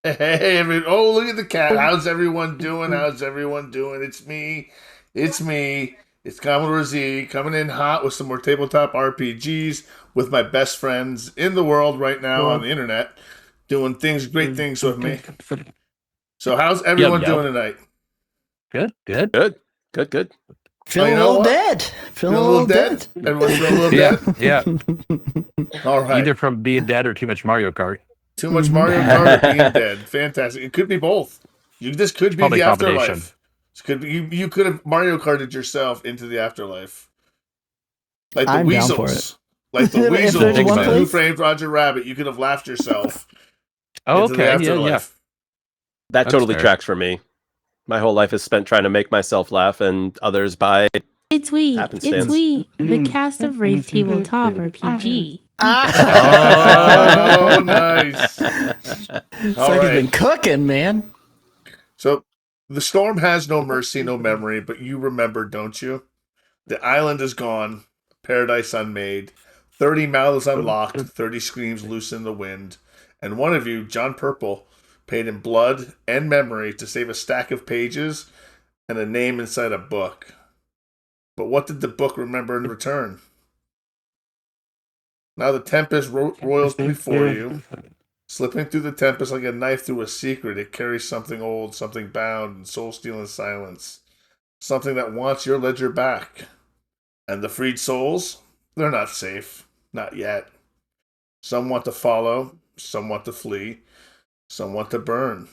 Hey, oh, look at the cat. How's everyone doing? How's everyone doing? It's me. It's me. It's Commodore Z coming in hot with some more tabletop RPGs with my best friends in the world right now on the internet, doing things, great things with me. So, how's everyone doing tonight? Good, good. Good, good, good. Feeling a little dead. Feeling a little dead. Everyone's feeling a little dead? Yeah. All right. Either from being dead or too much Mario Kart. Too much Mario Kart or being dead. Fantastic. It could be both. This could be Probably the combination. afterlife. You could have Mario Karted yourself into the afterlife. Like the I'm down for weasels. it. Like the If weasels there's in one Who place- Framed Roger Rabbit. You could have laughed yourself Oh, into the okay. Yeah, afterlife. yeah. That That's totally fair. tracks for me. My whole life is spent trying to make myself laugh and others by It's we. happenstance. It's we. The cast of Wraith Tabletop RPG. Oh, nice. It's All like he's right. been cooking, man. So the storm has no mercy, no memory, but you remember, don't you? The island is gone, paradise unmade, 30 mouths unlocked, 30 screams loose in the wind, and one of you, John Purple, paid in blood and memory to save a stack of pages and a name inside a book. But what did the book remember in return? Now the Tempest roils before you. Slipping through the Tempest like a knife through a secret, it carries something old, something bound, and soul-stealing silence. Something that wants your ledger back. And the freed souls? They're not safe. Not yet. Some want to follow, some want to flee, some want to burn.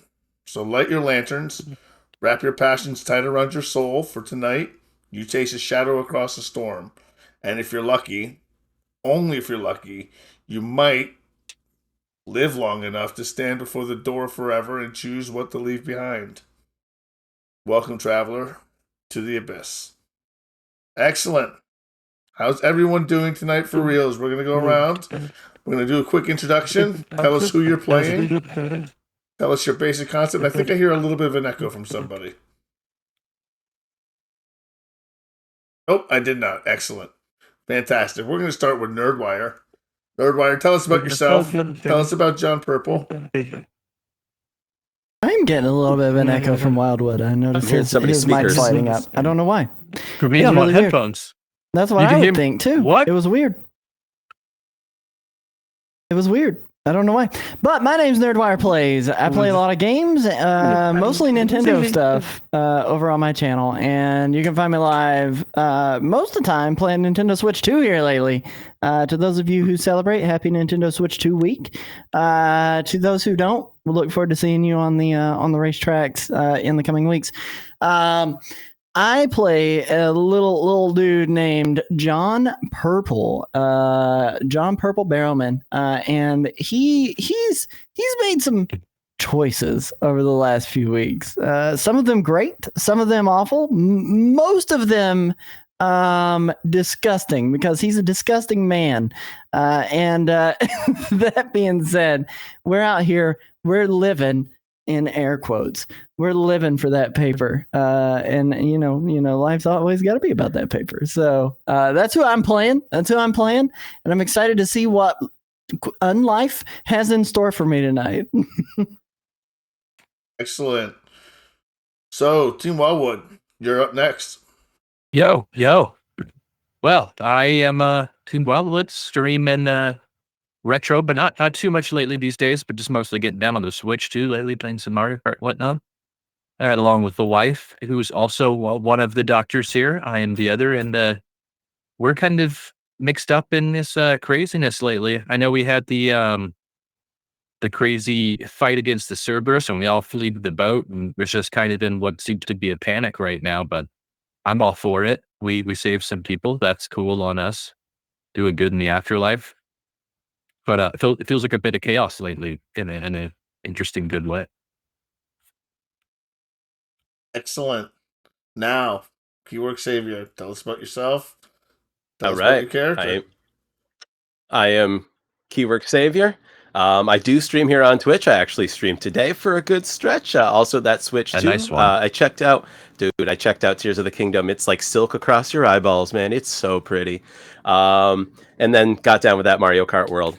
So light your lanterns, wrap your passions tight around your soul, for tonight you chase a shadow across the storm. And if you're lucky, only if you're lucky, you might live long enough to stand before the door forever and choose what to leave behind. Welcome, traveler, to the abyss. Excellent. How's everyone doing tonight for reals? We're going to go around. We're going to do a quick introduction. Tell us who you're playing. Tell us your basic concept. I think I hear a little bit of an echo from somebody. Nope, I did not. Excellent. Fantastic. We're going to start with Nerdwire. Nerdwire, tell us about yourself. Tell us about John Purple. I'm getting a little bit of an echo from Wildwood. I noticed I'm hearing his somebody's mic's speakers. lighting up. I don't know why. For me, It's I'm on really weird. headphones. That's what You I can would hear- think too. What? It was weird. It was weird. I don't know why. But my name's Nerdwire Plays. I play a lot of games, mostly Nintendo stuff, over on my channel. And you can find me live most of the time playing Nintendo Switch 2 here lately. To those of you who celebrate, happy Nintendo Switch 2 week. To those who don't, we'll look forward to seeing you on the racetracks in the coming weeks. I play a little dude named John Purple, John Purple Barrowman, and he's made some choices over the last few weeks. Some of them great, some of them awful, most of them disgusting, because he's a disgusting man. And that being said, we're out here, we're living in air quotes. We're living for that paper. And you know, life's always got to be about that paper. So that's who I'm playing. And I'm excited to see what Unlife has in store for me tonight. Excellent. So, Team Wildwood, you're up next. Yo. Well, I am Team Wildwood, streaming retro, but not too much lately these days, but just mostly getting down on the Switch too lately, playing some Mario Kart, whatnot. Along with the wife, who's also one of the doctors here. I am the other, and we're kind of mixed up in this craziness lately. I know we had the crazy fight against the Cerberus, and we all fled the boat, and there's just kind of in what seems to be a panic right now, but I'm all for it. We saved some people. That's cool on us. Doing good in the afterlife. But it feels like a bit of chaos lately in an interesting, good way. Excellent. Now, Keyword Savior, tell us about yourself. Tell All us about right. your character. I am Keywork Savior. I do stream here on Twitch. I actually streamed today for a good stretch. Also, that Switch A too. nice one. I checked out Tears of the Kingdom. It's like silk across your eyeballs, man. It's so pretty. And then got down with that Mario Kart world,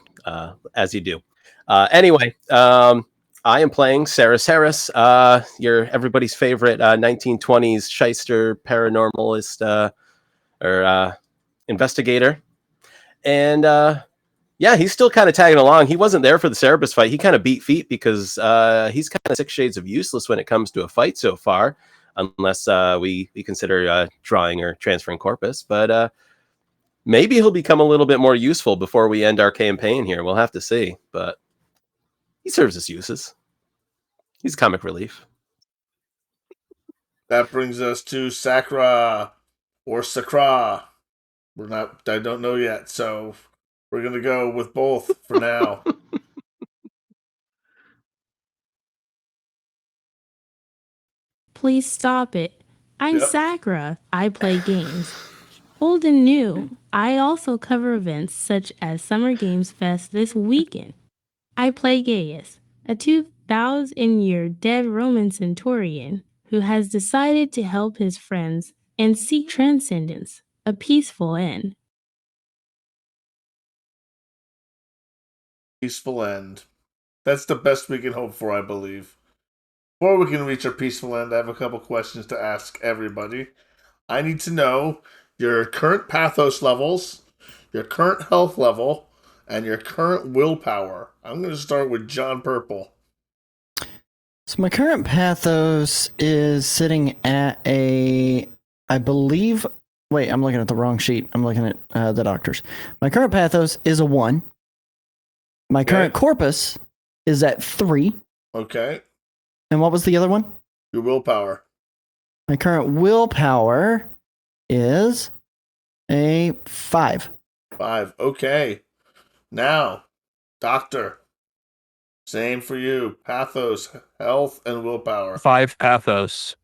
as you do. Anyway, I am playing Saris Harris, your everybody's favorite 1920s shyster paranormalist or investigator. And yeah, he's still kind of tagging along. He wasn't there for the Cerberus fight. He kind of beat feet because he's kind of 6 shades of useless when it comes to a fight so far, unless we consider drawing or transferring corpus. But maybe he'll become a little bit more useful before we end our campaign here. We'll have to see. But he serves his uses. He's comic relief. That brings us to Sakra or Sakra. I don't know yet, so we're gonna go with both for now. Please stop it. I'm Yep. Sakura. I play games. Old and new, I also cover events such as Summer Games Fest this weekend. I play Gaius, a 2,000-year dead Roman centurion who has decided to help his friends and seek transcendence, a peaceful end. Peaceful end. That's the best we can hope for, I believe. Before we can reach our peaceful end, I have a couple questions to ask everybody. I need to know your current pathos levels, your current health level, and your current willpower. I'm going to start with John Purple. So my current pathos is sitting at I believe. Wait, I'm looking at the wrong sheet. I'm looking at the doctor's. My current pathos is a 1. My current corpus is at 3. Okay. And what was the other one? Your willpower. My current willpower is a 5. 5. Okay. Now, Doctor. Same for you. Pathos, health, and willpower. 5 pathos,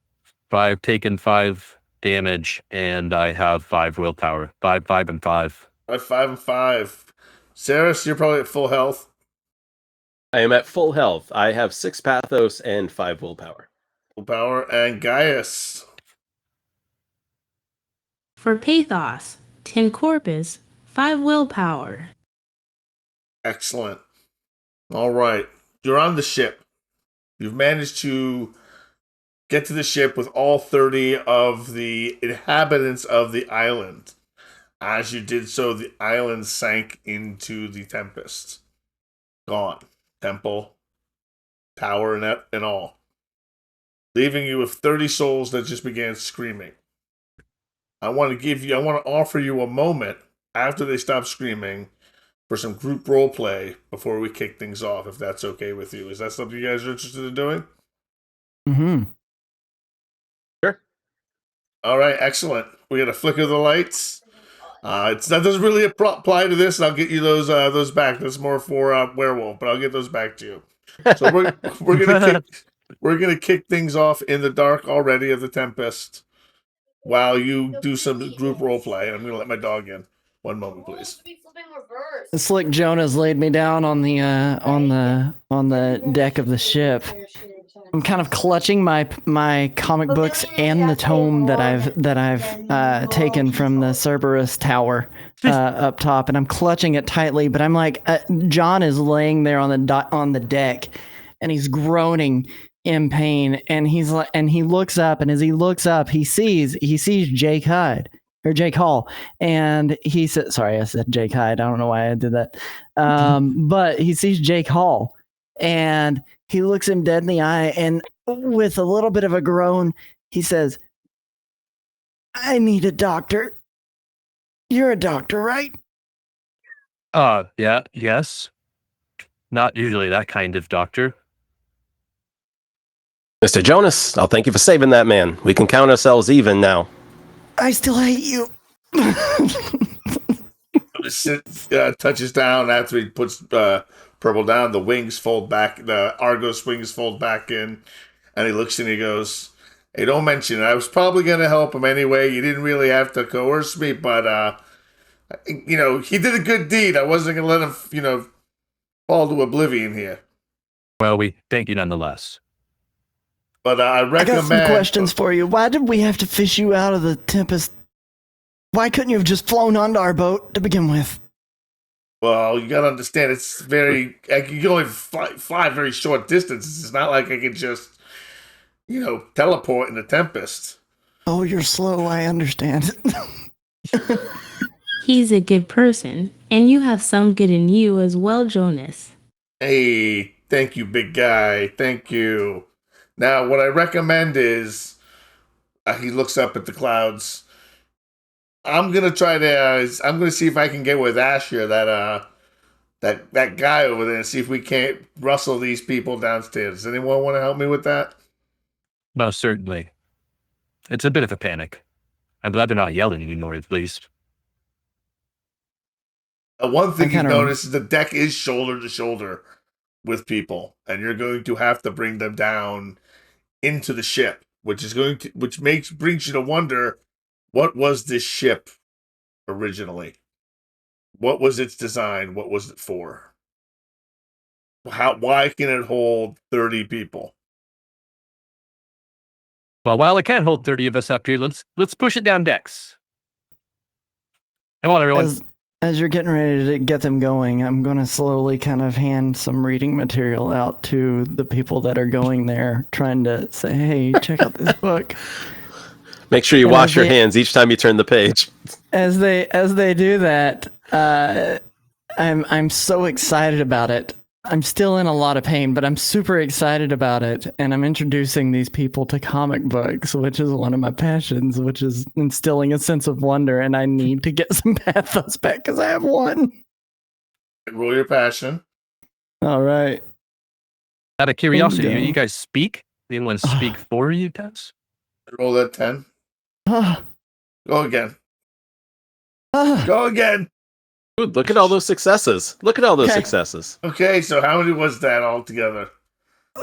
5 taken 5 damage, and I have 5 willpower. 5, 5, and 5. 5 and 5. Saris, you're probably at full health. I am at full health. I have 6 pathos and 5 willpower. Willpower and Gaius. For Pathos, 10 corpus, 5 willpower. Excellent. All right. You're on the ship. You've managed to get to the ship with all 30 of the inhabitants of the island. As you did so, the island sank into the Tempest. Gone. Temple, tower, and all. Leaving you with 30 souls that just began screaming. I want to offer you a moment after they stop screaming for some group role play before we kick things off, if that's okay with you. Is that something you guys are interested in doing? Mm-hmm. Sure. All right, excellent. We got a flicker of the lights. That doesn't really apply to this, and I'll get you those back. That's more for werewolf, but I'll get those back to you. So we're gonna kick things off in the dark already of the Tempest, while you do some group role play. I'm gonna let my dog in. One moment, please. Slick Jonah's laid me down on the deck of the ship. I'm kind of clutching my comic books and the tome that I've taken from the Cerberus Tower up top, and I'm clutching it tightly. But I'm like, John is laying there on the deck, and he's groaning in pain, and he looks up, and as he looks up, he sees Jake Hall, and he said, sorry, I said Jake Hyde. I don't know why I did that, but he sees Jake Hall, and he looks him dead in the eye, and with a little bit of a groan, he says, "I need a doctor. You're a doctor, right?" Yeah, yes. Not usually that kind of doctor. Mr. Jonas, I'll thank you for saving that man. We can count ourselves even now. I still hate you. Touches down after he puts Purple down. The wings fold back. The Argos wings fold back in, and he looks and he goes, "Hey, don't mention it. I was probably going to help him anyway. You didn't really have to coerce me, but he did a good deed. I wasn't going to let him, fall to oblivion here." Well, we thank you nonetheless. But I recommend. I got some questions for you. Why did we have to fish you out of the Tempest? Why couldn't you have just flown onto our boat to begin with? Well, you gotta understand, it's very. Like, you can only fly very short distances. It's not like I can just, teleport in the Tempest. Oh, you're slow. I understand. He's a good person, and you have some good in you as well, Jonas. Hey, thank you, big guy. Thank you. Now, what I recommend is, he looks up at the clouds. I'm gonna try to. I'm gonna see if I can get with Asher, that guy over there, and see if we can't rustle these people downstairs. Does anyone want to help me with that? Most certainly. It's a bit of a panic. I'm glad they're not yelling anymore, at least. One thing I you've kinda- noticed is the deck is shoulder to shoulder with people, and you're going to have to bring them down into the ship, which brings you to wonder, what was this ship originally? What was its design? What was it for? Why can it hold 30 people? Well, while it can't hold 30 of us up here, let's push it down decks. Come on, everyone. As you're getting ready to get them going, I'm going to slowly kind of hand some reading material out to the people that are going there, trying to say, hey, check out this book. Make sure you And wash as your they- hands each time you turn the page. As they do that, I'm so excited about it. I'm still in a lot of pain, but I'm super excited about it. And I'm introducing these people to comic books, which is one of my passions, which is instilling a sense of wonder. And I need to get some pathos back because I have one. Roll your passion. All right. Out of curiosity, Bingo. you guys speak? Anyone speak for you guys? Roll that 10. Ah, Go again. ah. Go again. Dude, look at all those successes. Look at all those Okay. successes. Okay, so how many was that altogether?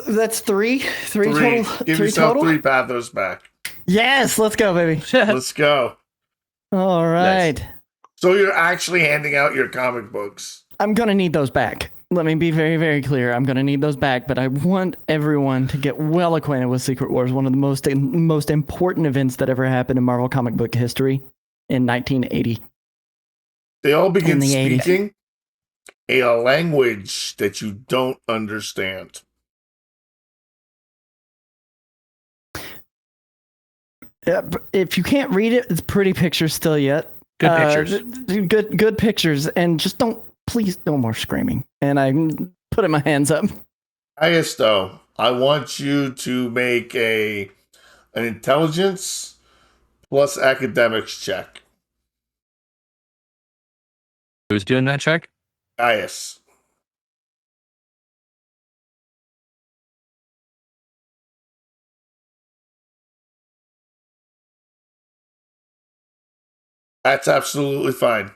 That's three total. Give Three yourself total. 3 pathos back. Yes, let's go, baby. Let's go. All right. So you're actually handing out your comic books. I'm going to need those back. Let me be very, very clear. I'm going to need those back, but I want everyone to get well acquainted with Secret Wars, one of the most important events that ever happened in Marvel comic book history in 1980. They all begin In the 80s. speaking a language that you don't understand. Yeah, if you can't read it, it's pretty pictures still yet. Good pictures. Good pictures, and just please, no more screaming. And I'm putting my hands up. Highest, though, I want you to make an intelligence plus academics check. Who's doing that check? Highest. That's absolutely fine.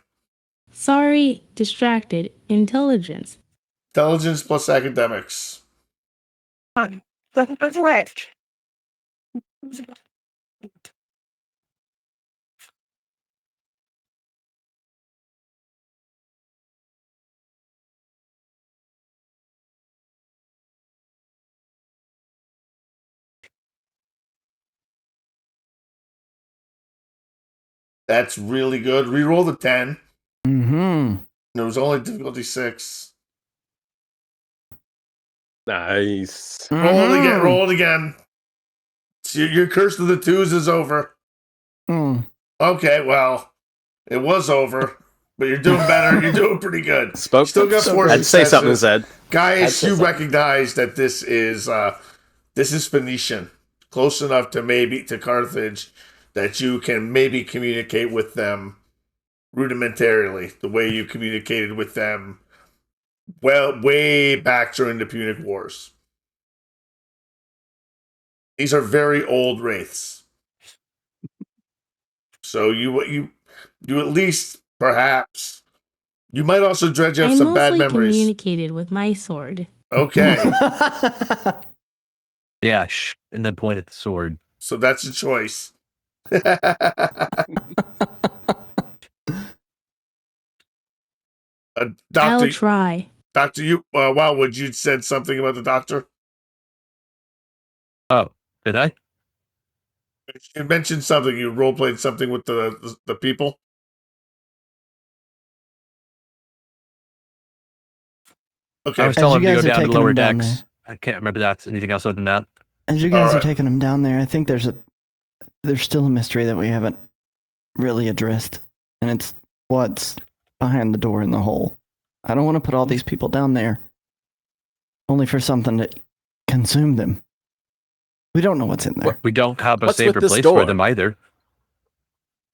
Sorry, distracted. Intelligence. Intelligence plus academics. That's really good. Reroll the 10. Mm-hmm. There was only difficulty 6. Nice. Roll it again. Roll it again. So your curse of the 2s is over. Mm. Okay, well, it was over, but you're doing better. You're doing pretty good. Spoke. Still got 4 I'd say something, successes. Zed. I'd Guys, say you something. recognize that this is Phoenician, close enough to Carthage that you can maybe communicate with them rudimentarily, the way you communicated with them way back during the Punic Wars. These are very old wraiths, so you at least perhaps you might also dredge up I some bad mostly memories. communicated with my sword. Okay, Yeah, and then point at the sword. so that's a choice. I'll Doctor, try. you. Wow, would you said something about the doctor? Oh, did I? You mentioned something. You role played something with the people. Okay. I was As telling you him to guys go are down to taking lower him down decks. I can't remember that. Anything else other than that? As you guys are Alright. taking him down there, I think there's still a mystery that we haven't really addressed, and it's what's behind the door in the hole. I don't want to put all these people down there only for something to consume them. We don't know what's in there. We don't have a What's safer with this place door? for them either.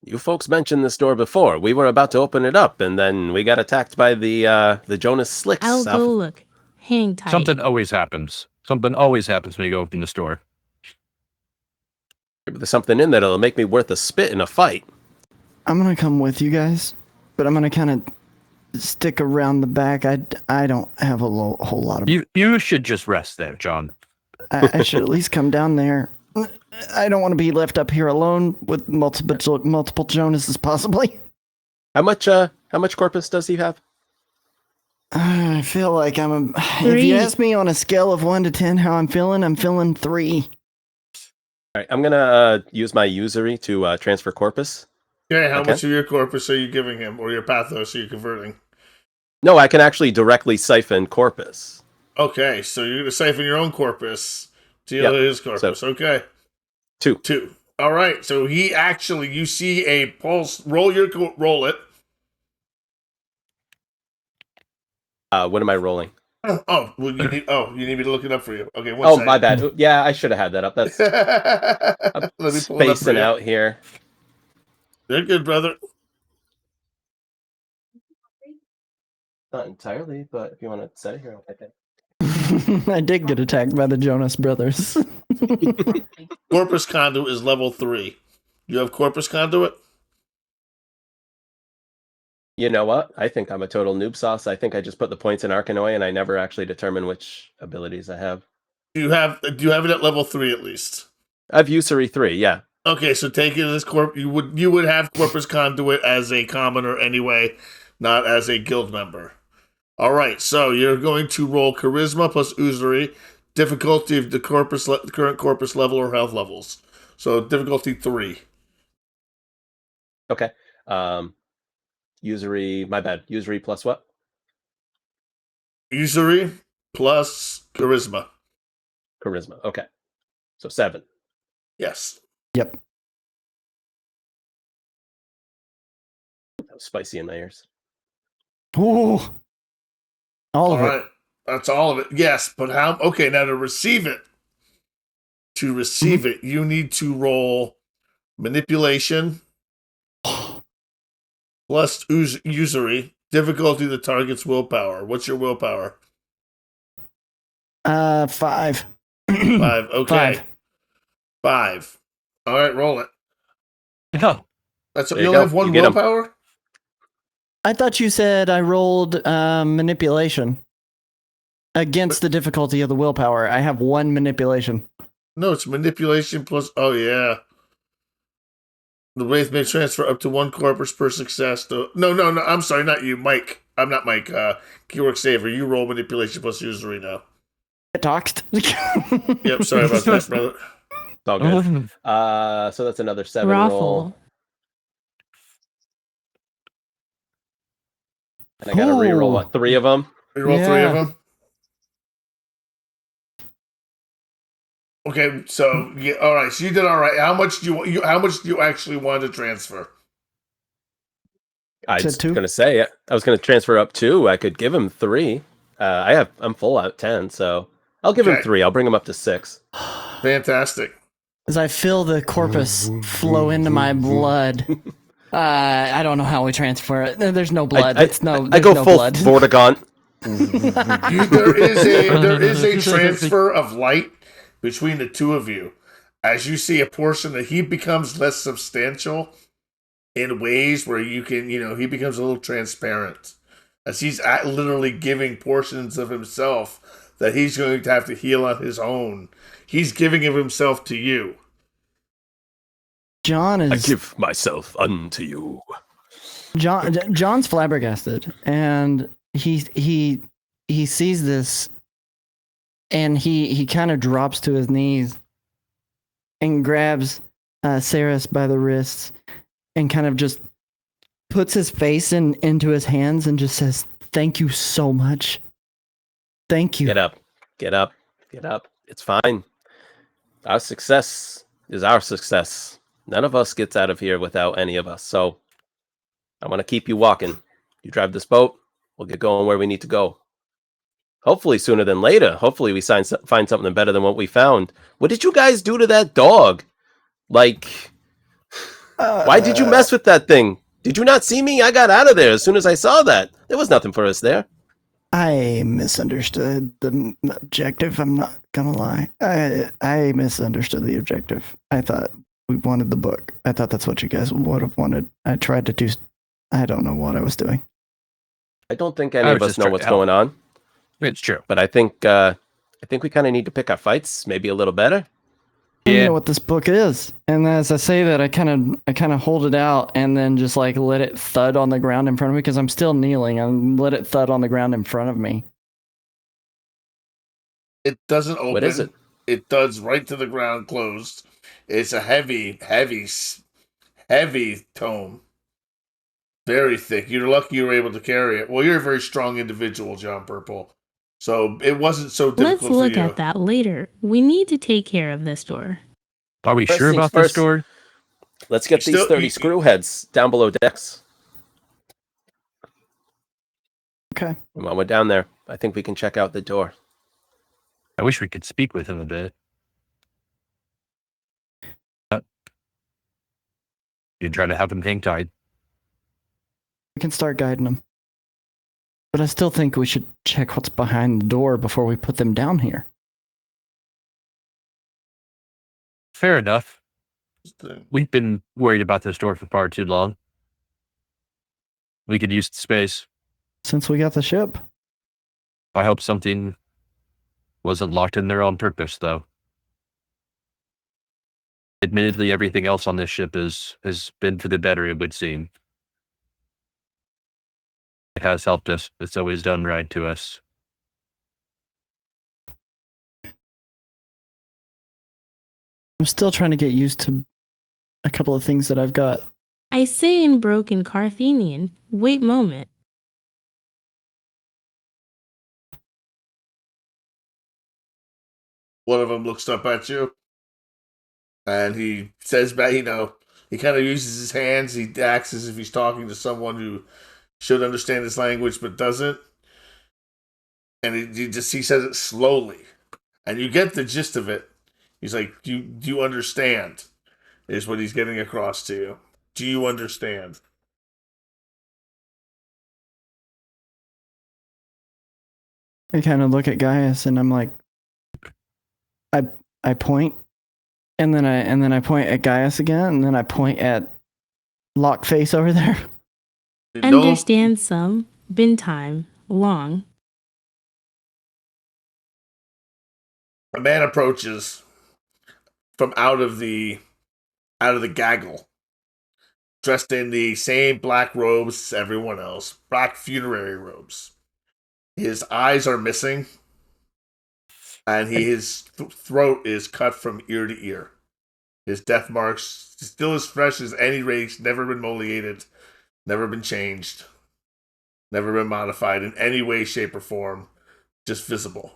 You folks mentioned this door before. We were about to open it up, and then we got attacked by the Jonas Slicks. I'll go look. Hang tight. Something always happens. Something always happens when you go open the store. Maybe there's something in there that'll make me worth a spit in a fight. I'm gonna come with you guys, but I'm gonna kind of stick around the back. I don't have a whole lot of. You should just rest there, John. I should at least come down there. I don't want to be left up here alone with multiple Jonases, possibly. How much corpus does he have? I feel like I'm a. If 3. you ask me on a scale of 1 to 10 how I'm feeling 3. All right, I'm gonna use my usury to transfer corpus. Okay, how Okay. much of your corpus are you giving him, or your pathos are you converting? No, I can actually directly siphon corpus. Okay, so you're going to siphon your own corpus to Yep. his corpus. Okay. 2. 2. All right, so you see a pulse. Roll it. What am I rolling? Oh, well, you need me to look it up for you. Okay, one Oh, second. my bad. Yeah, I should have had that up. That's Let me pull it up for spacing you. out here. They're good, brother. Not entirely, but if you want to set it here, I'll take it. I did get attacked by the Jonas Brothers. Corpus conduit is level 3. You have corpus conduit? You know what? I think I'm a total noob sauce. I think I just put the points in Arcanoi, and I never actually determine which abilities I have. Do you have it at level 3 at least? I have usury 3, yeah. Okay, so take it as you would have corpus conduit as a commoner anyway, not as a guild member. All right, so you're going to roll charisma plus usury, difficulty of the current corpus level or health levels. So difficulty 3. Okay. Usury, my bad. Usury plus what? Usury plus charisma. Charisma. Okay. So 7. Yes. Yep. That was spicy in my ears. Ooh. All of it. Right. That's all of it. Yes, but how? Okay, now to receive it, you need to roll manipulation plus usury, difficulty of the target's willpower. What's your willpower? 5. 5. Okay. 5. All right, roll it. No. That's There you you only go. have 1 You get 'em. willpower? I thought you said I rolled manipulation against the difficulty of the willpower. I have 1 manipulation. No, it's manipulation plus. Oh yeah. The wraith may transfer up to 1 corpus per success. No. I'm sorry, not you, Mike. I'm not Mike. Keyword Saver. You roll manipulation plus usury now. It talked. Yep. Sorry about that, brother. It's all good. So that's another 7 roll. Raffle. And I got to reroll, what, 3 of them? You roll 3 of Yeah. them. Okay, so yeah, all right. So you did all right. How much do you actually want to transfer? I Said was 2? going to say it. I was going to transfer up 2. I could give him 3. I'm full out 10, so I'll give him Okay. 3. I'll bring him up to 6. Fantastic. As I feel the corpus flow into my blood. I don't know how we transfer it. There's no blood. I There's go no full blood. Vortigaunt. There is a transfer of light between the two of you. As you see a portion that he becomes less substantial in ways where you can, he becomes a little transparent. As he's literally giving portions of himself that he's going to have to heal on his own. He's giving of himself to you. John I is give myself unto you. John's flabbergasted, and he sees this, and he kind of drops to his knees and grabs Saris by the wrists and kind of just puts his face into his hands and just says, "Thank you so much. Thank you. Get up. Get up. Get up. It's fine. Our success is our success. None of us gets out of here without any of us. So I want to keep you walking. You drive this boat, we'll get going where we need to go. Hopefully sooner than later. Hopefully we find something better than what we found. What did you guys do to that dog? Like, why did you mess with that thing? Did you not see me? I got out of there as soon as I saw that. There was nothing for us there. I misunderstood the objective. I'm not gonna lie. I misunderstood the objective. I thought we wanted the book. I thought that's what you guys would have wanted. I tried to do. I don't know what I was doing. I don't think any of us know what's going on. It's true. But I think we kind of need to pick our fights maybe a little better. I don't know what this book is. And as I say that, I kind of hold it out and then just like let it thud on the ground in front of me because I'm still kneeling. And let it thud on the ground in front of me. It doesn't open. What is it? It thuds right to the ground, closed. It's a heavy tome. Very thick. You're lucky you were able to carry it. Well, you're a very strong individual, John Purple. So it wasn't so difficult Let's look for you. at that later. We need to take care of this door. Are we First sure things about this first. door? Let's get these 30 screw heads down below decks. Okay. And while we're down there, I think we can check out the door. I wish we could speak with him a bit. You try to have him hang tight. We can start guiding them. But I still think we should check what's behind the door before we put them down here. Fair enough. We've been worried about this door for far too long. We could use the space. Since we got the ship. I hope something wasn't locked in there on purpose, though. Admittedly, everything else on this ship has been for the better, it would seem. It has helped us. It's always done right to us. I'm still trying to get used to a couple of things that I've got. I say in broken Carthenian, wait moment. One of them looks up at you, and he says back, he kind of uses his hands. He acts as if he's talking to someone who should understand his language but doesn't. And he says it slowly, and you get the gist of it. He's like, do you understand? Is what he's getting across to you. Do you understand? I kind of look at Gaius and I'm like, I point, and then I point at Gaius again, and then I point at Lockface over there. Understand some, been time, long. A man approaches from out of the gaggle, dressed in the same black robes as everyone else, black funerary robes. His eyes are missing, and his throat is cut from ear to ear. His death marks still as fresh as any race, never been moliated, never been changed, never been modified in any way, shape, or form, just visible.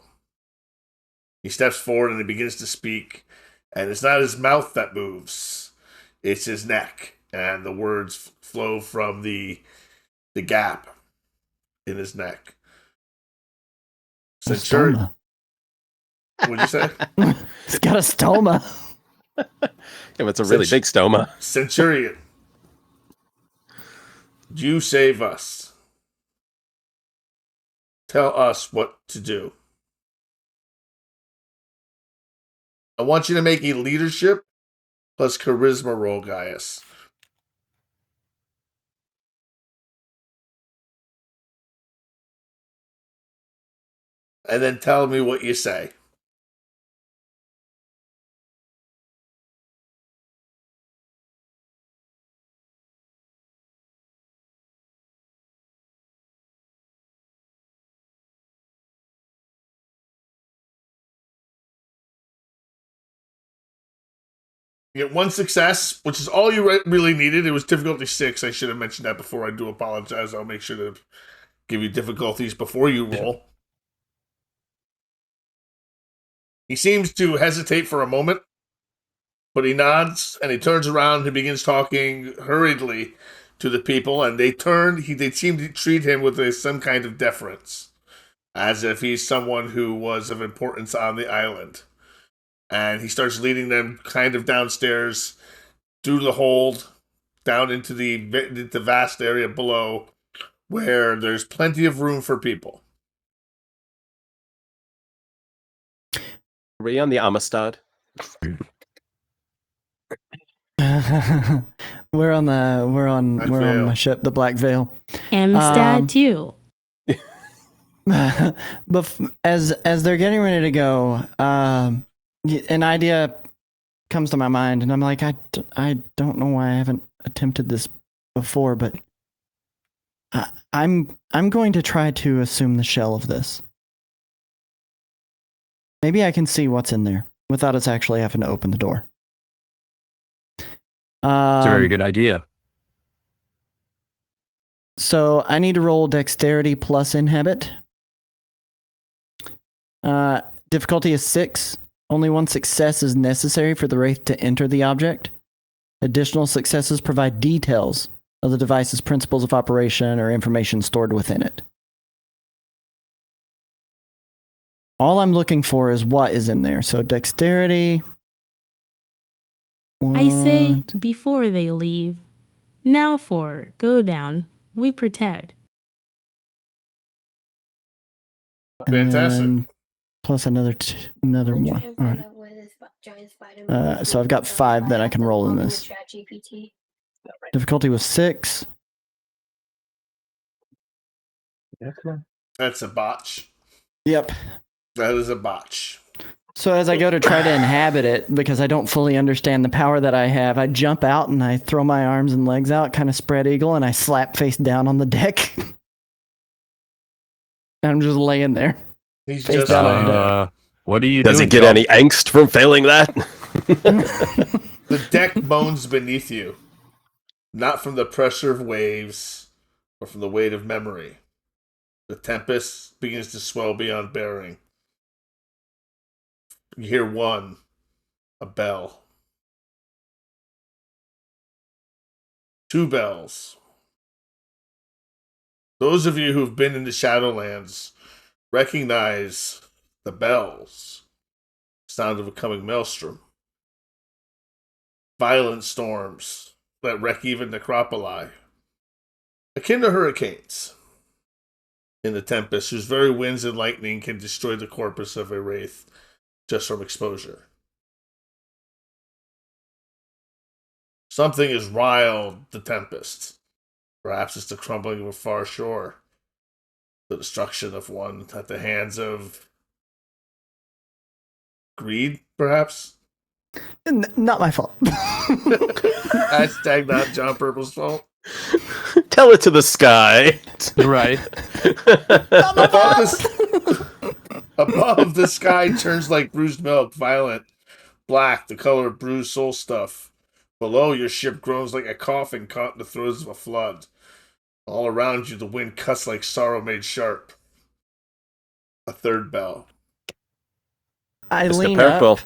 He steps forward and he begins to speak, and it's not his mouth that moves, it's his neck, and the words flow from the gap in his neck. Centurion. What'd you say? He's got a stoma. If it's a really big stoma. Centurion, you save us. Tell us what to do. I want you to make a leadership plus charisma roll, Gaius. And then tell me what you say. You get one success, which is all you really needed. It was difficulty 6. I should have mentioned that before. I do apologize. I'll make sure to give you difficulties before you roll. He seems to hesitate for a moment, but he nods and he turns around and begins talking hurriedly to the people, and they seem to treat him with some kind of deference, as if he's someone who was of importance on the island. And he starts leading them kind of downstairs through the hold, down into the vast area below, where there's plenty of room for people. Are we on the Amistad? we're on Black Veil. my ship, the Black Veil. Amistad too. But as they're getting ready to go, an idea comes to my mind, and I'm like, I don't know why I haven't attempted this before, but I'm going to try to assume the shell of this. Maybe I can see what's in there without us actually having to open the door. It's a very good idea. So I need to roll dexterity plus inhabit. Difficulty is 6. Only one success is necessary for the wraith to enter the object. Additional successes provide details of the device's principles of operation or information stored within it. All I'm looking for is what is in there. So dexterity. I say What? before they leave. Now forward, go down. We protect. Fantastic. And plus another one. All right. So I've got 5 that I can roll in this. Difficulty was 6. That's a botch. Yep. That is a botch. So as I go to try to inhabit it, because I don't fully understand the power that I have, I jump out and I throw my arms and legs out, kind of spread eagle, and I slap face down on the deck. And I'm just laying there. He's Face just down laying on there. deck. What are you Does he doing? get any angst from failing that? The deck moans beneath you, not from the pressure of waves, but from the weight of memory. The tempest begins to swell beyond bearing. You hear a bell. 2 bells. Those of you who've been in the Shadowlands recognize the bells. Sound of a coming Maelstrom. Violent storms that wreck even Necropoli. Akin to hurricanes. In the Tempest, whose very winds and lightning can destroy the corpus of a wraith just from exposure. Something has riled the Tempest. Perhaps it's the crumbling of a far shore. The destruction of one at the hands of greed, perhaps? Not my fault. Hashtag not John Purple's fault. Tell it to the sky. Right. Above the sky turns like bruised milk, violent, black, the color of bruised soul stuff. Below, your ship groans like a coffin caught in the throes of a flood. All around you, the wind cuts like sorrow made sharp. A 3rd bell. I Mr. lean Purple. up.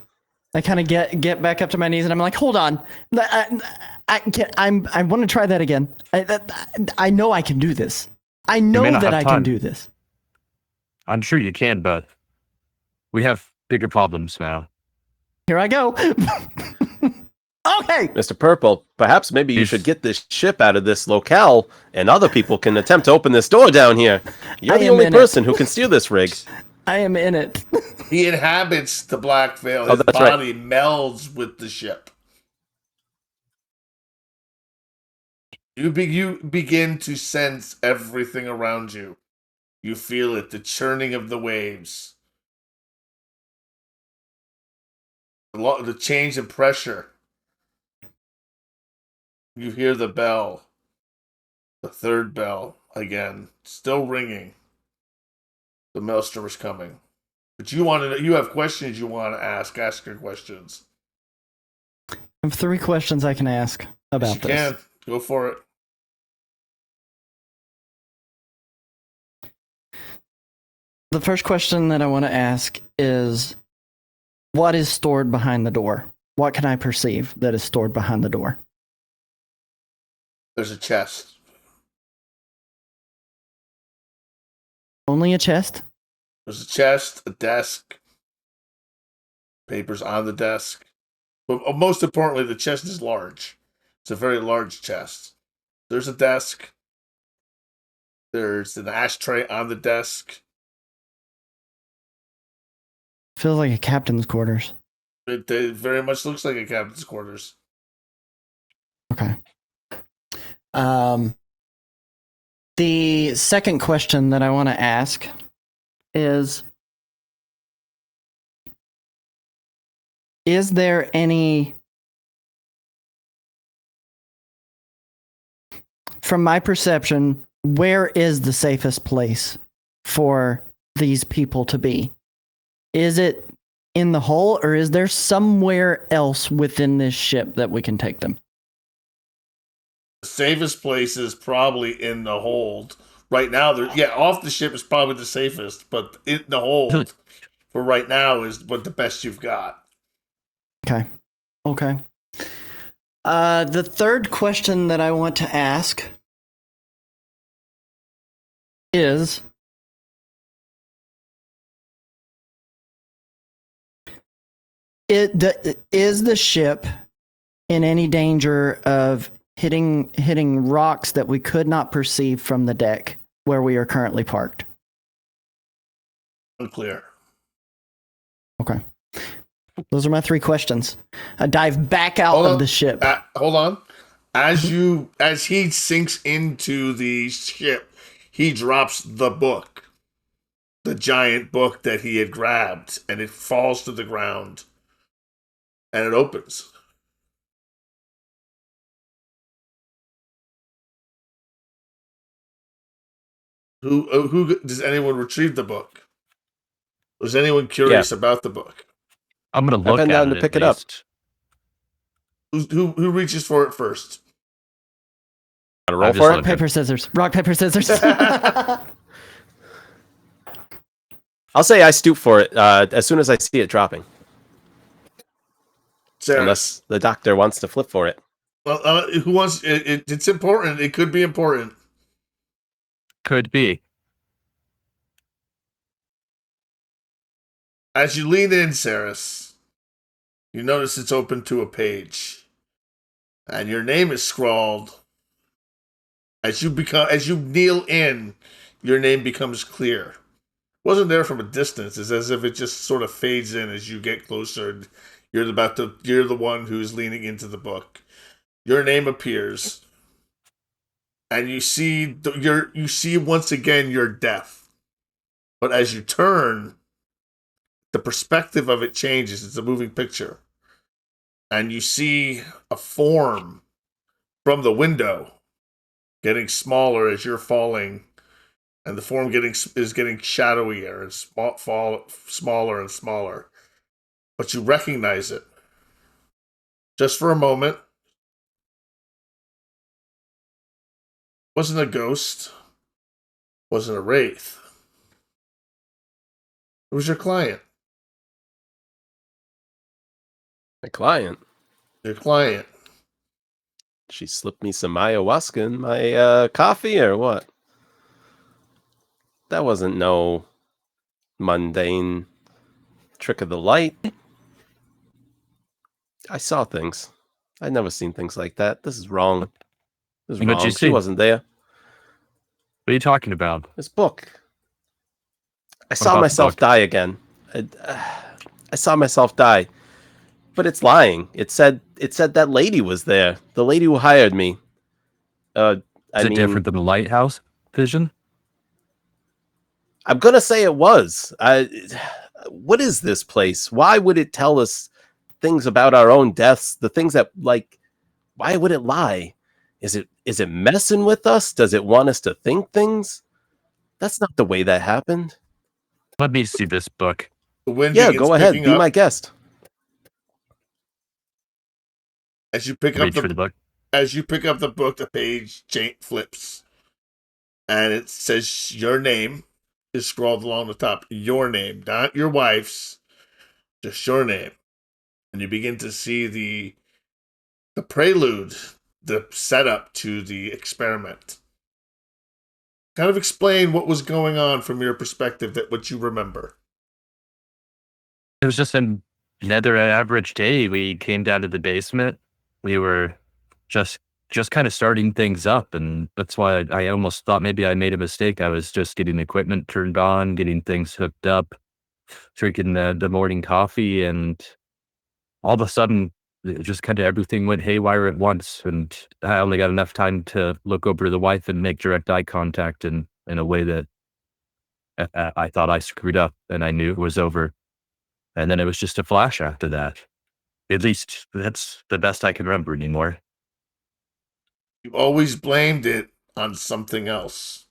I kind of get back up to my knees, and I'm like, "Hold on, I want to try that again. I know I can do this. I know may not that have I can time. do this." I'm sure you can, but we have bigger problems now. Here I go. Okay. Mr. Purple, perhaps maybe you should get this ship out of this locale and other people can attempt to open this door down here. You're I the am only in person who can steer this rig. I am in it. He inhabits the Black Veil. Oh, His that's right. body melds with the ship. You begin to sense everything around you. You feel it, the churning of the waves. The change in pressure. You hear the bell. The 3rd bell again, still ringing. The Maelstrom is coming. But you have questions you want to ask. Ask your questions. I have 3 questions I can ask about Yes, you this. can. Go for it. The first question that I want to ask is, what is stored behind the door? What can I perceive that is stored behind the door? There's a chest. Only a chest? There's a chest, a desk, papers on the desk. But most importantly, the chest is large. It's a very large chest. There's a desk. There's an ashtray on the desk. Feels like a captain's quarters. It very much looks like a captain's quarters. Okay. The second question that I want to ask is there any, from my perception, where is the safest place for these people to be? Is it in the hull, or is there somewhere else within this ship that we can take them? The safest place is probably in the hold. Right now, off the ship is probably the safest, but in the hold for right now is what the best you've got. Okay. The third question that I want to ask is, is the ship in any danger of hitting rocks that we could not perceive from the deck where we are currently parked? Unclear. Okay. Those are my three questions. I dive back out of the ship. Hold on. As he sinks into the ship, he drops the book. The giant book that he had grabbed, and it falls to the ground. And it opens. Who does anyone retrieve the book? Was anyone curious about the book? I'm gonna look been at down it to pick at it up. least. Who reaches for it first? Gotta roll I'm just for it. looking. Rock, paper, scissors. Rock, paper, scissors. I'll say I stoop for it as soon as I see it dropping. Sarah. Unless the doctor wants to flip for it. Well, who wants it? It's important. It could be important. Could be. As you lean in, Saris, you notice it's open to a page, and your name is scrawled. As you kneel in, your name becomes clear. Wasn't there from a distance. It's as if it just sort of fades in as you get closer. You're the one who's leaning into the book. Your name appears, and you see once again your death. But as you turn, the perspective of it changes. It's a moving picture. And you see a form from the window getting smaller as you're falling, and the form is getting shadowier and smaller and smaller. But you recognize it. Just for a moment. Wasn't a ghost. Wasn't a wraith. It was your client. My client. Your client. She slipped me some ayahuasca in my coffee or what? That wasn't no mundane trick of the light. I saw things. I'd never seen things like that. This is wrong. This is What'd wrong. you She see? wasn't there. What are you talking about? This book. I saw about the myself book? die again. I saw myself die. But it's lying. It said that lady was there. The lady who hired me. Is it different than the lighthouse vision? I'm gonna say it was. What is this place? Why would it tell us things about our own deaths? The things that, like, why would it lie? Is it messing with us? Does it want us to think things? That's not the way that happened. Let me see this book. The wind Yeah, begins go ahead. picking Be up. my guest. As you pick Reach for the book. As you pick up the book, the page flips, and it says your name is scrawled along the top. Your name, not your wife's. just your name. And you begin to see the prelude, the setup to the experiment. Kind of explain what was going on from your perspective, that what you remember. It was just another average day. We came down to the basement. We were just kind of starting things up, and that's why I almost thought maybe I made a mistake. I was just getting equipment turned on, getting things hooked up, drinking the morning coffee, and all of a sudden, just kind of everything went haywire at once, and I only got enough time to look over to the wife and make direct eye contact in a way that I thought I screwed up, and I knew it was over. And then it was just a flash after that. At least that's the best I can remember anymore. You always blamed it on something else.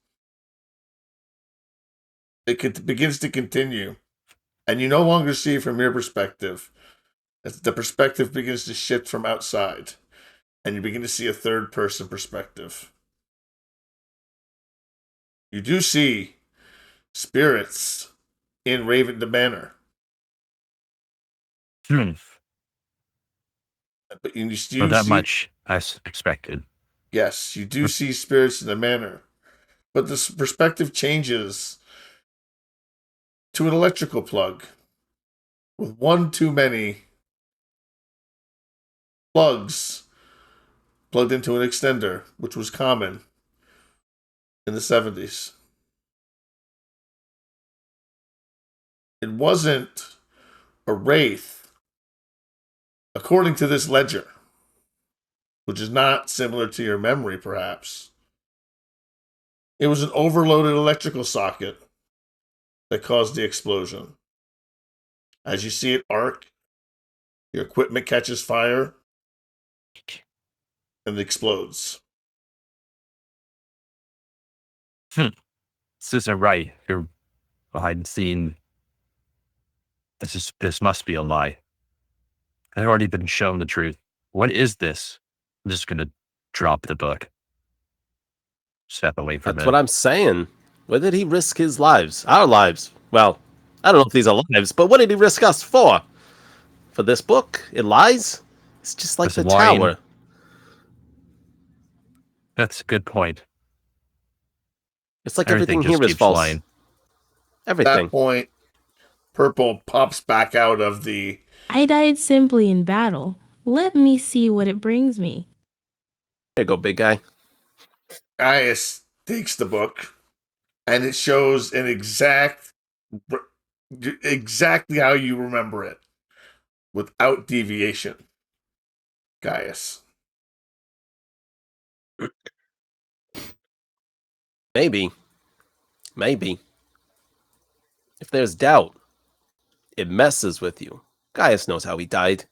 It begins to continue, and you no longer see from your perspective. As the perspective begins to shift from outside, and you begin to see a third-person perspective. You do see spirits in Raven the Manor. But you do Well, that see, much I expected. yes, you do see spirits in the manor. But this perspective changes to an electrical plug with one too many plugs plugged into an extender, which was common in the 70s. It wasn't a wraith, according to this ledger, which is not similar to your memory, perhaps. It was an overloaded electrical socket that caused the explosion. As you see it arc, your equipment catches fire and explodes. This isn't right. You're behind the scene. This must be a lie. I've already been shown the truth. What is this? I'm just gonna drop the book. Step away from That's it. what I'm saying. Where did he risk his lives? Our lives? Well, I don't know if these are lives, but what did he risk us for? For this book? It lies? It's just like This the wine. tower. That's a good point. It's like Everything everything just here is keeps false. lying. At Everything. that point, Purple pops back out of the... I died simply in battle. Let me see what it brings me. There you go, big guy. Gaius takes the book, and it shows an exactly how you remember it, without deviation. Gaius. Maybe. If there's doubt, it messes with you. Gaius knows how he died.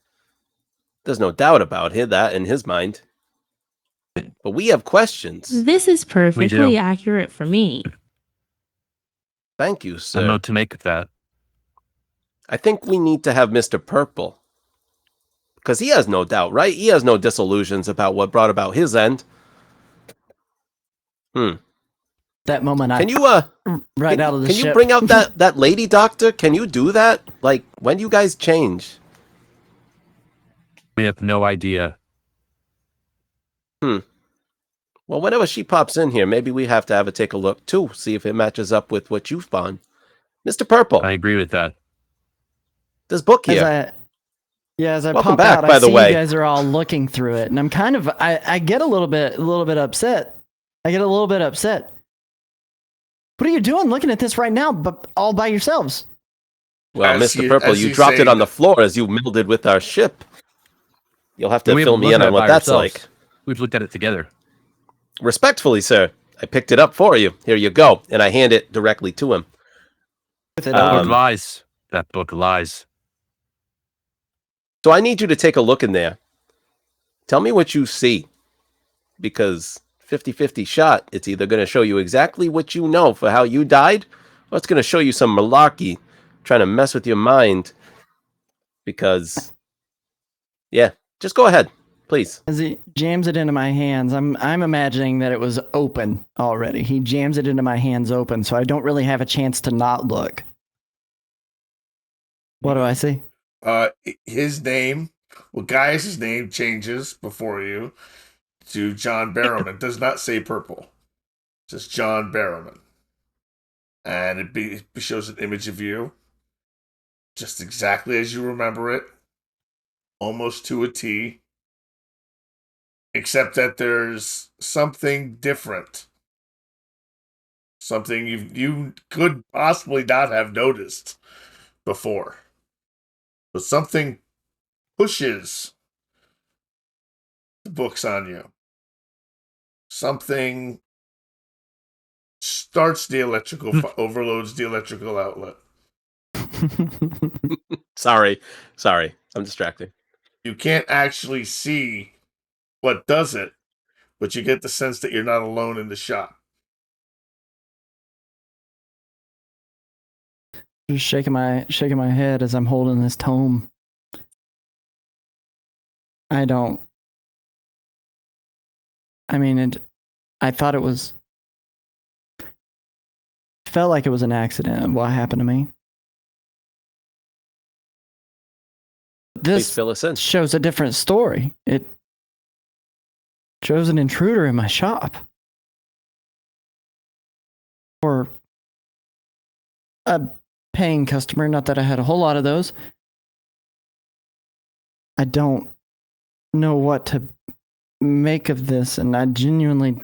There's no doubt about that in his mind. But we have questions. This is perfectly do. accurate for me. Thank you, I don't sir. know what to make of that. I think we need to have Mr. Purple. Because he has no doubt, right? He has no disillusions about what brought about his end. That moment, Can you out of the can ship. you bring out that lady doctor? Can you do that? Like, when do you guys change? We have no idea. Well, whenever she pops in here, maybe we have to have her take a look too, see if it matches up with what you've found. Mr. Purple, I agree with that. this book here. As I Welcome pop back, out, by I the see way. you guys are all looking through it, and I'm kind of, I get a little bit upset. I get a little bit upset. What are you doing looking at this right now, but all by yourselves? Well, As Mr. you- Purple, as you you dropped say it on the that- floor as you melded with our ship. You'll have to We fill haven't me looked in at on it what by that's ourselves. like. We've looked at it together. Respectfully, sir, I picked it up for you. Here you go. And I hand it directly to him. With it That book open. lies. That book lies. So I need you to take a look in there. Tell me what you see. Because 50-50 shot, it's either going to show you exactly what you know for how you died, or it's going to show you some malarkey trying to mess with your mind. Because, yeah, just go ahead, please. As he jams it into my hands, I'm imagining that it was open already. He jams it into my hands open, so I don't really have a chance to not look. What do I see? his name, well, Gaius' name changes before you to John Barrowman. Does not say purple. Just John Barrowman. And it shows an image of you, just exactly as you remember it, almost to a T, except that there's something different. Something you could possibly not have noticed before. But something pushes the books on you. Something starts the electrical, overloads the electrical outlet. Sorry. I'm distracting. You can't actually see what does it, but you get the sense that you're not alone in the shop. Just shaking my head as I'm holding this tome. I thought it was. Felt like it was an accident. What happened to me? Please This fill us in. shows a different story. It shows an intruder in my shop. Or a paying customer, not that I had a whole lot of those. I don't know what to make of this, and I genuinely...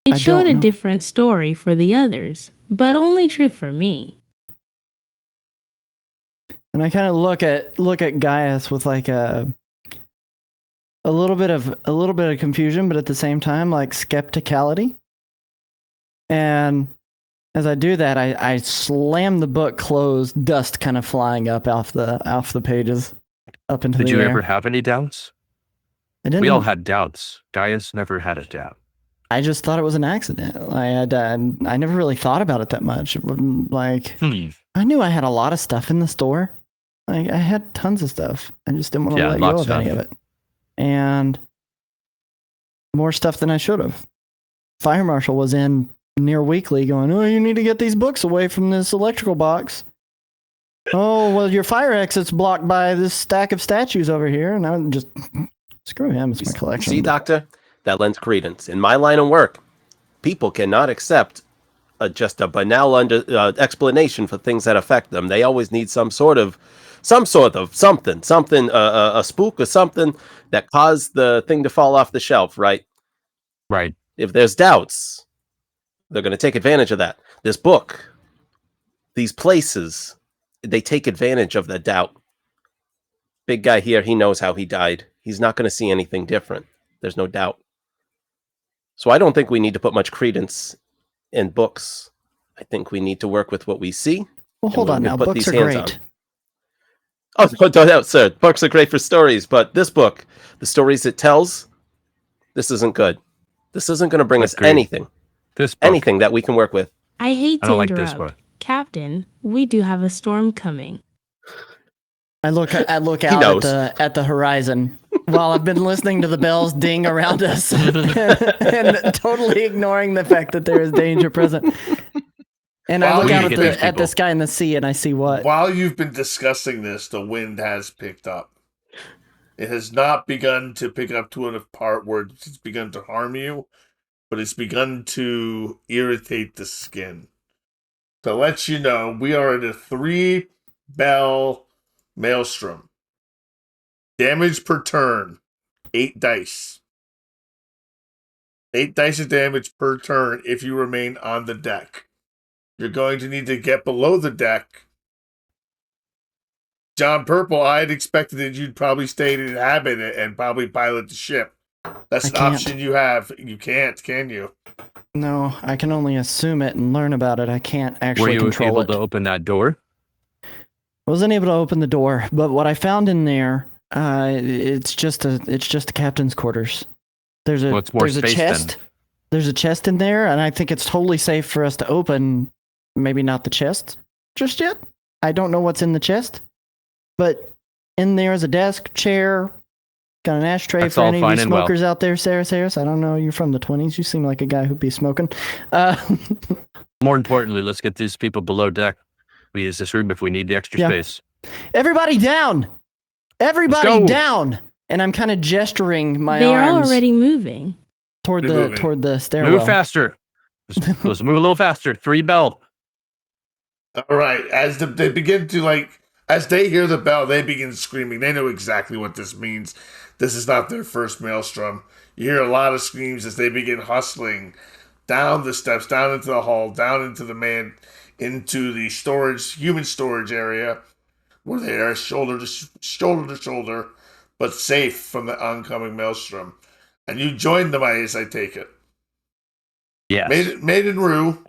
It showed don't a know. different story for the others, but only true for me. And I kind of look at Gaius with like a little bit of confusion, but at the same time like skepticality. And as I do that, I slam the book closed, dust kind of flying up off the pages, up into Did the you air. ever have any doubts? I didn't. We all had doubts. Gaius never had a doubt. I just thought it was an accident. I never really thought about it that much. It wasn't like I knew I had a lot of stuff in the store. I had tons of stuff. I just didn't want to let go lots of any of of it. And more stuff than I should have. Fire Marshal was in near weekly going, "Oh, you need to get these books away from this electrical box." "Oh, well, your fire exit's blocked by this stack of statues over here." And I'm just, screw him, it's my collection. See, Doctor? That lends credence. In my line of work, people cannot accept just a banal explanation for things that affect them. They always need some sort of something, a spook or something that caused the thing to fall off the shelf, right? Right. If there's doubts, they're going to take advantage of that. This book, these places, they take advantage of the doubt. Big guy here, he knows how he died. He's not going to see anything different. There's no doubt. So I don't think we need to put much credence in books. I think we need to work with what we see. Well, hold on now. Books are great. Oh, no doubt, sir. Books are great for stories, but this book, the stories it tells, this isn't good. This isn't going to bring us Agreed. anything. Anything that we can work with. I hate I to don't like interrupt. this one. Captain, we do have a storm coming. I look out knows. at the horizon while I've been listening to the bells ding around us and totally ignoring the fact that there is danger present. And I look out at the sky and the sea, and I see what? While you've been discussing this, the wind has picked up. It has not begun to pick up to a part where it's begun to harm you, but it's begun to irritate the skin. To let you know, we are at a 3-bell Maelstrom. Damage per turn, 8 dice. 8 dice of damage per turn if you remain on the deck. You're going to need to get below the deck. John Purple, I had expected that you'd probably stay and inhabit it and probably pilot the ship. That's an option you have. You can't, can you? No, I can only assume it and learn about it. I can't actually control it. Were you able to open that door? I wasn't able to open the door, but what I found in there, it's just a captain's quarters. There's a chest. Then. There's a chest in there, and I think it's totally safe for us to open. Maybe not the chest just yet. I don't know what's in the chest, but in there is a desk, chair, got an ashtray. That's for all any of fine you and smokers out there, Saris. I don't know. You're from the 20s. You seem like a guy who'd be smoking. More importantly, let's get these people below deck. We use this room if we need the extra space. Everybody down! Everybody go. down! And I'm kind of gesturing my They are arms already moving. toward They're moving. the stairwell. Move faster. Let's move a little faster. 3 bell. All right. As they begin to as they hear the bell, they begin screaming. They know exactly what this means. This is not their first Maelstrom. You hear a lot of screams as they begin hustling down the steps, down into the hall, down into the human storage area, where they are shoulder to shoulder, but safe from the oncoming Maelstrom. And you join them, as I take it. Yes. Maiden Rue,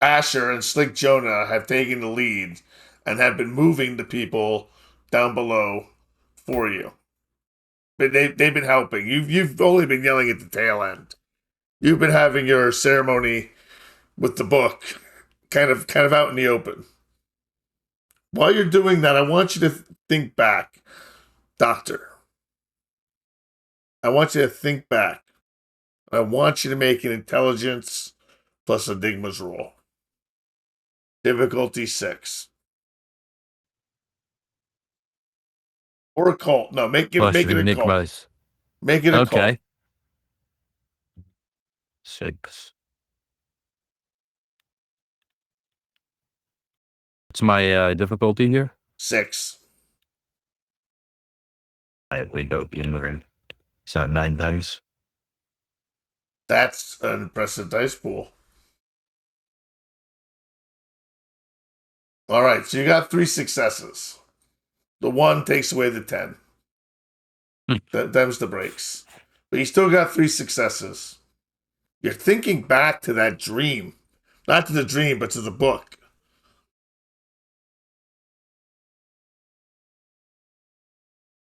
Asher, and Slick Jonah have taken the lead and have been moving the people down below for you. But they've been helping. You've only been yelling at the tail end. You've been having your ceremony with the book kind of out in the open. While you're doing that, I want you to think back, Doctor. I want you to think back. I want you to make an intelligence plus enigmas roll. Difficulty 6. Or occult. No, make it Plus a cult. enigmas. Make it a Okay. 6. What's my difficulty here? 6. I don't be so 9 dice. That's an impressive dice pool. All right, so you got 3 successes. The 1 takes away the 10. Them's the breaks. But you still got 3 successes. You're thinking back to that dream. Not to the dream, but to the book.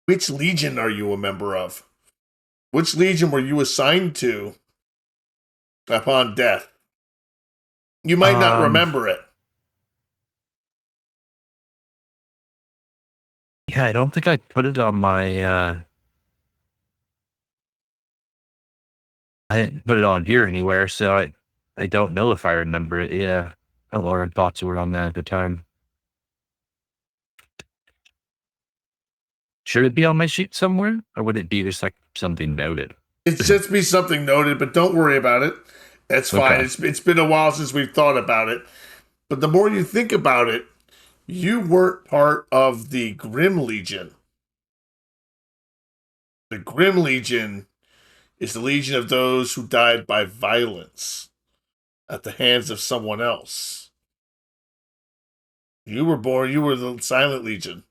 Which legion are you a member of? Which legion were you assigned to upon death? You might not remember it. Yeah, I don't think I put it on my I didn't put it on here anywhere, so I don't know if I remember it. Yeah. A lot of thoughts were on that at the time. Should it be on my sheet somewhere? Or would it be just like something noted? It should be something noted, but don't worry about it. That's fine. Okay. It's been a while since we've thought about it. But the more you think about it, you weren't part of the Grim Legion. The Grim Legion is the legion of those who died by violence at the hands of someone else. You were the Silent Legion.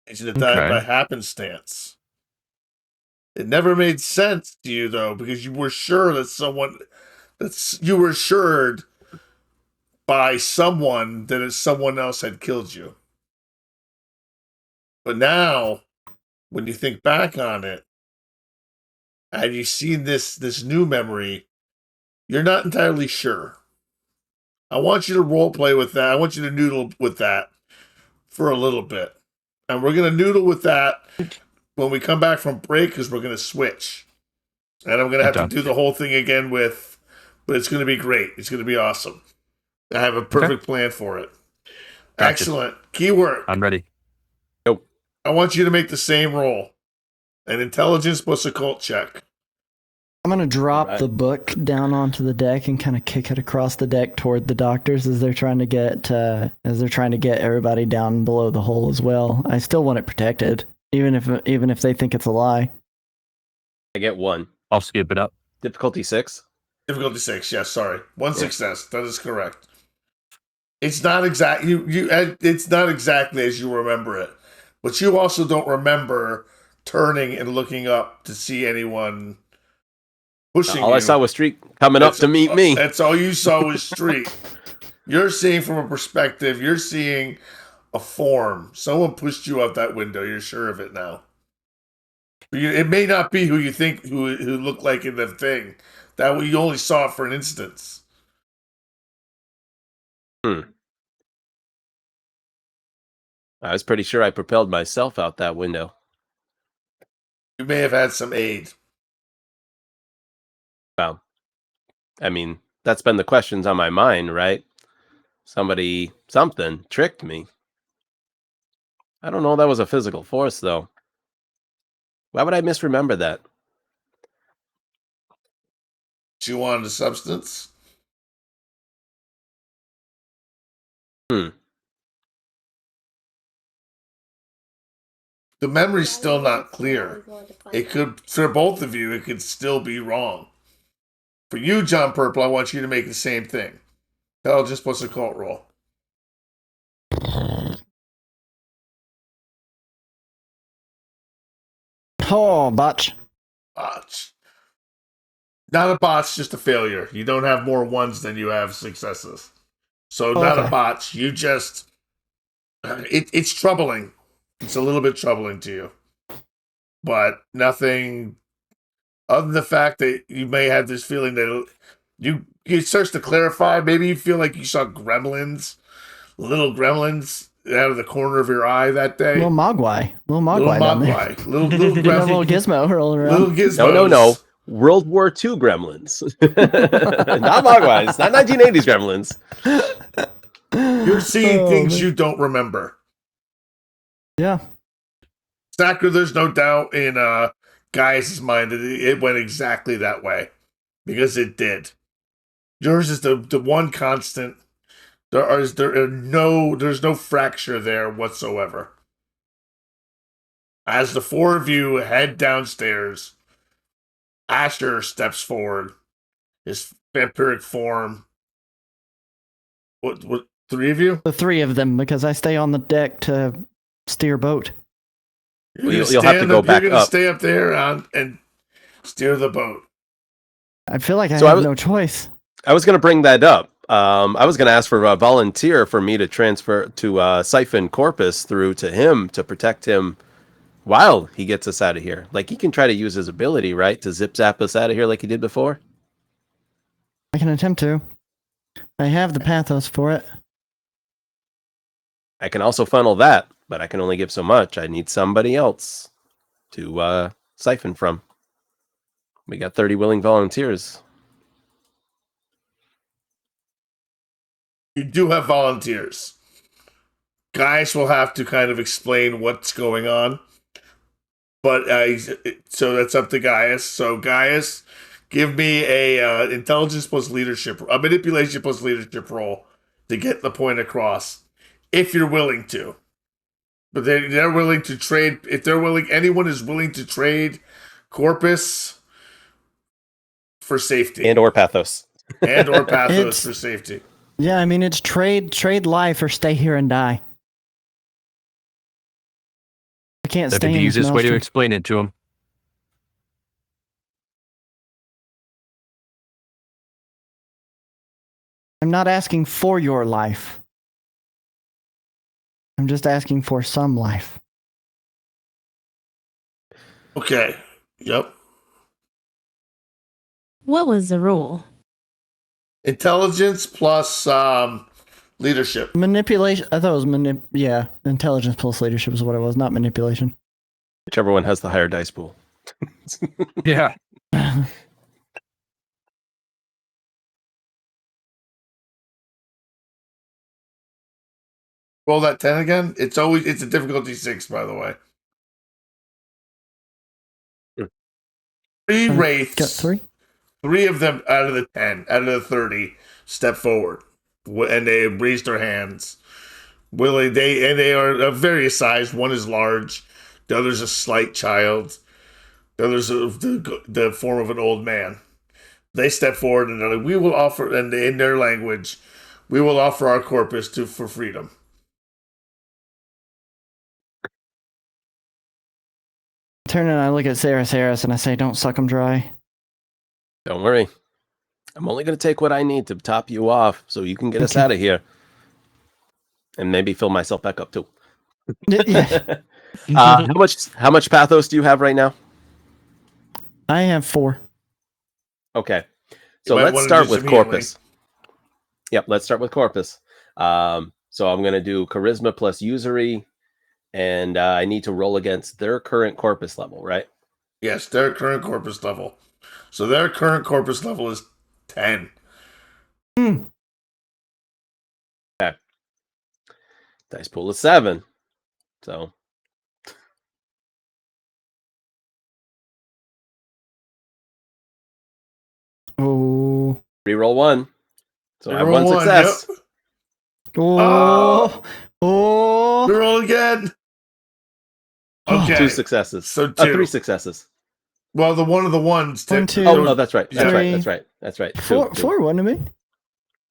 Legion that died by happenstance. It never made sense to you, though, because you were sure that you were assured by someone that someone else had killed you. But now, when you think back on it, and you see this new memory, you're not entirely sure. I want you to role play with that. I want you to noodle with that for a little bit. And we're going to noodle with that when we come back from break, because we're going to switch. And I'm going to have to do the whole thing again but it's going to be great. It's going to be awesome. I have a perfect plan for it. Gotcha. Excellent. Keyword. I'm ready. Nope. I want you to make the same roll. An intelligence plus occult check. I'm gonna drop the book down onto the deck and kind of kick it across the deck toward the doctors as they're trying to get everybody down below the hole as well. I still want it protected, even if they think it's a lie. I get 1. I'll skip it up. Difficulty 6. Difficulty 6. Yes, sorry. 1 success. That is correct. It's not exact. It's not exactly as you remember it, but you also don't remember turning and looking up to see anyone pushing all I saw was Street coming up to meet me. That's all you saw was Street. You're seeing from a perspective. You're seeing a form. Someone pushed you out that window. You're sure of it now. It may not be who you think who looked like in the thing. That you only saw it for an instance. I was pretty sure I propelled myself out that window. You may have had some aid. Wow. I mean, that's been the questions on my mind, right? something tricked me. I don't know that was a physical force, though. Why would I misremember that? She wanted a substance. The memory's still not clear. It could, for both of you, it could still be wrong. For you, John Purple, I want you to make the same thing. Intelligence plus occult roll. Oh, botch. Botch. Not a botch, just a failure. You don't have more ones than you have successes. So not a botch. You just... It's troubling. It's a little bit troubling to you. But nothing... Other than the fact that you may have this feeling that it starts to clarify. Maybe you feel like you saw gremlins, little gremlins, out of the corner of your eye that day. Little mogwai. Little gremlin. Little Little gizmo rolling around. Little gizmos. No. World War II gremlins. Not Mogwais. Not 1980s gremlins. You're seeing things you don't remember. Yeah. Stacker, there's no doubt in Gaius' mind that it went exactly that way. Because it did. Yours is the one constant. There's no fracture there whatsoever. As the four of you head downstairs, Asher steps forward, his vampiric form. What? Three of you? The three of them, because I stay on the deck to steer boat. You'll have to go back You're going to up. stay up there and steer the boat. I feel like I have no choice. I was going to bring that up. I was going to ask for a volunteer for me to transfer to siphon Corpus through to him to protect him while he gets us out of here. Like, he can try to use his ability, right, to zip zap us out of here like he did before. I can attempt to. I have the pathos for it. I can also funnel that, but I can only give so much. I need somebody else to siphon from. We got 30 willing volunteers. You do have volunteers. Gaius will have to kind of explain what's going on. But so that's up to Gaius. So Gaius, give me a intelligence plus leadership, a manipulation plus leadership roll to get the point across, if you're willing to. But they're willing to trade. If they're willing, anyone is willing to trade Corpus for safety And or pathos. or pathos for safety. Yeah, I mean, it's trade life or stay here and die. I can't That'd stay be the in easiest way to Maelstrom. explain it to him. I'm not asking for your life. I'm just asking for some life. Okay. Yep. What was the rule? Intelligence plus leadership. Manipulation. I thought it was intelligence plus leadership is what it was, not manipulation. Whichever one has the higher dice pool. Yeah. Roll that 10 again. It's a difficulty 6, by the way. Three Got wraiths. three? 3 of them out of the 10, out of the 30, step forward. And they raise their hands. They are of various size. One is large. The other's a slight child. The other's the form of an old man. They step forward and they're like, we will offer, and in their language, we will offer our corpus for freedom. Turn and I look at Sarah Harris and I say, don't suck them dry. Don't worry. I'm only going to take what I need to top you off so you can get us out of here. And maybe fill myself back up too. Yeah. How much pathos do you have right now? I have 4. Okay. So might let's wanna start do with some Corpus. Yep, let's start with Corpus. So I'm going to do charisma plus usury, and I need to roll against their current Corpus level, right? Yes, their current corpus level. So their current corpus level is 10. Okay. Dice pool is 7. So Oh. reroll 1. So I have Reroll 1 1, success. yep. Oh. Oh. Reroll again. Okay. 2 successes. So 2. 3 successes. Well, the one of the ones. 1, 2. Oh, that's right. That's Yeah. right. That's right. That's right. 4, 2. 4, wasn't it?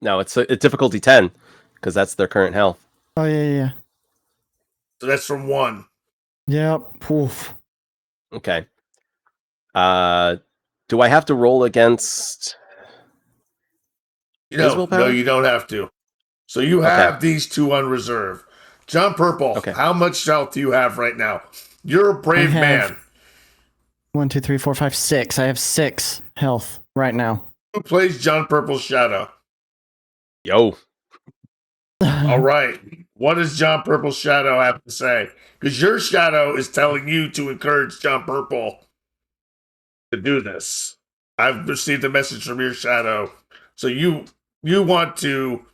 No, it's difficulty 10 because that's their current health. Oh, yeah. So that's from 1. Yep. Poof. Okay. Do I have to roll against? His No, willpower? you don't have to. So you have these 2 on reserve. John Purple, Okay. how much health do you have right now? You're a brave I have- man. 1, 2, 3, 4, 5, 6. I have 6 health right now. Who plays John Purple's shadow? Yo. All right. What does John Purple's shadow have to say? Because your shadow is telling you to encourage John Purple to do this. I've received a message from your shadow. So you want to.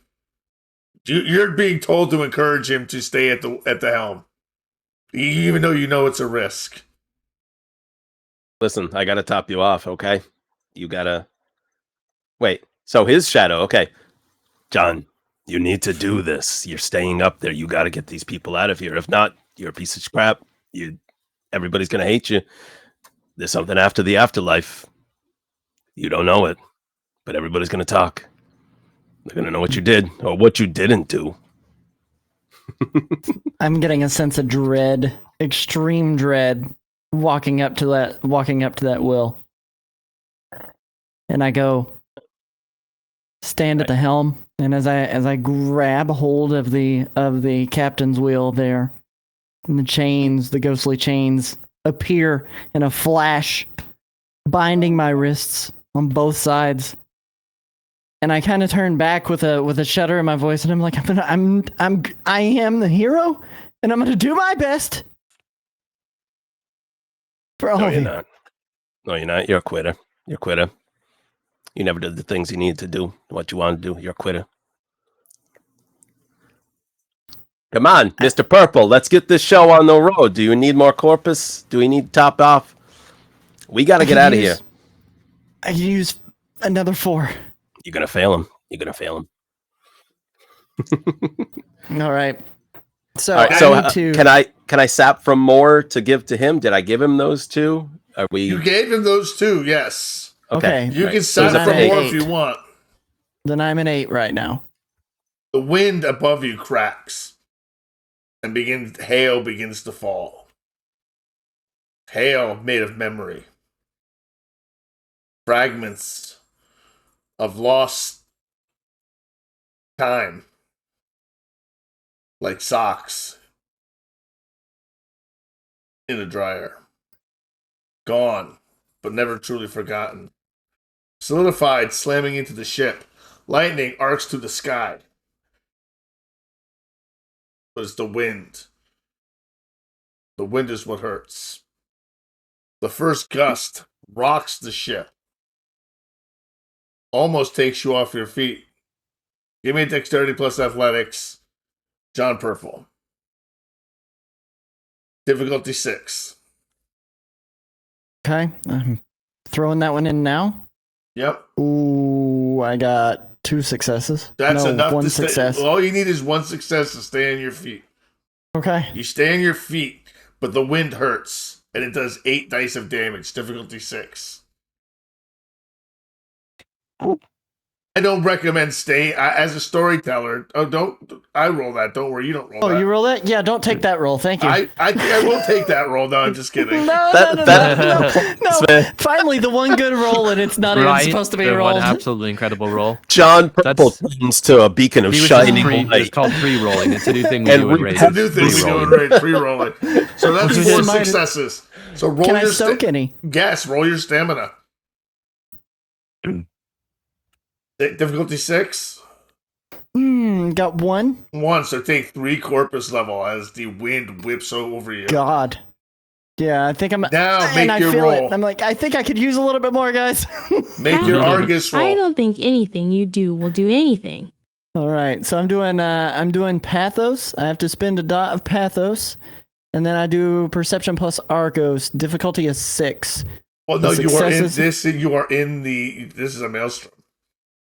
You're being told to encourage him to stay at the helm, even though you know it's a risk. Listen, I gotta top you off, okay? You gotta wait. So his shadow, okay. John, you need to do this. You're staying up there. You gotta get these people out of here. If not, you're a piece of crap. Everybody's gonna hate you. There's something after the afterlife. You don't know it, but everybody's gonna talk. They're gonna know what you did or what you didn't do. I'm getting a sense of dread, extreme dread, walking up to that will. And I go stand at the helm, and as I grab hold of the captain's wheel there, and the ghostly chains appear in a flash, binding my wrists on both sides. And I kind of turn back with a shudder in my voice, and I'm like, I am the hero, and I'm gonna do my best for all No, of you're you. not. No, you're not. You're a quitter. You're a quitter. You never did the things you needed to do, what you wanted to do. You're a quitter. Come on, Mr. Purple. Let's get this show on the road. Do you need more corpus? Do we need to top off? We got to get out of here. I can use another 4. You're going to fail him. You're going to fail him. All right. So, All right, I so need to. can I sap from more to give to him? Did I give him those 2? Are we? You gave him those 2, yes. Okay. You Right. can So sap is it for for more 8? if you want. Then I'm an 8 right now. The wind above you cracks, and hail begins to fall. Hail made of memory. Fragments of lost time, like socks in a dryer. Gone, but never truly forgotten. Solidified, slamming into the ship. Lightning arcs through the sky. But it's the wind. The wind is what hurts. The first gust rocks the ship. Almost takes you off your feet. Give me a dexterity plus athletics. John Purple. Difficulty 6. Okay. I'm throwing that one in now. Yep. Ooh, I got 2 successes. That's no, enough 1 to success. stay. All you need is 1 success to stay on your feet. Okay. You stay on your feet, but the wind hurts, and it does 8 dice of damage. Difficulty 6. I don't recommend staying as a storyteller. Oh, don't I roll that? Don't worry, you don't roll Oh, that. you roll that? Yeah, don't take that roll. Thank you. I will take that roll. No, I'm just kidding. No. Finally, the one good roll, and it's not even Right? supposed to be The rolled. one absolutely incredible roll. John Purple That's- turns to a beacon of He was shining it's light. called pre-rolling. It's a new thing we And do in we- Raid. It's a new thing we do in Pre-rolling. Raid, pre-rolling. So that's Okay, 4 so mine- successes. So roll Can I your soak any? Yes, roll your stamina. Difficulty 6. Got 1. 1, so take 3 corpus level as the wind whips over you. God. Yeah, I think I'm. Now and make I your feel roll. it. I'm like, I think I could use a little bit more, guys. Make your Argus roll. I don't think anything you do will do anything. All right, so I'm doing pathos. I have to spend a dot of pathos, and then I do perception plus Argos. Difficulty is 6. Well, no, The you are in successes- this. You are in the. This is a maelstrom.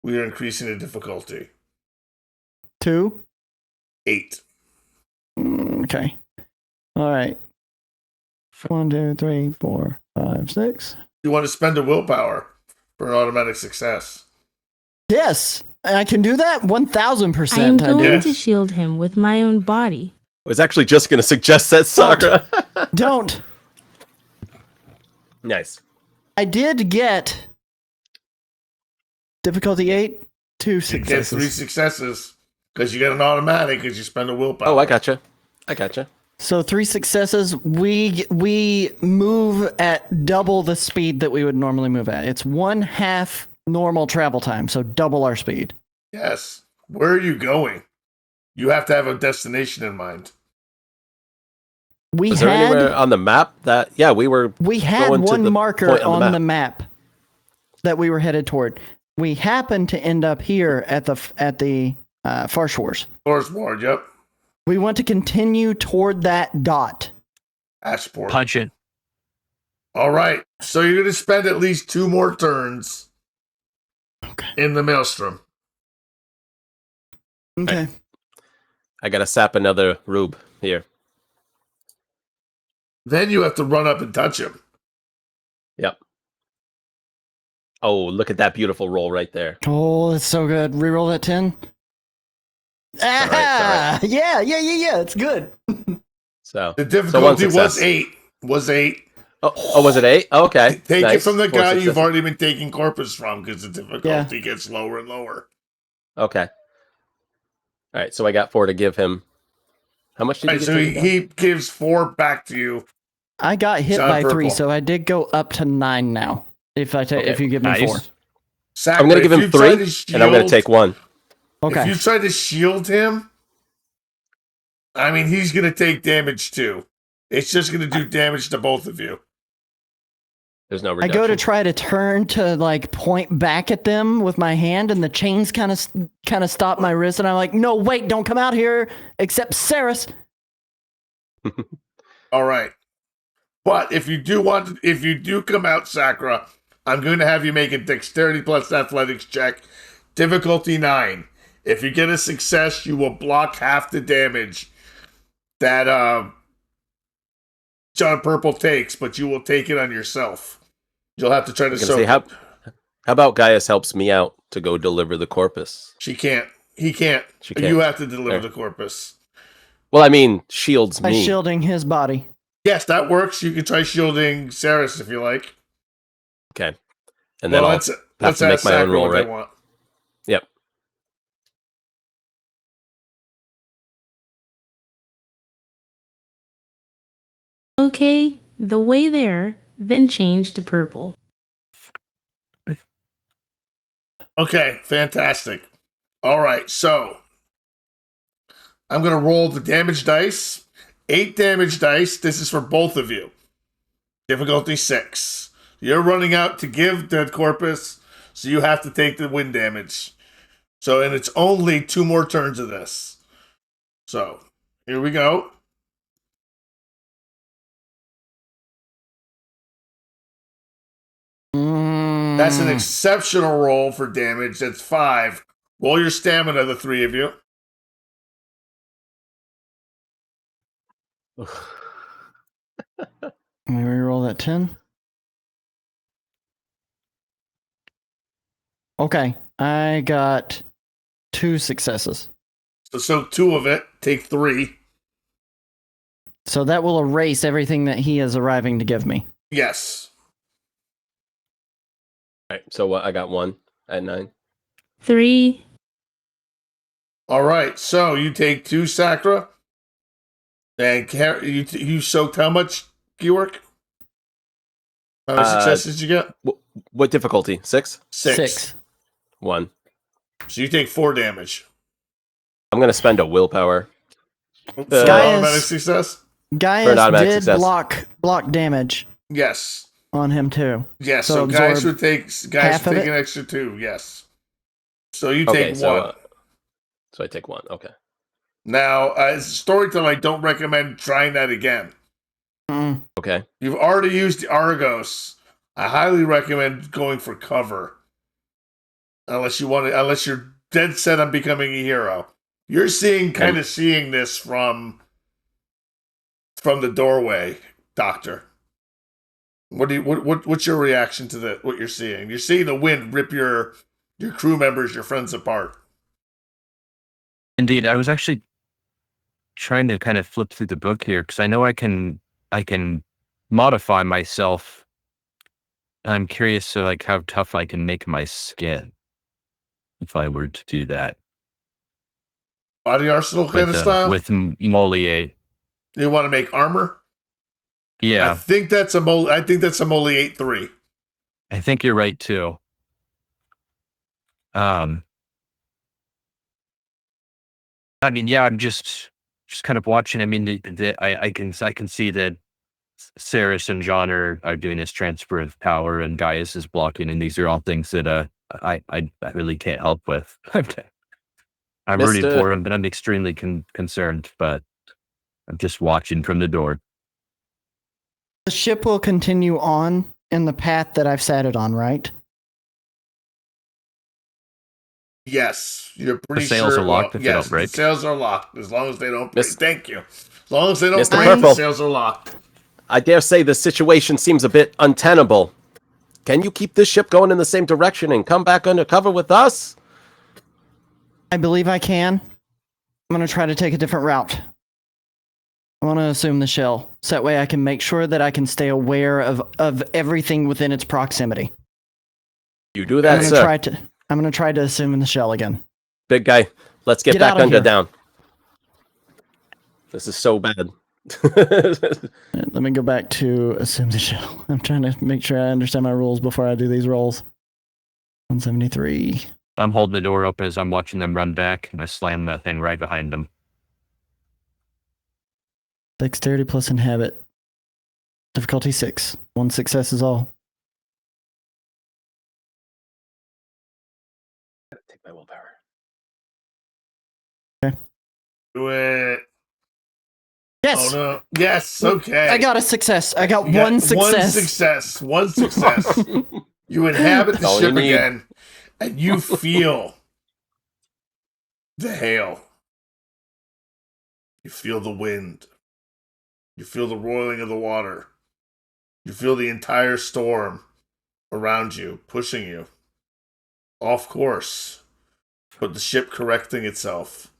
We are increasing the difficulty. 2. 8. Okay. All right. 1, 2, 3, 4, 5, 6. You want to spend a willpower for an automatic success. Yes, I can do that. 1,000%. I am going Yes. to shield him with my own body. I was actually just going to suggest that, Sakura. Don't. Nice. I did get difficulty 8, 2 You get successes. 3 successes because you get an automatic because you spend a willpower. Oh, I gotcha. So 3 successes. We move at double the speed that we would normally move at. It's 1/2 normal travel time, so double our speed. Yes. Where are you going? You have to have a destination in mind. We Was there anywhere on the map that? Yeah, we were. We had going to one the marker point on the map that we were headed toward. We happened to end up here at the Far Shores. Forest Ward, yep. We want to continue toward that dot. Ashport. Punch it. All right. So you're going to spend at least 2 more turns in the maelstrom. Okay. I gotta sap another rube here. Then you have to run up and touch him. Yep. Oh, look at that beautiful roll right there. Oh, that's so good. Reroll that 10. Ah, all yeah. It's good. So The one difficulty success. was 8. Oh, was it 8? Oh, okay. Take it Nice. from the 4 guy you've successes. already been taking corpus from because the difficulty gets lower and lower. Okay. All right, so I got 4 to give him. How much did Right, you so get? he gives 4 back to you. I got hit John by 3, Purple. so I did go up to 9 now. If you give me 4. Sakura, I'm gonna give if him you try 3, to and I'm gonna shield- take 1. Okay. If you try to shield him, I mean, he's going to take damage too. It's just going to do damage to both of you. There's no I reduction. go to try to turn to like point back at them with my hand, and the chains kind of stop my wrist, and I'm like, "No, wait, don't come out here, except Saris." All right. But if you do come out, Sakura, I'm going to have you make a dexterity plus athletics check. Difficulty 9. If you get a success, you will block half the damage that John Purple takes, but you will take it on yourself. You'll have to try to I was gonna say, how about Gaius helps me out to go deliver the corpus? She can't. He can't. She can't. You have to deliver There. the corpus. Well, I mean, shields By me. shielding his body. Yes, that works. You can try shielding Saris if you like. Okay. And then Well, I'll let's to make ask my own Sakura roll, what they right? want. Yep. Okay, the way there, then change to purple. Okay, fantastic. All right, so I'm going to roll the damage dice. 8 damage dice. This is for both of you. Difficulty 6. You're running out to give the corpus, so you have to take the wind damage. So, and it's only 2 more turns of this. So, here we go. That's an exceptional roll for damage. That's 5. Roll your stamina, the 3 of you. Let me reroll that 10. Okay, I got 2 successes. So 2 of it. Take 3. So that will erase everything that he is arriving to give me. Yes. All right. So I got 1 at 9. 3. All right. So you take 2 Sakura. And you soaked how much, Georg? How many successes did you get? What difficulty? 6? 6. 1. So you take 4 damage. I'm gonna spend a willpower. For Gaius- automatic success? Gaius automatic did success. block damage Yes. on him too. Yes. So So Gaius absorb would take half of an it? extra 2. Yes. So you Okay, take so, 1. So I take 1. Okay. Now, as a storyteller, I don't recommend trying that again. Okay. You've already used the Argos. I highly recommend going for cover. Unless you're dead set on becoming a hero. You're kind of seeing this from the doorway, Doctor. What's your reaction to what you're seeing? You're seeing the wind rip your crew members, your friends apart. Indeed, I was actually trying to kind of flip through the book here because I know I can modify myself. I'm curious to like how tough I can make my skin if I were to do that. Body arsenal kind of style? With Moliere. You want to make armor? Yeah. I think that's a Moliere 8-3. I think you're right too. I mean, yeah, I'm just kind of watching. I mean, I can see that Saris and John are doing this transfer of power, and Gaius is blocking, and these are all things that I really can't help with. I'm rooting for him, but I'm extremely concerned. But I'm just watching from the door. The ship will continue on in the path that I've set it on, right? Yes, you're pretty the sails sure. Are locked if they don't break. The sails are locked as long as they don't break. Thank you. As long as they don't Mr. break, Purple. the sails are locked. I dare say the situation seems a bit untenable. Can you keep this ship going in the same direction and come back undercover with us? I believe I can. I'm going to try to take a different route. I want to assume the shell, so that way I can make sure that I can stay aware of everything within its proximity. You do that, I'm sir. I'm going to try to assume in the shell again. Big guy, let's get back out of under here. down. This is so bad. Let me go back to assume the shell. I'm trying to make sure I understand my rules before I do these rolls. 173. I'm holding the door open as I'm watching them run back, and I slam that thing right behind them. Dexterity plus inhabit. Difficulty 6. 1 success is all. Take my willpower. Do it. Yes! Oh no. Yes, okay. I got a success. I got You one success. One success. You inhabit the all ship you need. again, and you feel the hail. You feel the wind. You feel the roiling of the water. You feel the entire storm around you, pushing you off course, but the ship correcting itself.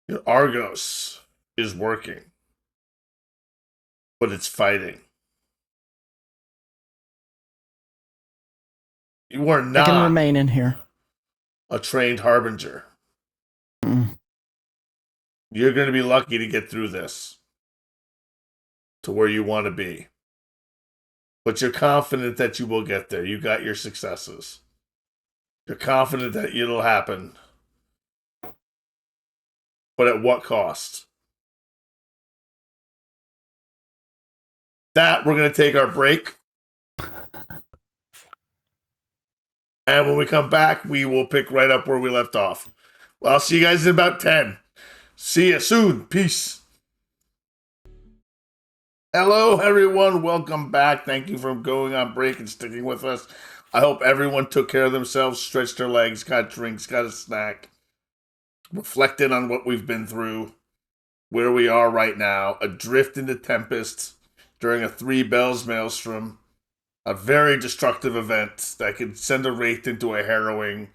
Your Argos is working, but it's fighting. You are I can not remain in here. a trained harbinger. Mm. You're going to be lucky to get through this to where you want to be. But you're confident that you will get there. You got your successes. You're confident that it'll happen. But at what cost? That, we're going to take our break. And when we come back, we will pick right up where we left off. Well, I'll see you guys in about 10. See you soon. Peace. Hello, everyone. Welcome back. Thank you for going on break and sticking with us. I hope everyone took care of themselves, stretched their legs, got drinks, got a snack, reflected on what we've been through, where we are right now, adrift into Tempest during a 3 bells Maelstrom, a very destructive event that could send a wraith into a harrowing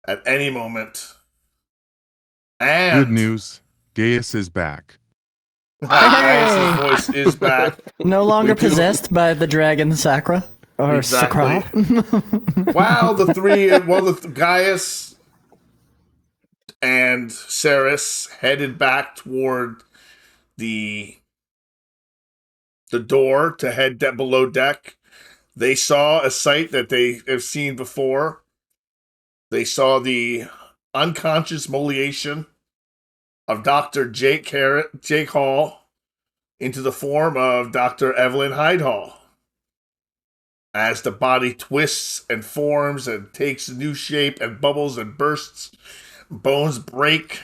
at any moment. And good news, Gaius is back. Gaius' voice is back. No longer We do- possessed by the dragon Sacra. Or Exactly. Sakral. Wow, the Gaius and Saris headed back toward the door to head below deck. They saw a sight that they have seen before. They saw the unconscious molliation of Dr. Jake Hall into the form of Dr. Evelyn Hydehall. As the body twists and forms and takes a new shape and bubbles and bursts, bones break,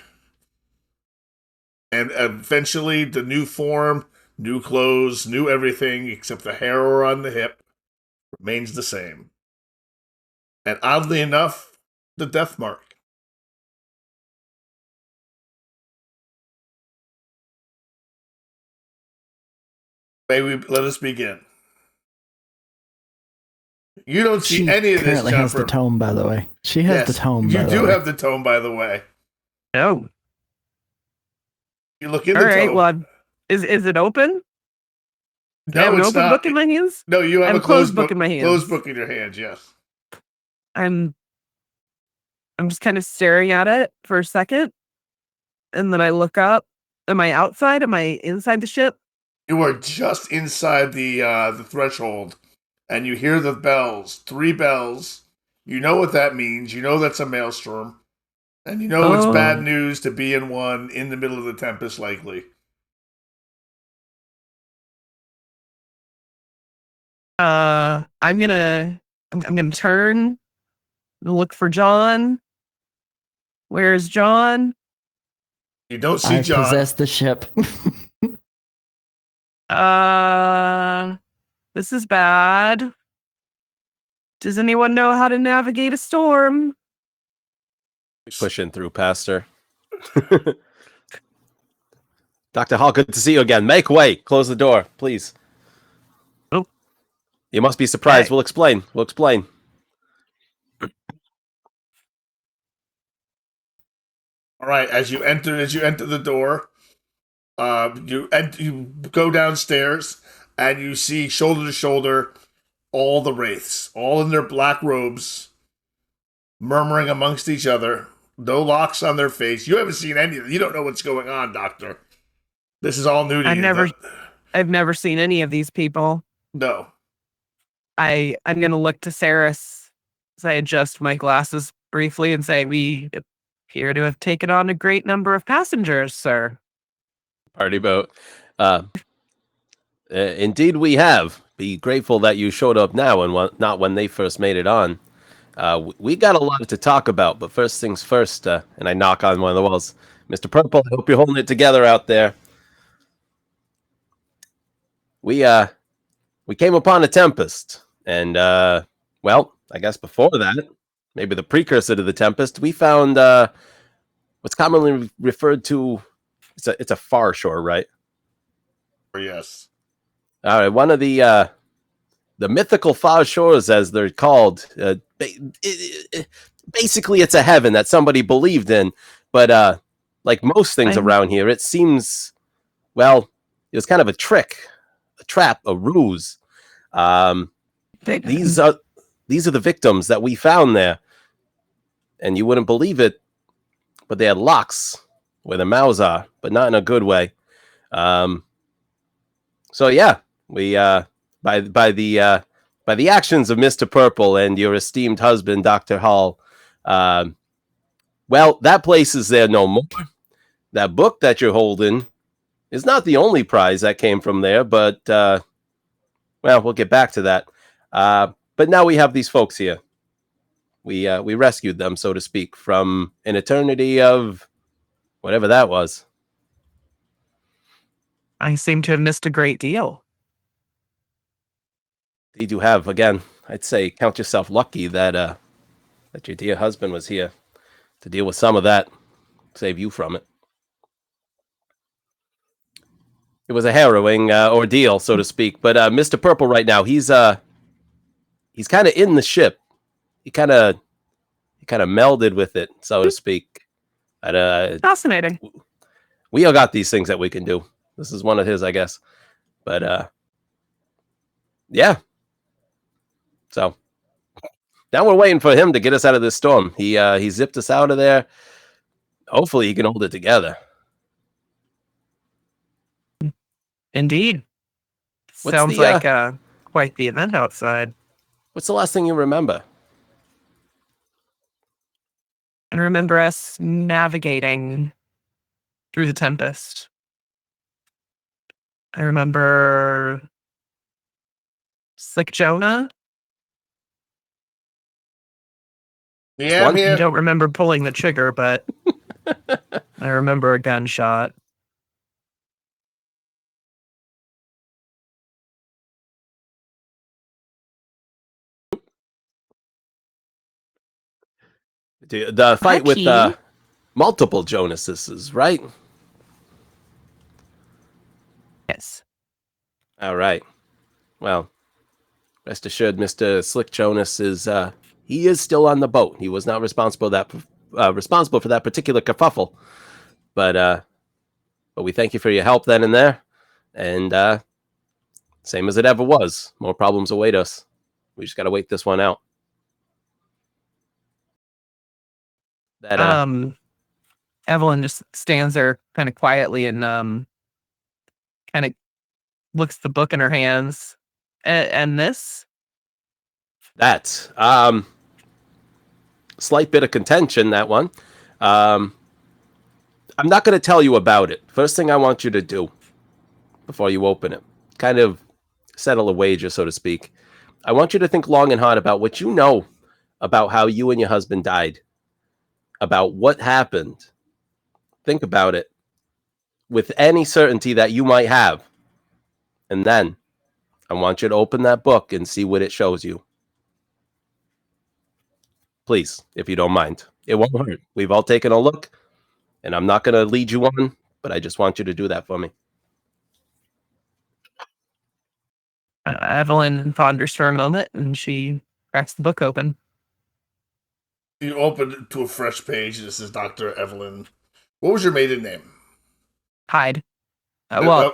and eventually the new form, new clothes, new everything except the hair on the hip remains the same. And oddly enough, the death mark. Let us begin. You don't see She any of this, currently has the Jumper. tome, by the way. She has the tome. You by the do way. have the tome, by the way. Oh, You look in all the right. tome. Well, is it open? Do I have No, an it's open not. book in my hands? No, you have I have a closed book in my hands. Closed book in your hands. Yes. I'm just kind of staring at it for a second, and then I look up. Am I outside? Am I inside the ship? You are just inside the threshold, and you hear the bells. 3 bells. You know what that means. You know that's a maelstrom, and you know it's bad Oh. news to be in one in the middle of the Tempest, likely. I'm gonna turn and look for John. Where's John? You don't see I've John. possessed the ship. This is bad. Does anyone know how to navigate a storm? Pushing through past her. Dr. Hall, good to see you again. Make way. Close the door, please. Oh. You must be surprised. Hey. We'll explain. We'll explain. All right, as you enter the door, you go downstairs and you see shoulder to shoulder all the wraiths, all in their black robes, murmuring amongst each other. No locks on their face. You haven't seen any of them. You don't know what's going on, Doctor. This is all new to you. I've never seen any of these people. No. I'm gonna look to Saris as I adjust my glasses briefly and say, "We appear to have taken on a great number of passengers, sir." Party boat. Indeed, we have. Be grateful that you showed up now and not when they first made it on. We got a lot to talk about, but first things first, and I knock on one of the walls. Mr. Purple, I hope you're holding it together out there. We came upon a Tempest, and, well, I guess before that, maybe the precursor to the Tempest, we found what's commonly referred to, it's a far shore, right? Yes. All right, one of the mythical far shores, as they're called. Basically, it's a heaven that somebody believed in, but like most things around here, it seems, well, it was kind of a trick, a trap, a ruse. These are the victims that we found there, and you wouldn't believe it, but they had locks where their mouths are, but not in a good way. So yeah, we by the actions of Mr. Purple and your esteemed husband, Dr. Hall, well, that place is there no more. That book that you're holding is not the only prize that came from there, but well, we'll get back to that. But now we have these folks here. We rescued them, so to speak, from an eternity of whatever that was. I seem to have missed a great deal. Indeed, you have. Again, I'd say count yourself lucky that that your dear husband was here to deal with some of that, save you from it. It was a harrowing ordeal, so to speak. But Mr. Purple right now, he's kind of in the ship. He kind of melded with it, so to speak. Fascinating. We all got these things that we can do. This is one of his, I guess. But yeah. So now we're waiting for him to get us out of this storm. He zipped us out of there. Hopefully he can hold it together. Indeed. What's Sounds the, like quite the event outside. What's the last thing you remember? I remember us navigating through the Tempest. I remember Slick Jonah. Yeah, One? I yeah. don't remember pulling the trigger, but I remember a gunshot. The fight with Hachi. multiple Jonases, right? Yes. All right. Well, rest assured, Mr. Slick Jonas is he is still on the boat. He was not responsible for that particular kerfuffle, but we thank you for your help then and there, and same as it ever was. More problems await us. We just got to wait this one out. That Evelyn just stands there kind of quietly and kind of looks at the book in her hands. And this? That slight bit of contention, that one. I'm not going to tell you about it. First thing I want you to do before you open it, kind of settle a wager, so to speak. I want you to think long and hard about what you know about how you and your husband died, about what happened. Think about it with any certainty that you might have. And then I want you to open that book and see what it shows you. Please, if you don't mind. It won't hurt. We've all taken a look, and I'm not going to lead you on, but I just want you to do that for me. Evelyn ponders for a moment and she cracks the book open. You open it to a fresh page. This is Dr. Evelyn. What was your maiden name? Hyde. Dirt.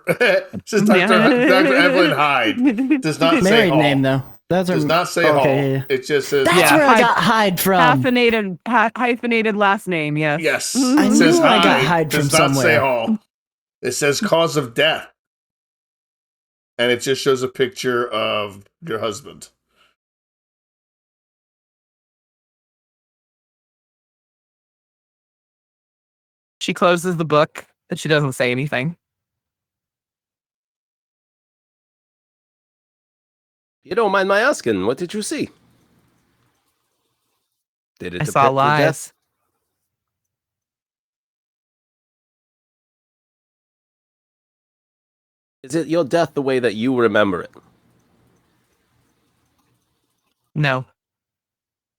This is Dr. Evelyn Hyde. Does not say Married Hall. name though. That's Does not say okay, Hall. yeah. It just says That's Yeah, where I Hyde- got Hyde from. Hyphenated last name, yes. yes. I It knew says I got Hyde. Hyde from Does not say somewhere. Hall. It says cause of death. And it just shows a picture of your husband. She closes the book, but she doesn't say anything. You don't mind my asking, what did you see? Did it I depict saw your lies. death? Is it your death the way that you remember it? No.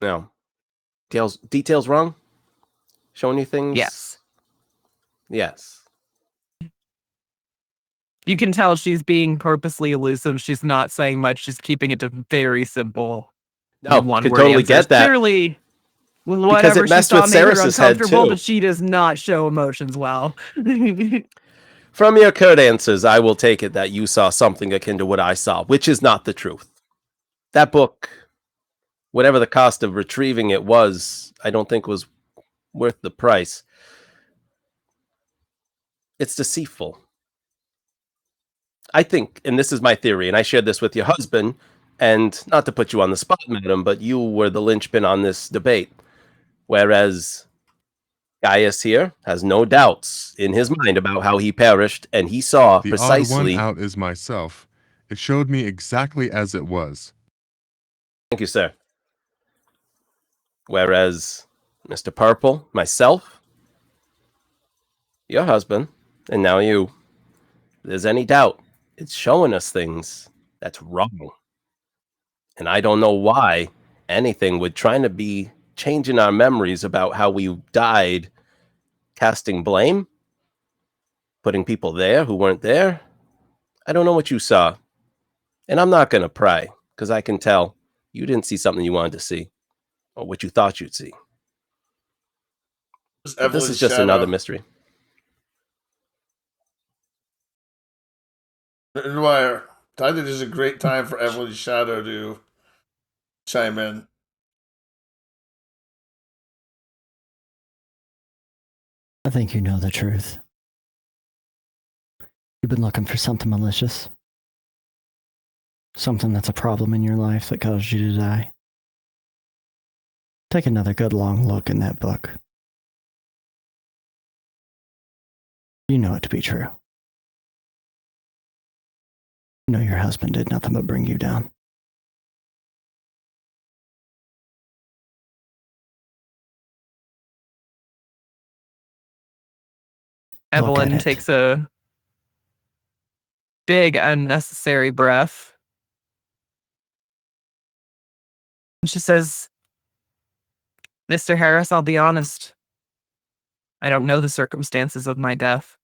No. Details wrong? Showing you things? Yes. Yes. You can tell she's being purposely elusive. She's not saying much. She's keeping it to very simple. No, one could word totally answers. get that. Clearly, whatever it she messed saw with made her Saris's head, uncomfortable, too. but she does not show emotions well. From your curt answers, I will take it that you saw something akin to what I saw, which is not the truth. That book, whatever the cost of retrieving it was, I don't think was worth the price. It's deceitful. I think, and this is my theory, and I shared this with your husband, and not to put you on the spot, madam, but you were the linchpin on this debate. Whereas Gaius here has no doubts in his mind about how he perished, and he saw The precisely. odd one out is myself. It showed me exactly as it was. Thank you, sir. Whereas Mr. Purple, myself, your husband, and now you, if there's any doubt, it's showing us things that's wrong. And I don't know why anything would trying to be changing our memories about how we died, casting blame, putting people there who weren't there. I don't know what you saw. And I'm not going to pry, because I can tell you didn't see something you wanted to see, or what you thought you'd see. But this is just another mystery. Dwyer, I think this is a great time for Evelyn's Shadow to chime in. I think you know the truth. You've been looking for something malicious. Something that's a problem in your life that caused you to die. Take another good long look in that book. You know it to be true. You know your husband did nothing but bring you down. Evelyn takes a big, unnecessary breath. And she says, Mr. Harris, I'll be honest. I don't know the circumstances of my death,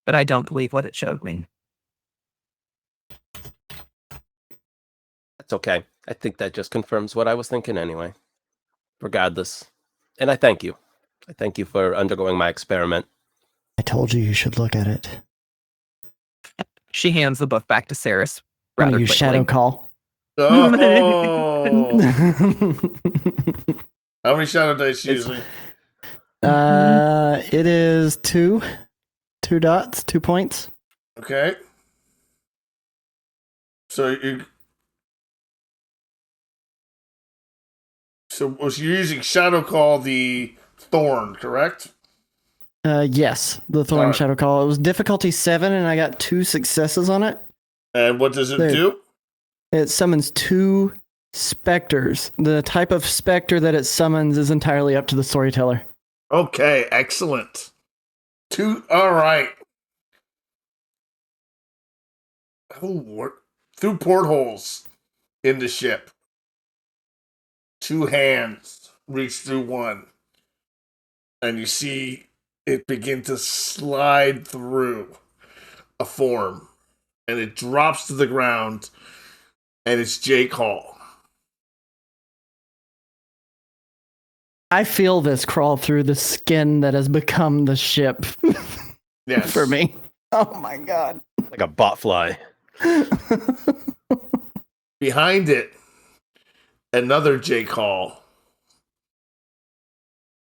but I don't believe what it showed me. That's okay. I think that just confirms what I was thinking anyway. Regardless. And I thank you. I thank you for undergoing my experiment. I told you should look at it. She hands the book back to Saris. I'm Rather gonna use quickly. Shadow Call. Oh. How many shadow dice using? It is 2 dots, 2 points. Okay. So was you using Shadow Call the Thorn, correct? Yes, the Thorn Alright. Shadow Call. It was difficulty 7, and I got 2 successes on it. And what does it There. do? It summons 2 specters. The type of specter that it summons is entirely up to the storyteller. Okay, excellent. All right. Through portholes in the ship. 2 hands reach through one. And you see it begin to slide through a form. And it drops to the ground. And it's Jake Hall. I feel this crawl through the skin that has become the ship Yes. for me. Oh my god. Like a botfly. Behind it, another Jake Hall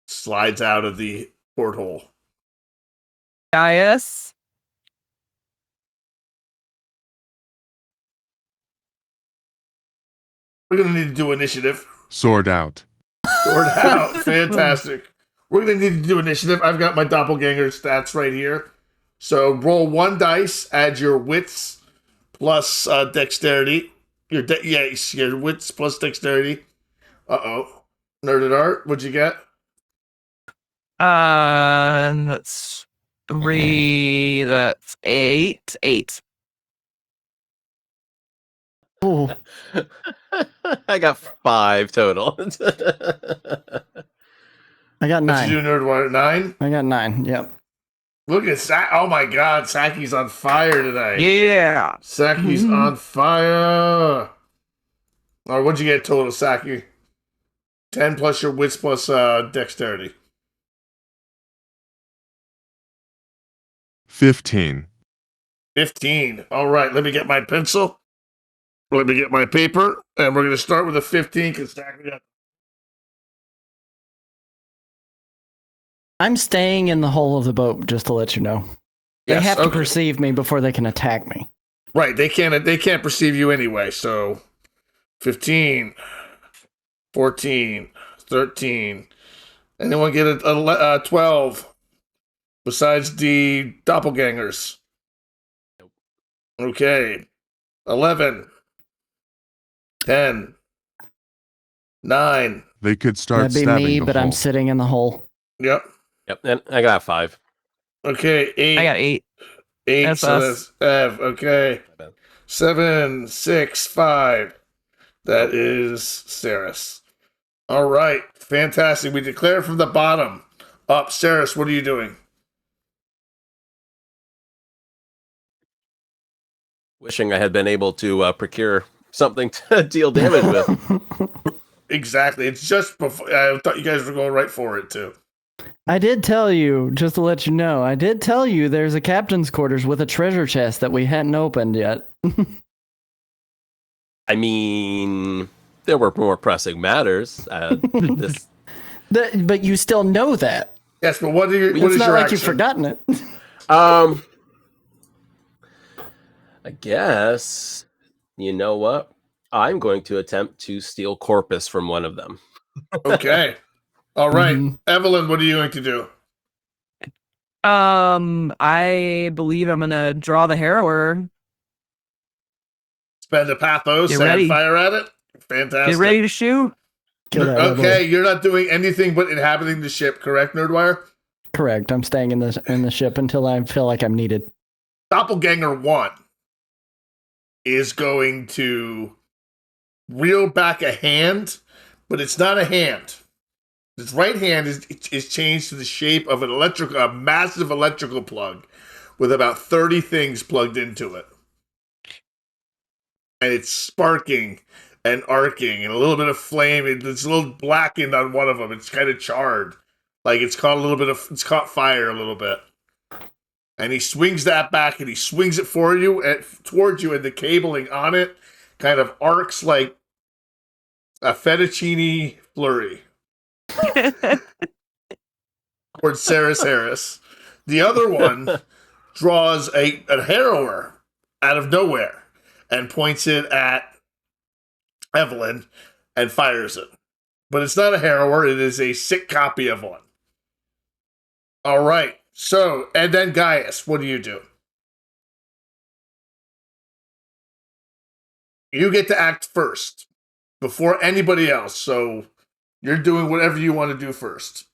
slides out of the porthole. Gaius? We're going to need to do initiative. Sword out. Sword out. Fantastic. We're going to need to do initiative. I've got my doppelganger stats right here. So roll 1 dice, add your wits plus dexterity. Your wits plus dexterity. Uh-oh. Nerded Art, what'd you get? That's 3. That's 8. 8. Oh, I got 5 total. I got What'd 9. you do, Nerdwire? 9? I got 9. Yep. Look at Saki. Oh my god, Saki's on fire tonight. Yeah. Saki's on fire. All right, what'd you get total, Saki? 10 plus your wits plus dexterity. 15. 15. All right, let me get my pencil. Let me get my paper. And we're going to start with a 15 because Saki got... I'm staying in the hull of the boat, just to let you know. They Yes, have to okay. perceive me before they can attack me. Right, they can't perceive you anyway, so 15, 14, 13. Anyone get a 12 besides the doppelgangers? Okay. 11, 10, 9. They could start That'd be stabbing me, the but I'm hull. sitting in the hole. Yep. Yep, and I got 5. Okay, 8. I got 8. 8, That's so us. that's Ev. Okay. My bad. 7, 6, 5. That is Saris. All right. Fantastic. We declare from the bottom up. Saris, what are you doing? Wishing I had been able to procure something to deal damage with. Exactly. It's just before. I thought you guys were going right for it, too. I did tell you, just to let you know, I did tell you there's a captain's quarters with a treasure chest that we hadn't opened yet. I mean, there were more pressing matters. This, But you still know that. Yes, but what is It's not your like action? you've forgotten it. I guess, you know what? I'm going to attempt to steal Corpus from one of them. Okay. All right. Mhm. Evelyn, what are you going to do? I believe I'm gonna draw the harrower. Spend a pathos Get and ready. fire at it? Fantastic. Get ready to shoot. Kill that Okay, ugly. you're not doing anything but inhabiting the ship, correct, Nerdwire? Correct. I'm staying in the ship until I feel like I'm needed. Doppelganger 1 is going to reel back a hand, but it's not a hand. His right hand is changed to the shape of a massive electrical plug with about 30 things plugged into it. And it's sparking and arcing and a little bit of flame. It's a little blackened on one of them. It's kind of charred. Like it's caught fire a little bit. And he swings that back and he swings it towards you, and the cabling on it kind of arcs like a fettuccine flurry towards Saris Harris. The other one draws a harrower out of nowhere and points it at Evelyn and fires it. But it's not a harrower, it is a sick copy of one. All right. So, and then Gaius, what do you do? You get to act first before anybody else. So, you're doing whatever you want to do first.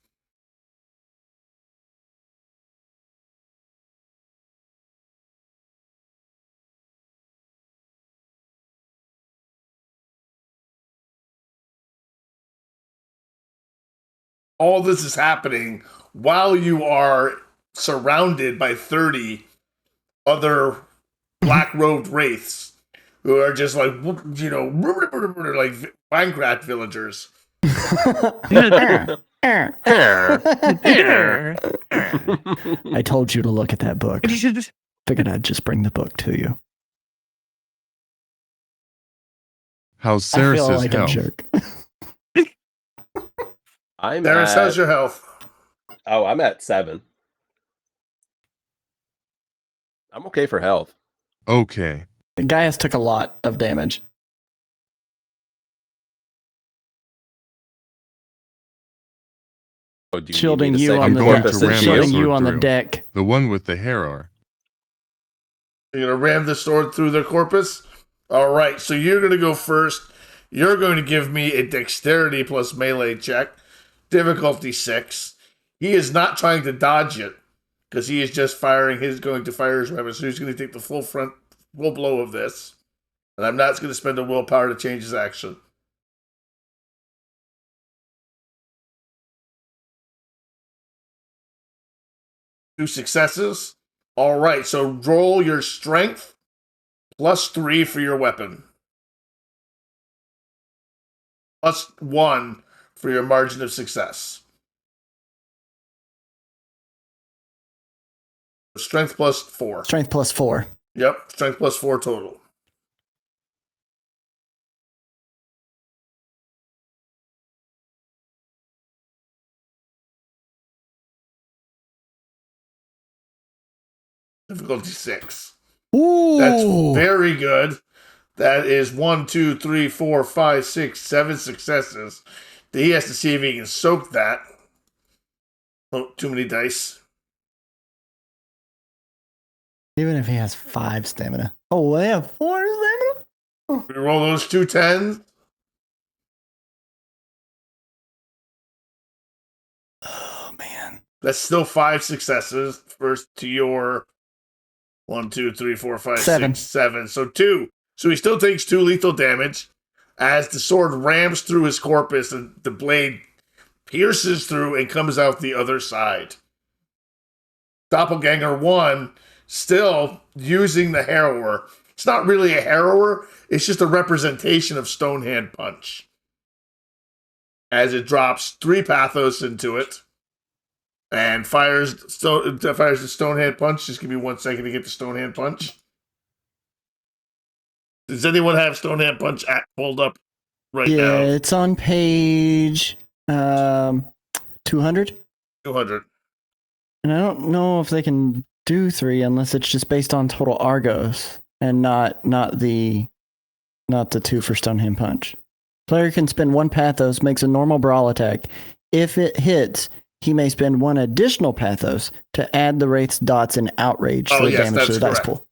All this is happening while you are surrounded by 30 other black-robed wraiths who are just like, you know, like Minecraft villagers. I told you to look at that book. Figured I'd just bring the book to you. How's I feel Saris's like a health? jerk. Saris, how's your health? I'm at 7. I'm okay for health. Okay. The Gaius took a lot of damage. Oh, do you Shielding need me to you say on I'm the going deck. to ram my Shielding you sword on the through. deck. The one with the harrower. You're going to ram the sword through their corpus? All right, so you're going to go first. You're going to give me a dexterity plus melee check. Difficulty 6. He is not trying to dodge it because he is just going to fire his weapon. So he's going to take the full blow of this. And I'm not going to spend a willpower to change his action. Two successes. All right, so roll your strength plus 3 for your weapon. Plus 1 for your margin of success. Strength plus 4. Strength plus 4. Yep, strength plus 4 total. Difficulty 6. Ooh. That's very good. That is 1, 2, 3, 4, 5, 6, 7 successes. He has to see if he can soak that. Oh, too many dice. Even if he has 5 stamina. Oh, they have 4 stamina? We roll those 2 10s. Oh, man. That's still 5 successes. First to your 1, 2, 3, 4, 5, 7. 6, 7. So 2. So he still takes 2 lethal damage as the sword rams through his corpus and the blade pierces through and comes out the other side. Doppelganger 1 still using the harrower. It's not really a harrower. It's just a representation of Stonehand Punch. As it drops 3 pathos into it and fires the Stonehand Punch. Just give me 1 second to get the Stonehand Punch. Does anyone have Stonehand Punch pulled up right now? Yeah, it's on page 200. 200. And I don't know if they can do 3 unless it's just based on total Argos and not the 2 for Stonehand Punch. Player can spend 1 pathos, makes a normal brawl attack. If it hits, he may spend 1 additional pathos to add the wraith's dots in outrage for the damage to the dice pool.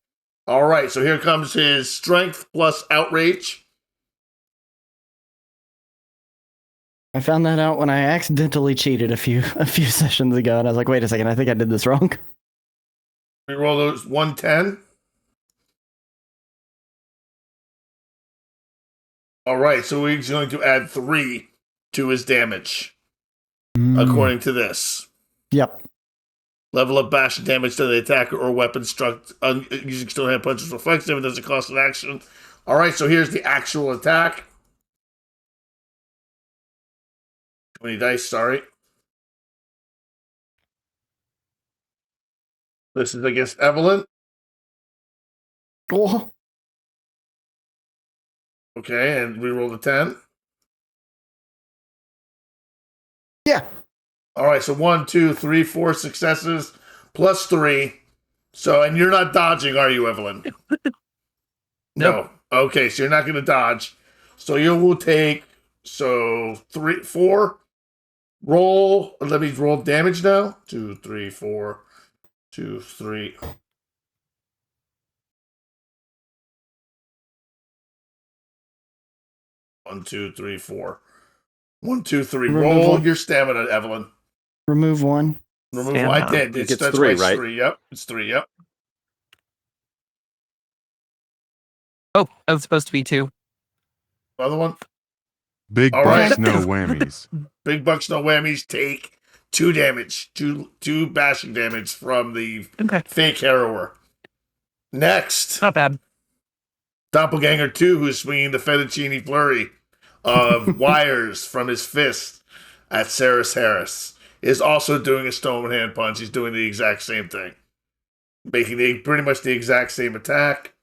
All right, so here comes his strength plus outrage. I found that out when I accidentally cheated a few sessions ago, and I was like, wait a second, I think I did this wrong. Reroll those 110. All right, so he's going to add 3 to his damage, according to this. Yep. Level up bash damage to the attacker or weapon struck using stone hand punches reflexive. It doesn't cost an action. All right, so here's the actual attack. 20 dice, sorry. This is against Evelyn. Oh. Okay, and reroll the 10. Yeah. All right, so 1, 2, 3, 4 successes plus 3. So, and you're not dodging, are you, Evelyn? No. Okay, so you're not going to dodge. So you will take 3, 4. Roll. Let me roll damage now. 2, 3, 4. 2, 3. One, 2, 3, 4. 1, 2, 3. Roll your stamina, Evelyn. Remove 1. Remove 1. I did. It's That's 3, right? right? 3. Yep. It's 3. Yep. Oh, that was supposed to be 2. Another one. Big All bucks, right. no whammies. Big bucks, no whammies. Take 2 damage. 2 bashing damage from the fake harrower. Next, Not bad. Doppelganger 2, who's swinging the fettuccine flurry of wires from his fist at Saris Harris, is also doing a stone hand punch. He's doing the exact same thing, making pretty much the exact same attack.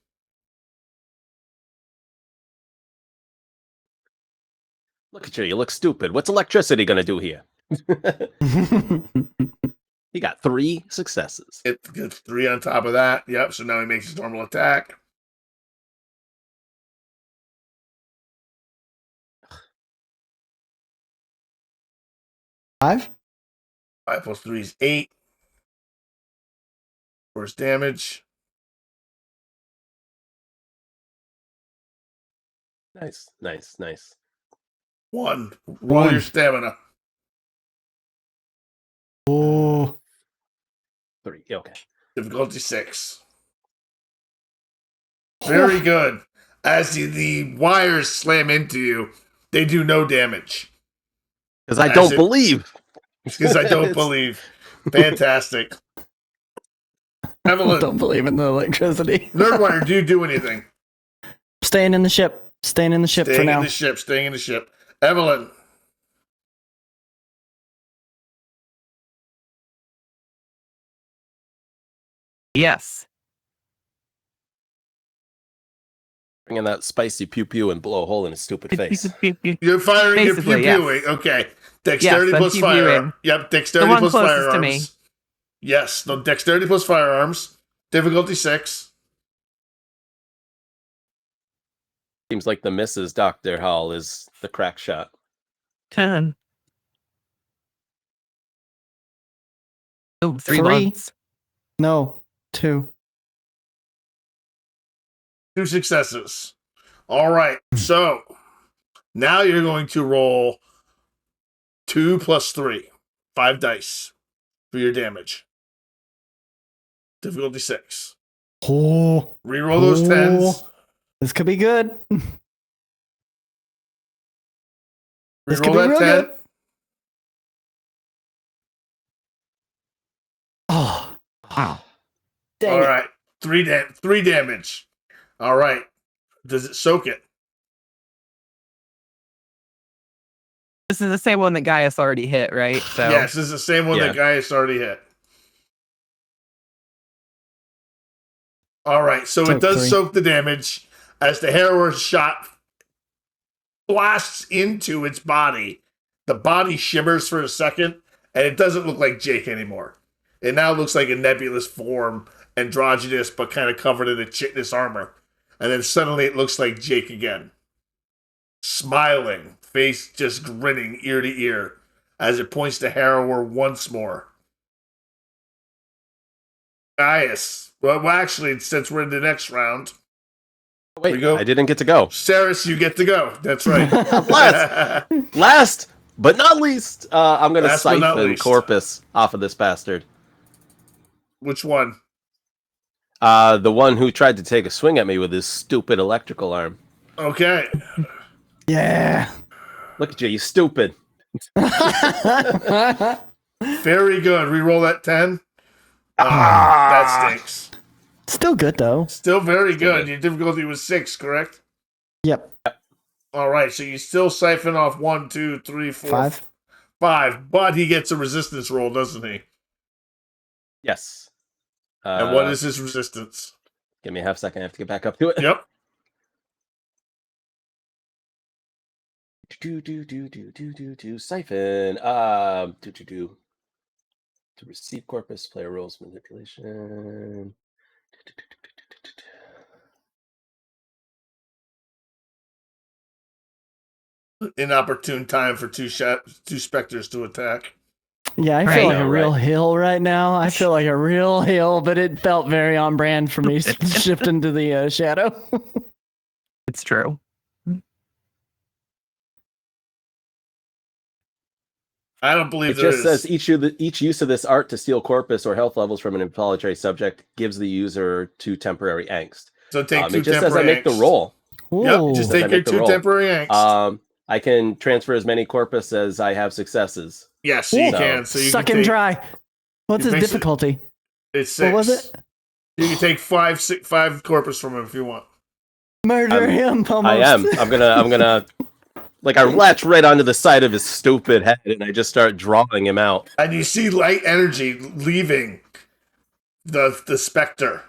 Look at you. You look stupid. What's electricity going to do here? He got 3 successes. It gets 3 on top of that. Yep, so now he makes his normal attack. Five 5 + 3 is 8. First damage. Nice, nice, nice. 1. Roll your stamina. Oh. 3. Okay. Difficulty 6. Very good. As the wires slam into you, they do no damage. Because I don't believe. Because I don't believe. Fantastic. Evelyn, Don't believe in the electricity. Nerdwire, do you do anything? Staying in the ship. Staying in the ship for Staying now. in the ship. Staying in the ship. Evelyn. Yes. Bring in that spicy pew pew and blow a hole in his stupid face. You're firing your Basically, pew-pewing. Okay. Dexterity Yes, I'm plus fire. pew-pewing. Yep, The dexterity one plus closest to firearms. me. Yes, no, dexterity plus firearms. Difficulty 6. Seems like the Mrs. Dr. Hall is the crack shot. 10. Oh, 3 3. months. No, 2. 2 successes. All right. So now you're going to roll 2 + 3. 5 dice for your damage. Difficulty 6. Oh. Reroll those 10s. This could be good. This could Reroll be that real 10. good. Oh. Wow. Dang All it. right. 3 damage. All right. Does it soak it? This is the same one that Gaius already hit, right? So Yes, this is the same one Yeah. that Gaius already hit. All right, so it Soak does 3. soak the damage as the harrower shot blasts into its body. The body shimmers for a second, and it doesn't look like Jake anymore. It now looks like a nebulous form, androgynous, but kind of covered in a chitinous armor. And then suddenly it looks like Jake again. Smiling, face just grinning ear to ear, as it points to Harrower once more. Gaius. Well, actually, since we're in the next round, Wait, we go. I didn't get to go. Saris, you get to go. That's right. Last but not least, I'm going to Last but not siphon least. Corpus off of this bastard. Which one? The one who tried to take a swing at me with his stupid electrical arm. Okay. Yeah. Look at you stupid. Very good. Reroll that 10. That stinks. Still good though. Still very Still good. good. Your difficulty was 6, correct? Yep. All right. So you still siphon off 1, 2, 3, 4, 5. 5. But he gets a resistance roll, doesn't he? Yes. And what is his resistance? Give me a half second. I have to get back up to it. Yep. Siphon. To receive Corpus, player rolls manipulation. Inopportune time for two specters to attack. Yeah, I Right. feel like No, a real right. hill right now. I feel like a real hill, but it felt very on brand for me shifting to the shadow. It's true. I don't believe It there just is. says each use of this art to steal Corpus or health levels from an involuntary subject gives the user 2 temporary angst. So take 2 It just says I temporary make the angst. roll. Yep, just Says I take your make the 2 roll. temporary angst. I can transfer as many Corpus as I have successes. Yes, you So- can. So you Suck can him take, dry. What's you his basically- difficulty? It's 6. What was it? You can take 5 corpus from him if you want. Murder him almost. I am. I'm gonna like I latch right onto the side of his stupid head and I just start drawing him out. And you see light energy leaving the specter.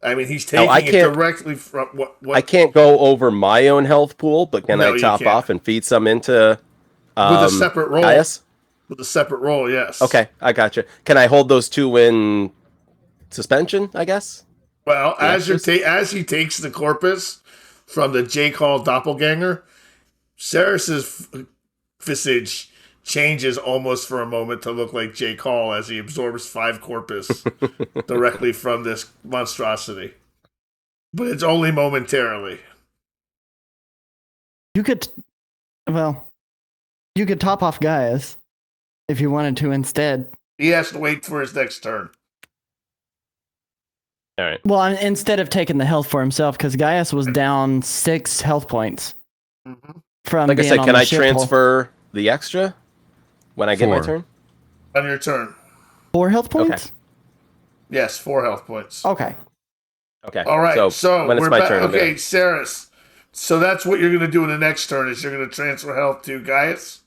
I mean, he's taking I it can't- directly from what I can't go over my own health pool, but can No, I you top can't. off and feed some into with a separate roll. Gaius? With a separate roll, yes. Okay, I gotcha. Can I hold those 2 in suspension, I guess? Well, Yeah, as as he takes the corpus from the J. Call doppelganger, Ceres's visage changes almost for a moment to look like J. Call as he absorbs 5 corpus directly from this monstrosity. But it's only momentarily. You could top off Gaius if you wanted to instead. He has to wait for his next turn. All right. Well, instead of taking the health for himself, because Gaius was down 6 health points from Like I being said, on can the I ship hole. transfer the extra when I get my 4. turn? On your turn. 4 health points? Yes, 4 health points. Okay. Okay. All right, so when it's we're my back. turn, I'm Okay, gonna- Ceres. So that's what you're going to do in the next turn is you're going to transfer health to Gaius?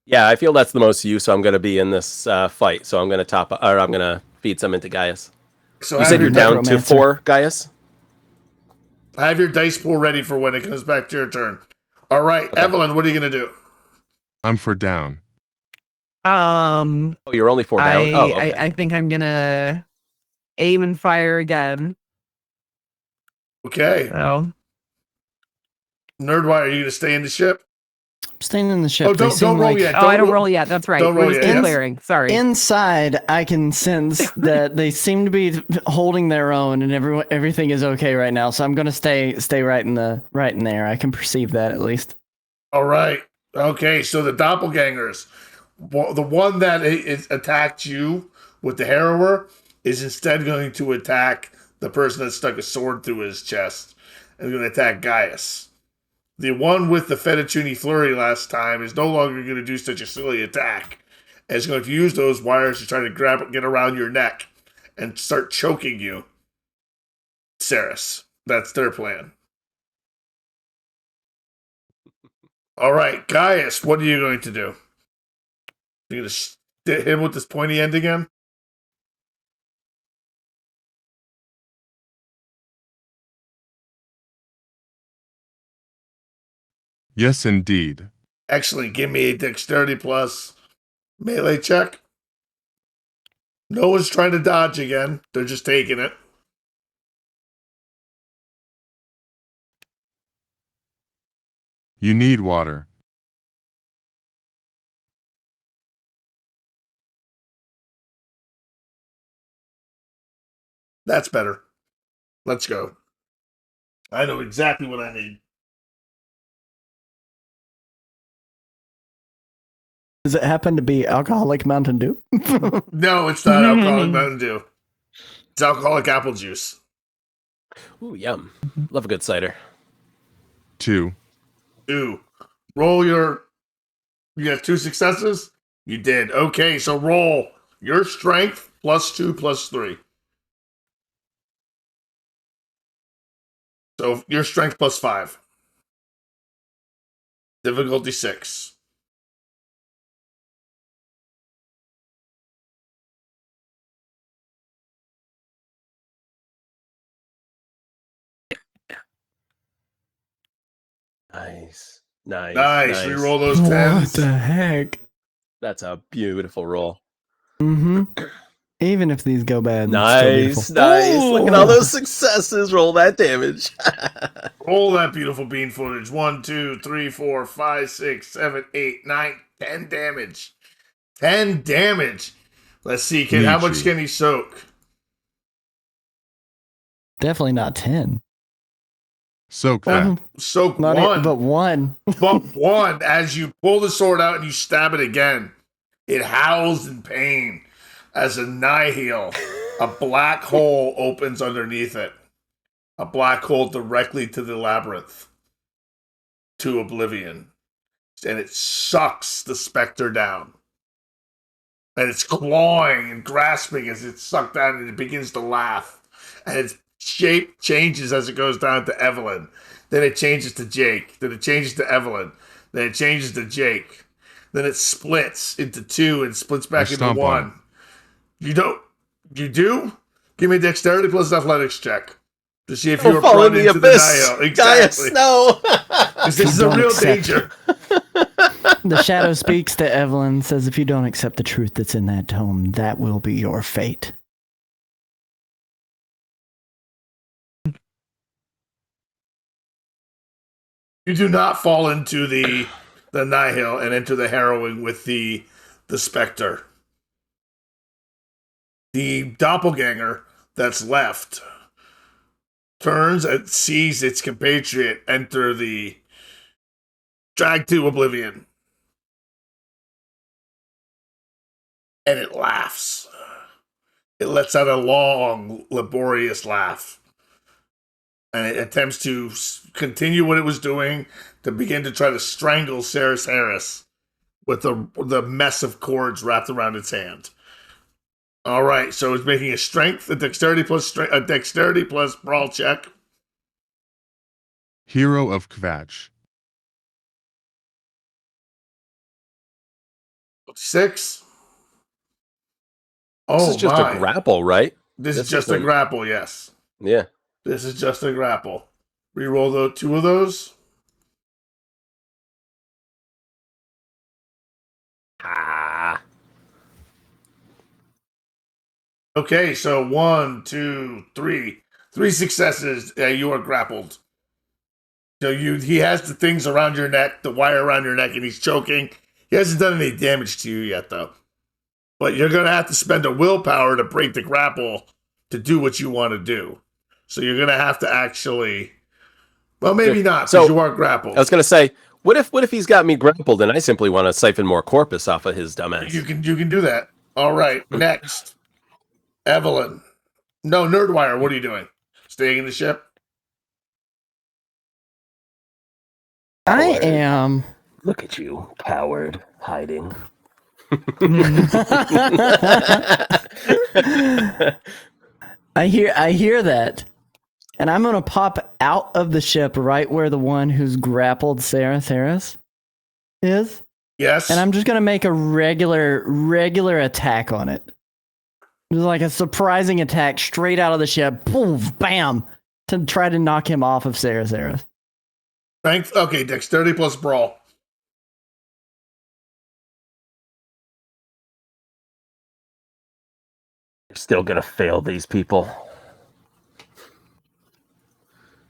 Yeah, I feel that's the most use. So I'm going to be in this fight. So I'm going to I'm going to feed some into Gaius. So You have said your, you're down to necromancer. 4, Gaius? have your dice pool ready for when it comes back to your turn. All right, Okay. Evelyn, what are you going to do? I'm for down. Oh, you're only 4 down. Oh, okay. I think I'm gonna aim and fire again. Okay. So Nerdwire, are you going to stay in the ship? Staying in the ship. Oh, they don't seem roll like yet. I don't roll yet. That's right. don't roll We're just yet. declaring. Sorry. inside. I can sense that they seem to be holding their own, and everything is okay right now. So I'm gonna stay right in there. I can perceive that at least. All right. Okay, so the doppelgangers, the one that attacked you with the harrower is instead going to attack the person that stuck a sword through his chest and going to attack Gaius. The one with the fettuccine flurry last time is no longer going to do such a silly attack. And it's going to use those wires to try to get around your neck and start choking you. Ceres. That's their plan. All right, Gaius, what are you going to do? You're going to hit him with this pointy end again? Yes, indeed. Excellent. Give me a dexterity plus melee check. No one's trying to dodge again. They're just taking it. You need water. That's better. Let's go. I know exactly what I need. Does it happen to be alcoholic Mountain Dew? No, it's not alcoholic Mountain Dew. It's alcoholic apple juice. Ooh, yum. Love a good cider. 2, 2. Roll your... You got 2 successes? You did. Okay, so roll your strength +2 +3. So your strength +5. Difficulty 6. Nice. Nice. Reroll those 10s. What the heck? That's a beautiful roll. Mm-hmm. Even if these go bad, Nice. Look at all those successes. Roll that damage. Roll that beautiful bean footage. 1, 2, 3, 4, 5, 6, 7, 8, 9, 10 damage. 10 damage. Let's see, kid. How much Nietzsche. can he soak? Definitely not 10. soak that. Soak Not 1. but 1. But 1. As you pull the sword out and you stab it again, it howls in pain as annihilation. A black hole opens underneath it. A black hole directly to the labyrinth. To oblivion. And it sucks the Spectre down. And it's clawing and grasping as it's sucked down, and it begins to laugh. And its shape changes as it goes down to Evelyn. Then it changes to Jake. Then it changes to Evelyn. Then it changes to Jake. Then it splits into 2 and splits back into stomp 1. on You don't. You do? Give me a dexterity plus athletics check to see if you were fall run in the into the abyss. Nile. Exactly. Gaius, no. 'Cause this is a Don't real accept. danger. The shadow speaks to Evelyn, says, if you don't accept the truth that's in that tome, that will be your fate. You do not fall into the nihil and enter the harrowing with the Spectre. The doppelganger that's left turns and sees its compatriot enter the drag to oblivion. And it laughs. It lets out a long, laborious laugh. And it attempts to continue what it was doing to begin to try to strangle Saris Harris with the mess of cords wrapped around its hand. All right, so it's making a dexterity plus brawl check. Hero of Kvatch. 6. This Oh is just my. a grapple, right? This is this just is a a- grapple, yes. Yeah. This is just a grapple. Reroll the 2 of those. Ah. Okay, so 1, 2, 3. 3 successes. You are grappled. So he has the things around your neck, the wire around your neck, and he's choking. He hasn't done any damage to you yet, though. But you're going to have to spend a willpower to break the grapple to do what you want to do. So you're going to have to actually... Well, maybe not, because So, you are grappled. I was gonna say, what if he's got me grappled and I simply want to siphon more corpus off of his dumbass? You can do that. All right, next. Evelyn. No, Nerdwire, what are you doing? Staying in the ship? I am. Look at you, coward, hiding. I hear that. And I'm going to pop out of the ship right where the one who's grappled Sarah Theris is. Yes. And I'm just going to make a regular attack on it. Just like a surprising attack straight out of the ship. Boom, bam. To try to knock him off of Sarah Theris. Strength. Okay, dexterity plus brawl. You're still gonna fail these people.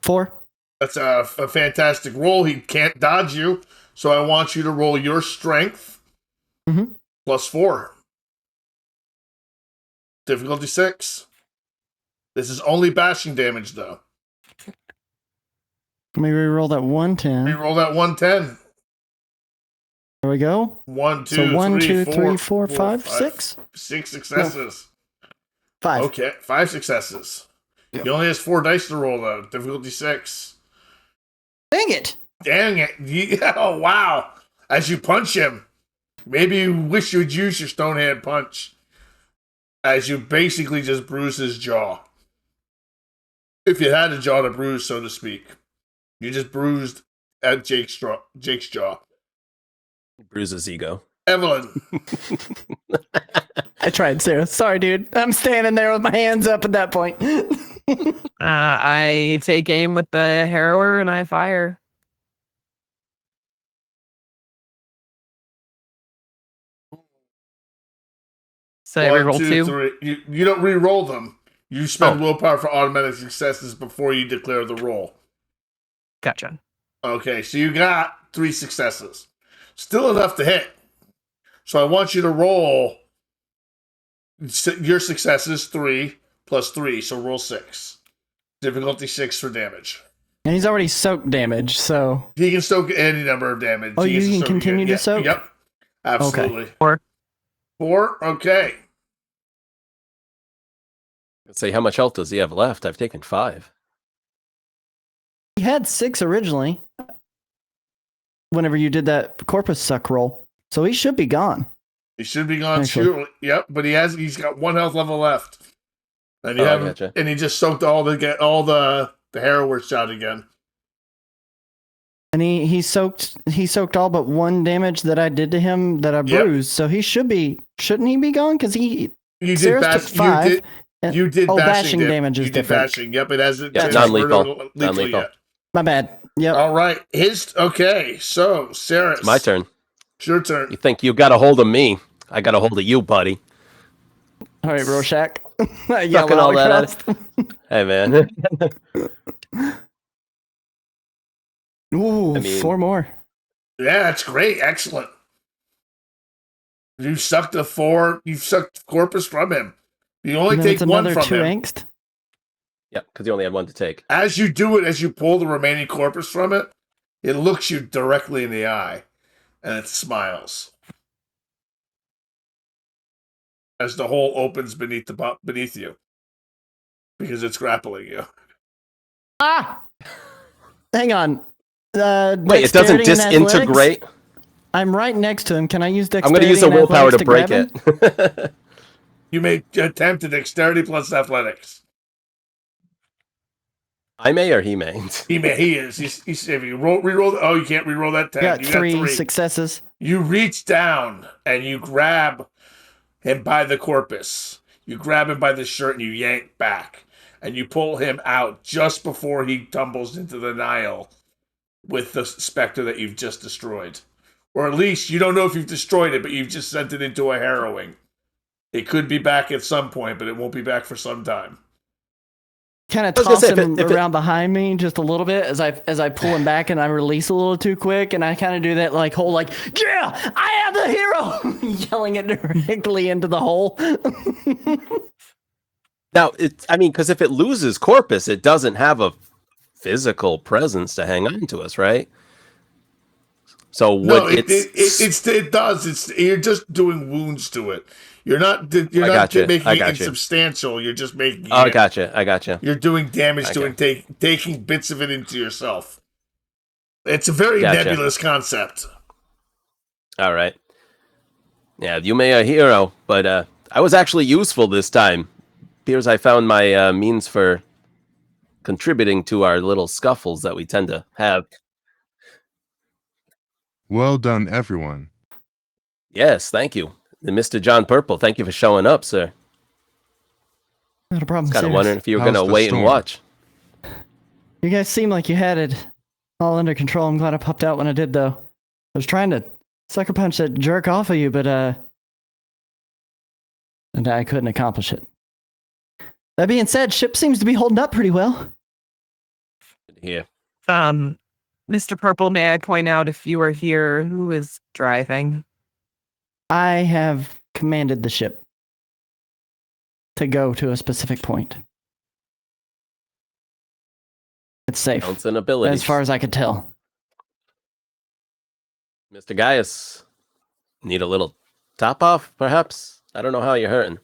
4. That's a fantastic roll. He can't dodge you, so I want you to roll your strength plus 4. Difficulty 6. This is only bashing damage, though. Let me reroll that 110. Reroll that 110. There we go. 1, 2, So 1, 3, 2, 3, 4, 4, 5, 6? 6 successes. 5. Okay, 5 successes. Yeah. He only has 4 dice to roll though. Difficulty 6. Dang it! Dang it! Oh wow! As you punch him, maybe you wish you would use your stone hand punch. As you basically just bruise his jaw. If you had a jaw to bruise, so to speak, you just bruised at Jake's jaw. Bruises ego. Evelyn. I tried, Sarah. Sorry, dude. I'm standing there with my hands up at that point. I take aim with the harrower and I fire. So I 1, reroll 2. 3. You don't re-roll them. You spend willpower for automatic successes before you declare the roll. Gotcha. Okay, so you got 3 successes. Still enough to hit. So I want you to roll. Your success is 3 plus 3, so roll 6. Difficulty 6 for damage. And he's already soaked damage, so... He can soak any number of damage. Oh, He gets you to can soak continue again. to Yeah, soak? Yep. Absolutely. Okay. 4. 4? Okay. Let's say, how much health does he have left? I've taken 5. He had 6 originally. Whenever you did that corpus suck roll. So he should be gone. He should be gone Actually. too. Yep, but he's got 1 health level left. And Oh, I gotcha. and he just soaked all the harrower shot again. And he soaked all but 1 damage that I did to him that I bruised. So he shouldn't he be gone? Because You did Sarah's took 5. You did bashing dam- damage is you did different. bashing. Yep, it hasn't. Yeah, it's non-lethal. lethal Non-lethal. yet. My bad. Yep. All right. Okay. So, Sarah. It's my turn. It's your turn. You think you got a hold of me? I got a hold of you, buddy. All right, Rorschach. Yell Sucking all out that across. Hey, man. Ooh, I mean- 4 more. Yeah, that's great. Excellent. You sucked you sucked corpus from him. You only And then take it's 1 another from 2 him. angst. Yeah, because you only had 1 to take. As you do it, as you pull the remaining corpus from it, it looks you directly in the eye, and it smiles. As the hole opens beneath you, because it's grappling you. Ah! Hang on. Wait, it doesn't dexterity and athletics? disintegrate? I'm right next to him. Can I use I'm dexterity? going to use a and willpower to athletics break grab him? it. You may attempt a dexterity plus athletics. I may or he may. He is. He's if you reroll. Oh, you can't reroll that 10. Got You 3 successes. You reach down and you grab him by the corpus. You grab him by the shirt and you yank back. And you pull him out just before he tumbles into the Nile with the specter that you've just destroyed. Or at least you don't know if you've destroyed it, but you've just sent it into a harrowing. It could be back at some point, but it won't be back for some time. Kind of I was gonna toss say, him around behind me just a little bit as I pull him back and I release a little too quick, and I kind of do that whole yeah, I am the hero, yelling it directly into the hole. Now, because if it loses corpus, it doesn't have a physical presence to hang on to us, right? So No, what it does. You're just doing wounds to it. You're not making it insubstantial. You're just making I gotcha. You're doing damage to it, taking bits of it into yourself. It's a very nebulous concept. All right. Yeah, you may a hero, but I was actually useful this time. Appears I found my means for contributing to our little scuffles that we tend to have. Well done, everyone. Yes, thank you. And Mr. John Purple, thank you for showing up, sir. Not a problem. Kind of wondering if you were How's going to the wait storm? and watch. You guys seem like you had it all under control. I'm glad I popped out when I did, though. I was trying to sucker punch that jerk off of you, but and I couldn't accomplish it. That being said, ship seems to be holding up pretty well. Here. Mr. Purple, may I point out if you are here, who is driving? I have commanded the ship to go to a specific point. It's safe, Counts and abilities. as far as I could tell. Mr. Gaius, Need a little top off, perhaps? I don't know how you're hurting.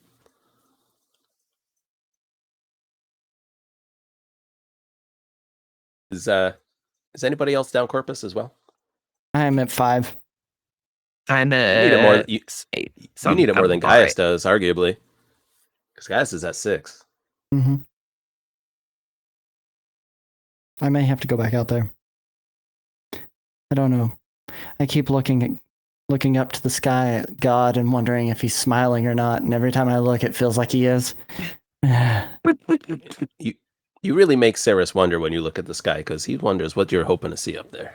Is anybody else down Corpus as well? I'm at 5. I'm You need it more. You need it more than I'm Gaius alright. does, arguably, because Gaius is at 6. Mm-hmm. I may have to go back out there. I don't know. I keep looking up to the sky at God and wondering if he's smiling or not. And every time I look, it feels like he is. You really make Saris wonder when you look at the sky, because he wonders what you're hoping to see up there.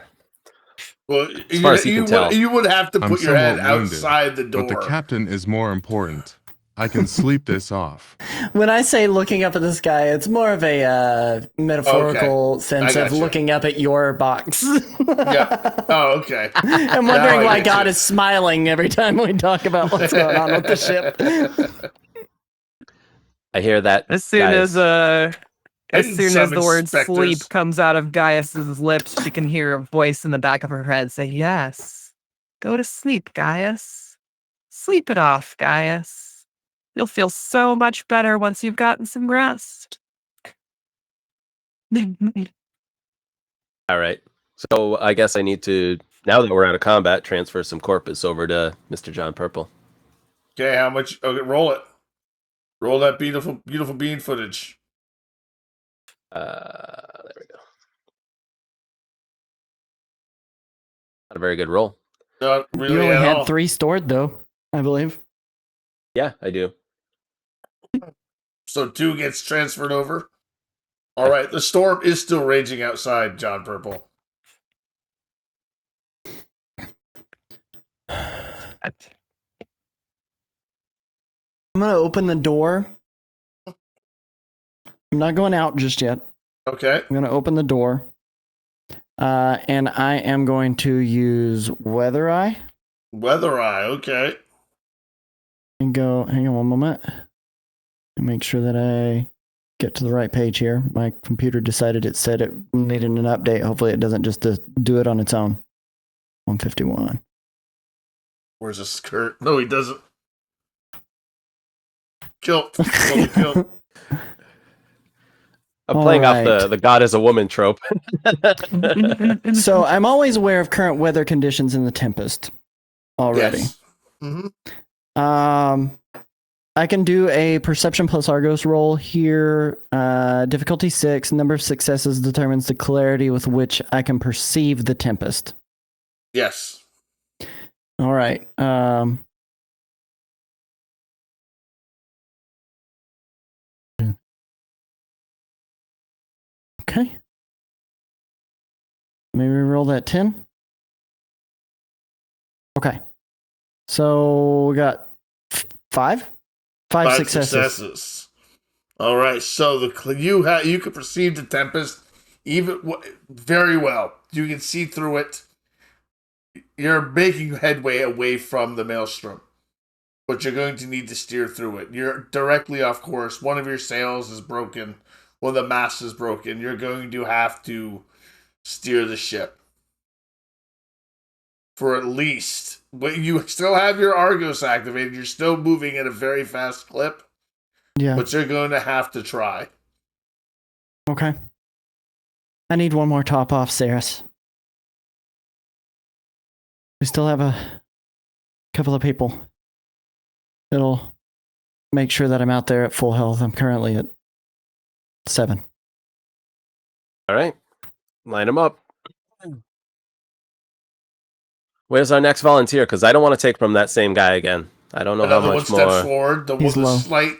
Well, As far as he can tell. you would have to I'm put your head somewhat wounded, outside the door. But the captain is more important. I can sleep this off. When I say looking up at the sky, it's more of a metaphorical sense of gotcha. looking up at your box. Yeah. Oh, okay. I'm Now wondering I why get God you. is smiling every time we talk about what's going on with the ship. I hear that. As soon Gaius. as didn't soon as summon the word Spectres. sleep comes out of Gaius's lips, she can hear a voice in the back of her head say, "Yes, go to sleep, Gaius. Sleep it off, Gaius. You'll feel so much better once you've gotten some rest." All right. So I guess I need to, now that we're out of combat, transfer some Corpus over to Mr. John Purple. Okay, how much? Okay, roll it. Roll that beautiful bean footage. There we go. Not a very good roll. Not really You only at had all. 3 stored, though, I believe. Yeah, I do. So 2 gets transferred over. All right, the storm is still raging outside, John Purple. I'm going to open the door. I'm not going out just yet. Okay. I'm going to open the door. And I am going to use Weather Eye. Weather Eye, okay. And go, hang on one moment. And make sure that I get to the right page here. My computer decided it said it needed an update. Hopefully it doesn't just do it on its own. 151. Where's his skirt? No, he doesn't. Kilt. Totally kilt. I'm playing off Alright. the God is a woman trope. So I'm always aware of current weather conditions in the Tempest already. Yes. Mm-hmm. I can do a Perception plus Argos roll here. Difficulty 6. Number of successes determines the clarity with which I can perceive the Tempest. Yes. All right. Okay. Maybe roll that 10. Okay. So we got 5? 5 successes. All right. So you can perceive the Tempest very well. You can see through it. You're making headway away from the Maelstrom, but you're going to need to steer through it. You're directly off course. One of your sails is broken. One of the masts is broken. You're going to have to steer the ship for at least. But you still have your Argos activated. You're still moving at a very fast clip. Yeah. But you're going to have to try. Okay. I need one more top off, Saris. We still have a couple of people. It'll make sure that I'm out there at full health. I'm currently at 7. All right. Line them up. Where's our next volunteer? Because I don't want to take from that same guy again. I don't know Another how one much steps more. forward. He's low. The slight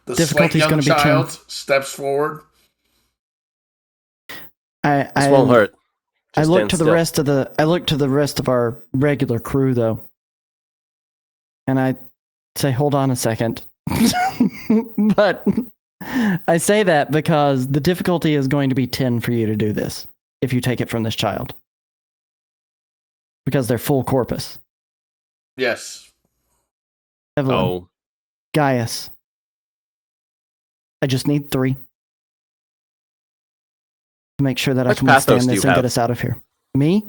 Difficulty's young gonna be 10. child steps forward. This won't hurt. I Just look stand to the still. rest of the rest of our regular crew though. And I say, hold on a second. But I say that because the difficulty is going to be 10 for you to do this if you take it from this child. Because they're full corpus. Yes. Evelyn, Oh, Gaius. I just need 3 to make sure that Which I can pathos withstand do this you and get have? us out of here. Me?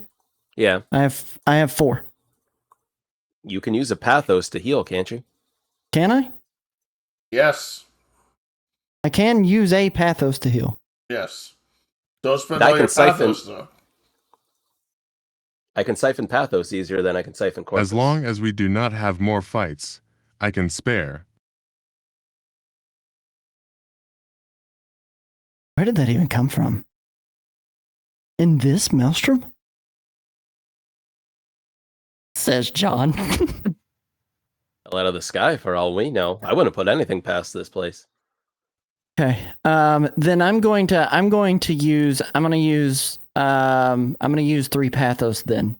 yeah. I have 4. You can use a pathos to heal, can't you? Can I? Yes. I can use a pathos to heal. Yes. Don't spend I all can your siphon- pathos, though. I can siphon pathos easier than I can siphon corpus. As long as we do not have more fights, I can spare. Where did that even come from? In this Maelstrom? Says John. Fell out of the sky for all we know. I wouldn't put anything past this place. Okay. Then I'm going to use 3 pathos then.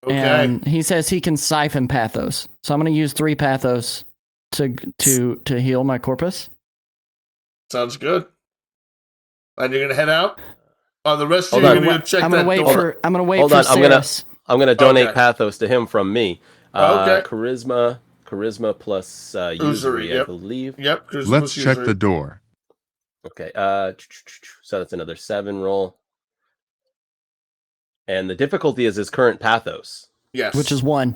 Okay. And he says he can siphon pathos. So I'm going to use 3 pathos to heal my corpus. Sounds good. And you're gonna head out. The rest of Hold you on. are gonna check I'm that gonna wait door. for I'm gonna wait Hold for on, I'm gonna- Saris. I'm going to donate Okay. pathos to him from me. Okay. Charisma plus usury, I yep. believe. Yep. Charisma Let's plus check usury. the door. Okay. So that's another 7 roll. And the difficulty is his current pathos. Yes. Which is 1.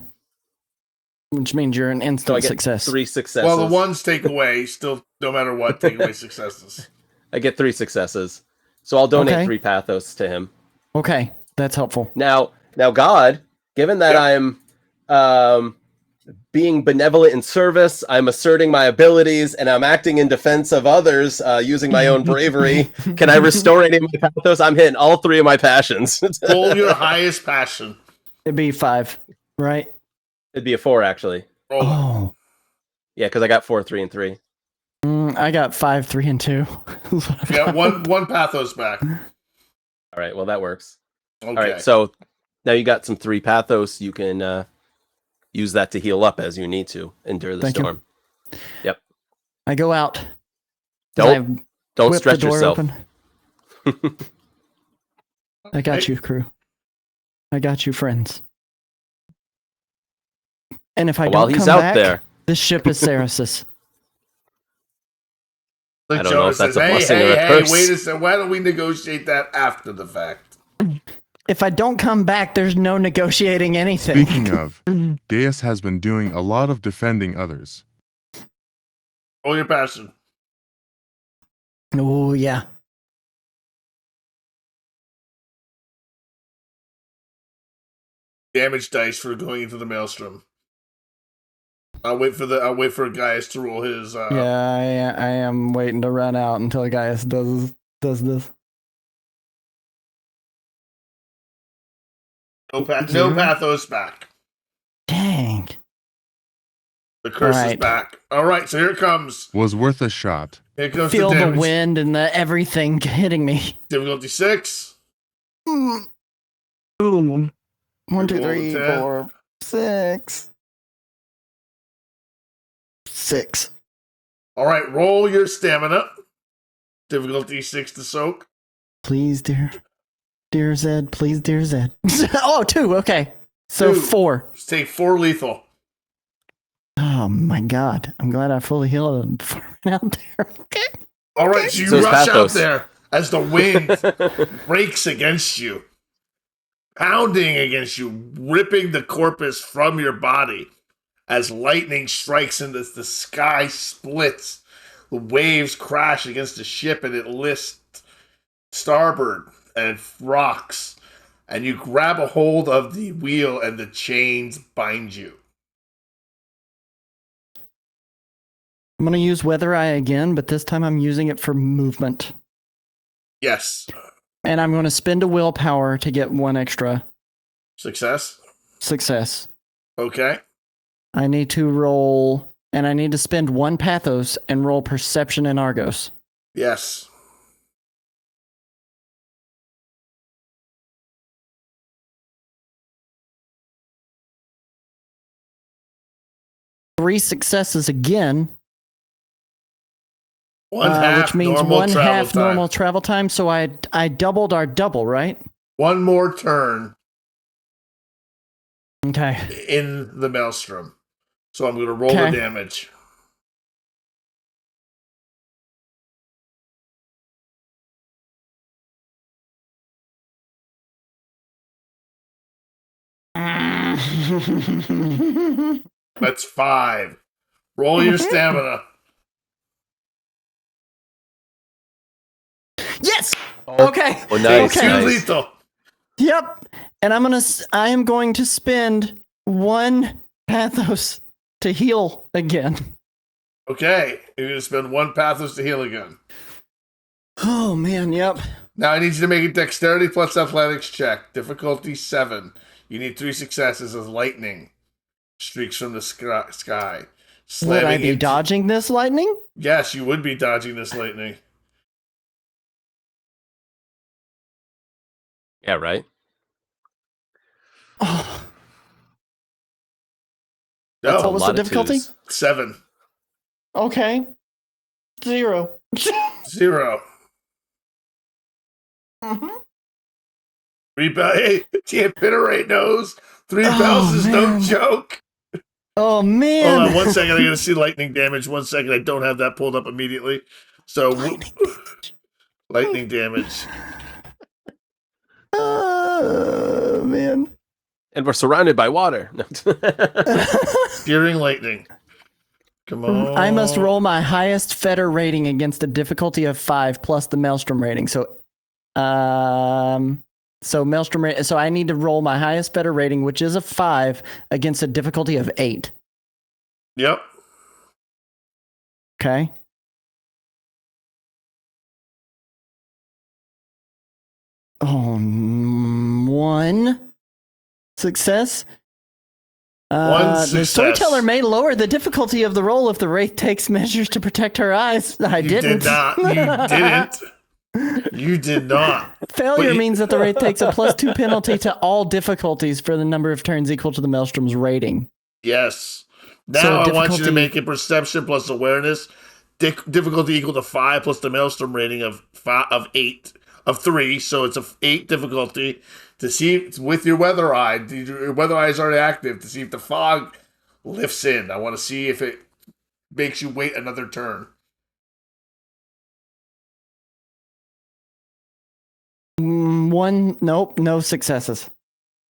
Which means you're an So I instant get success. 3 successes. well, the ones take away. Still, no matter what, take away successes. I get 3 successes. So I'll donate Okay. 3 pathos to him. Okay, that's helpful. Now, God, given that Yep. I'm being benevolent in service, I'm asserting my abilities, and I'm acting in defense of others using my own bravery, can I restore any of my pathos? I'm hitting all 3 of my passions. Roll your highest passion. It'd be 5, right? It'd be a 4, actually. Roll it. Oh, Yeah, because I got 4, 3, and 3. I got 5, 3, and 2. You got one pathos back. All right, well, that works. Okay. All right, so now you got some 3 pathos. You can use that to heal up as you need to endure the Thank you. storm. Yep. I go out. Don't Whip stretch the door yourself. open. I got you, crew. I got you, friends. And if I While don't he's come out back, there, this ship is Saris's. Like I don't know if Jonas that's a says, blessing or a hey, curse." wait a second. Why don't we negotiate that after the fact? If I don't come back, there's no negotiating anything. Speaking of, Gaius has been doing a lot of defending others. Roll your passion. Oh, yeah. Damage dice for going into the maelstrom. I'll wait for Gaius to roll his. Yeah, I am waiting to run out until Gaius does this. No Zero? pathos back. Dang. The curse is Alright. back. All right, so here it comes. Was worth a shot. Here comes Feel the the damage. wind and the everything hitting me. Difficulty 6. Mm. Boom. 1, 2, Roll 3, the 10. 4, 6. 6. All right, roll your stamina. Difficulty 6 to soak. Please, dear Zed. Please, dear Zed. Oh, 2. Okay. So 2. 4. Just take 4 lethal. Oh my god. I'm glad I fully healed before I went out there. Okay. All right, so you So it's rush out pathos. there as the wind breaks against you, pounding against you, ripping the corpus from your body as lightning strikes and the sky splits. The waves crash against the ship and it lifts starboard and it rocks. And you grab a hold of the wheel and the chains bind you. I'm going to use Weather Eye again, but this time I'm using it for movement. Yes. And I'm going to spend a willpower to get 1 extra Success. success. Okay. I need to roll, and I need to spend 1 pathos and roll Perception and Argos. Yes. Three successes again, One half which means normal 1 travel half time. normal travel time. So I doubled our double, right? One more turn Okay. in the maelstrom. So I'm going to roll Okay. the damage. That's 5. Roll your stamina. Yes. Okay. Oh, nice. Take 2 nice. lethal. Yep. And I am going to spend 1 pathos to heal again. Okay, you're going to spend 1 pathos to heal again. Oh man, yep. Now I need you to make a dexterity plus athletics check. Difficulty 7. You need 3 successes as lightning streaks from the sky. Would I Slamming be into- dodging this lightning? Yes, you would be dodging this lightning. Yeah, right. Oh, No, what was the difficulty? 7. Okay. 0. 0. Mhm. 3 bells. Hey, can't iterate nose. 3 Oh, bells is no man. joke. Oh man. Hold on 1 second. I got to see lightning damage. 1 second. I don't have that pulled up immediately. So, lightning damage. Oh man. And we're surrounded by water. Searing lightning. Come on. I must roll my highest fetter rating against a difficulty of 5 plus the Maelstrom rating. So Maelstrom rating. So I need to roll my highest fetter rating, which is a 5, against a difficulty of 8. Yep. Okay. Oh, 1 success. The success. storyteller may lower the difficulty of the roll if the wraith takes measures to protect her eyes. I You didn't. did not. You didn't. You did not. Failure But you- means that the wraith takes a +2 penalty to all difficulties for the number of turns equal to the Maelstrom's rating. Yes. Now So I want you to difficulty- make it perception plus awareness. Difficulty equal to 5 plus the Maelstrom rating of 3. So it's a 8 difficulty to see with your weather eye. Your weather eye is already active to see if the fog lifts in. I want to see if it makes you wait another turn. Nope, no successes.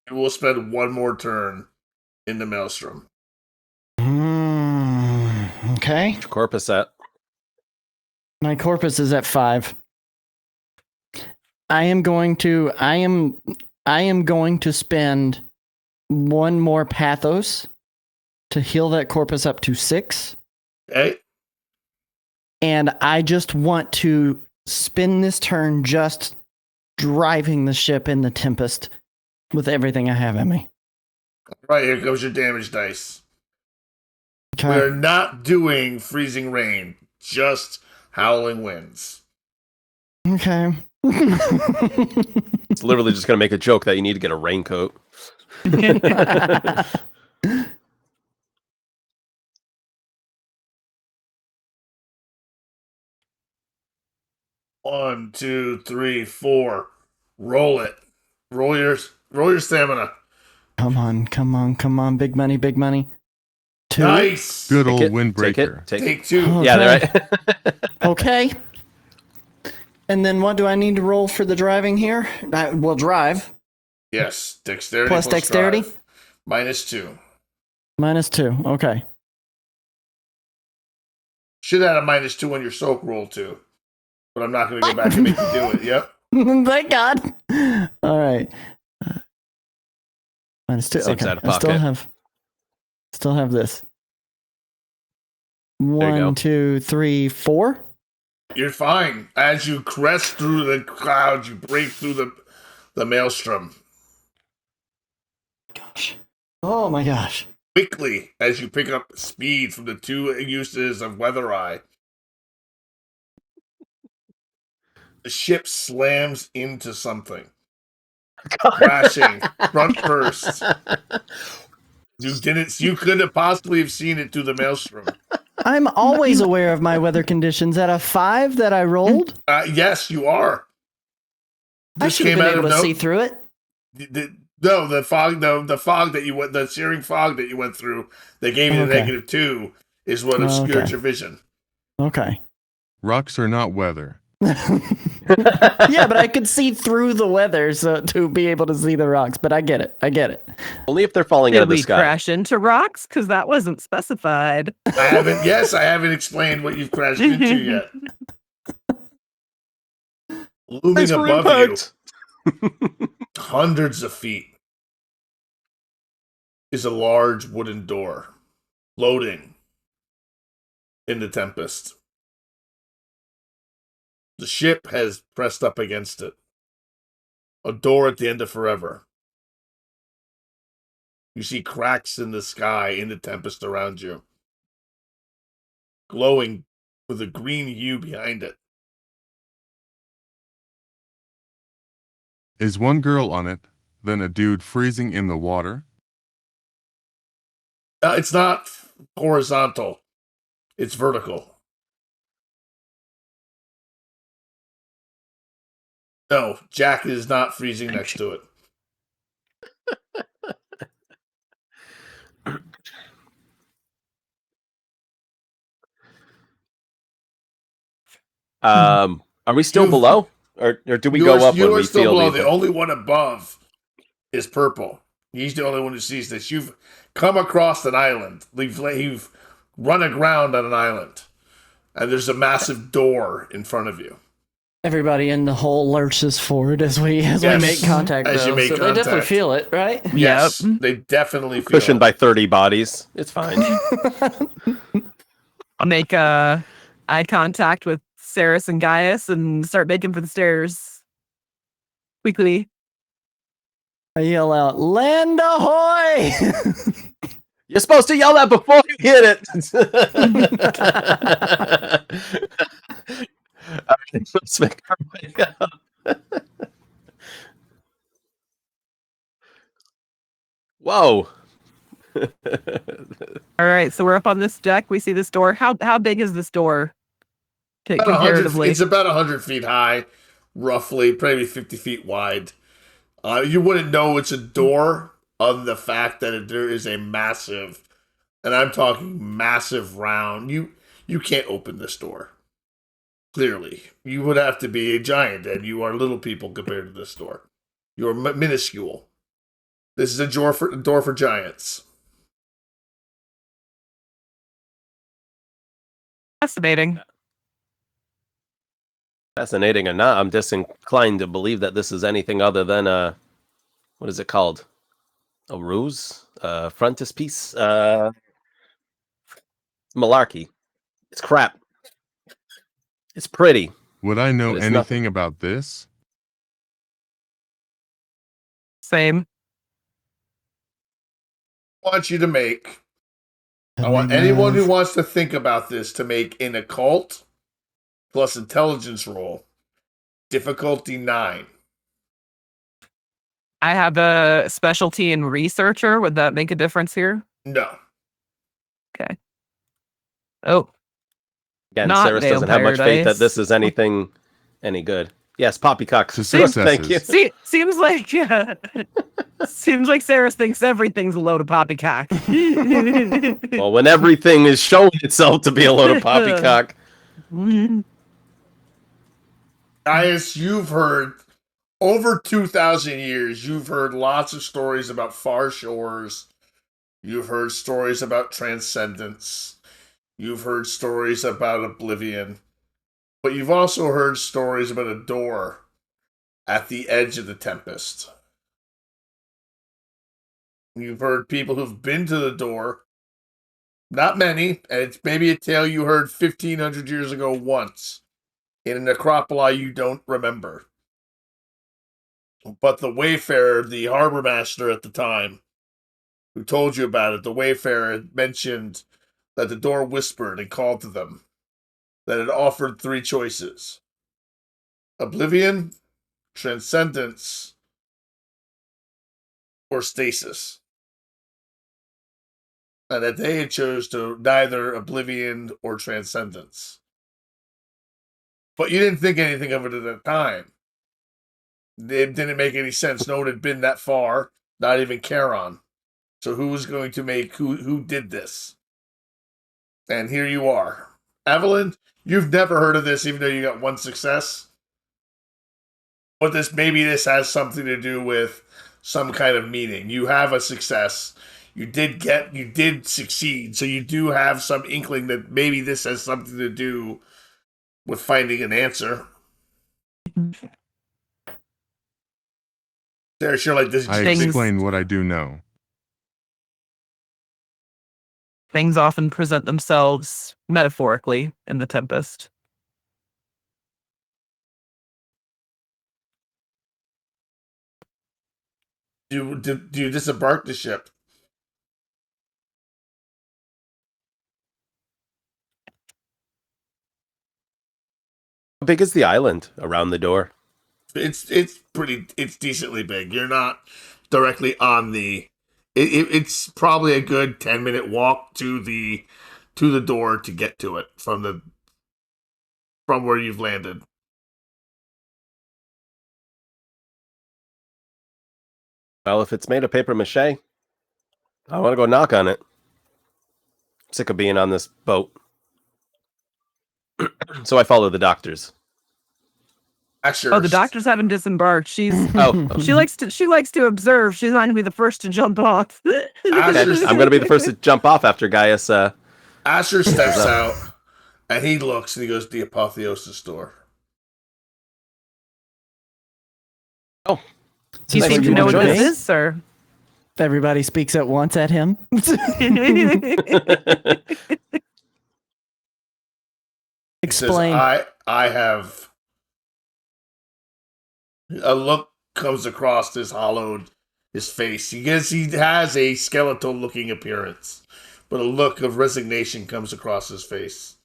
You will spend 1 more turn in the Maelstrom. Okay. Corpus at. My corpus is at 5. I am going to spend 1 more pathos to heal that corpus up to 6. Okay? And I just want to spend this turn just driving the ship in the Tempest with everything I have in me. Right, here comes your damage dice. Okay. We're not doing freezing rain, just howling winds. Okay. It's literally just going to make a joke that you need to get a raincoat. One, 2, 3, 4. Roll it. Roll your stamina. Come on. Big money. 2. Nice. Good Take old it, windbreaker. Take 2. Oh. Yeah, they're right. Okay. And then what do I need to roll for the driving here? I will drive. Yes, dexterity Plus dexterity? drive. -2. -2. Okay. Should add a -2 on your soak roll too, but I'm not going to go back and make you do it. Yep. Thank God. All right. -2. Seems Okay. out of I pocket. still have this. you go. 1, 2, 3, 4. You're fine. As you crest through the clouds, you break through the maelstrom. Gosh. Oh my gosh. Quickly, as you pick up speed from the 2 uses of Weather Eye, the ship slams into something, crashing front first. You couldn't possibly have seen it through the maelstrom. I'm always aware of my weather conditions. At a 5 that I rolled, Yes, you are. I This should have came been out able of to no- see through it. No, the fog that you went, the searing fog that you went through, that gave you the Okay. -2, is what obscured Okay. your vision. Okay. Rocks are not weather. Yeah, but I could see through the weather so to be able to see the rocks. But I get it. Only if they're falling out Did of the we sky. crash into rocks? Because that wasn't specified. I haven't explained what you've crashed into yet. Looming Thanks for above impact. you, hundreds of feet, is a large wooden door, floating in the Tempest. The ship has pressed up against it. A door at the end of forever. You see cracks in the sky in the Tempest around you, glowing with a green hue behind it. Is one girl on it, then a dude freezing in the water? It's not horizontal. It's vertical. No, Jack is not freezing next to it. Are we still You've- below? Or do we go up when we still feel below. the The only one above is purple. He's the only one who sees this. You've come across an island. You've run aground on an island. And there's a massive door in front of you. Everybody in the hole lurches forward as we make contact. As you though, make so they definitely contact. feel it, right? Yes, they definitely feel cushioned it. by 30 bodies. It's fine. I'll make eye contact with Saris and Gaius and start making for the stairs. Quickly. I yell out, "Land ahoy!" You're supposed to yell that before you hit it. All right, let's make our way up. Whoa. All right, so we're up on this deck. We see this door. How big is this door? Comparatively. It's about 100 feet high, roughly, probably 50 feet wide. You wouldn't know it's a door on the fact that there is a massive, and I'm talking massive round. You can't open this door. Clearly, you would have to be a giant, and you are little people compared to this door. You're minuscule. This is a door for giants. Fascinating. Fascinating or not, I'm disinclined to believe that this is anything other than a, what is it called? A ruse? Frontispiece? Malarkey. It's crap. It's pretty. Would I know But it's anything nothing. about this? Same. I want you to make. I want anyone who wants to think about this to make an occult plus intelligence roll. Difficulty 9. I have a specialty in researcher. Would that make a difference here? No. Okay. Oh, Again, Not Saris doesn't have much faith that Paradise. this is anything any good. Yes, poppycock. Successes. Thank you. seems like seems like Saris thinks everything's a load of poppycock. Well, when everything is showing itself to be a load of poppycock. Gaius, you've heard over 2,000 years, you've heard lots of stories about far shores. You've heard stories about transcendence. You've heard stories about oblivion. But you've also heard stories about a door at the edge of the Tempest. You've heard people who've been to the door. Not many, and it's maybe a tale you heard 1,500 years ago once in a necropoli you don't remember. But the Wayfarer, the harbor master at the time, who told you about it, the Wayfarer had mentioned that the door whispered and called to them, that it offered 3 choices: oblivion, transcendence, or stasis. And that they had chose to neither oblivion or transcendence. But you didn't think anything of it at the time. It didn't make any sense. No one had been that far, not even Charon. So who was going to make, who did this? And here you are. Evelyn, you've never heard of this, even though you got 1 success. But maybe this has something to do with some kind of meaning. You have a success. You did succeed. So you do have some inkling that maybe this has something to do with finding an answer. They're sure like this. I Things- explain what I do know. Things often present themselves metaphorically in the Tempest. Do you disembark the ship? How big is the island around the door? It's decently big. You're not directly on the. It's probably a good 10-minute walk to the door to get to it from where you've landed. Well, if it's made of paper mache, I want to go knock on it. I'm sick of being on this boat. So I follow the doctors. Asher. Oh, the doctors haven't disembarked. She's Oh, she likes to observe. She's not gonna be the first to jump off. okay. I'm going to be the first to jump off after Gaius. Asher steps out and he looks and he goes to the Apotheosis store. Oh, You nice seem to know what join this us. is, sir. Everybody speaks at once at him. He says, Explain. I have. A look comes across his face. He has a skeletal looking appearance, but a look of resignation comes across his face.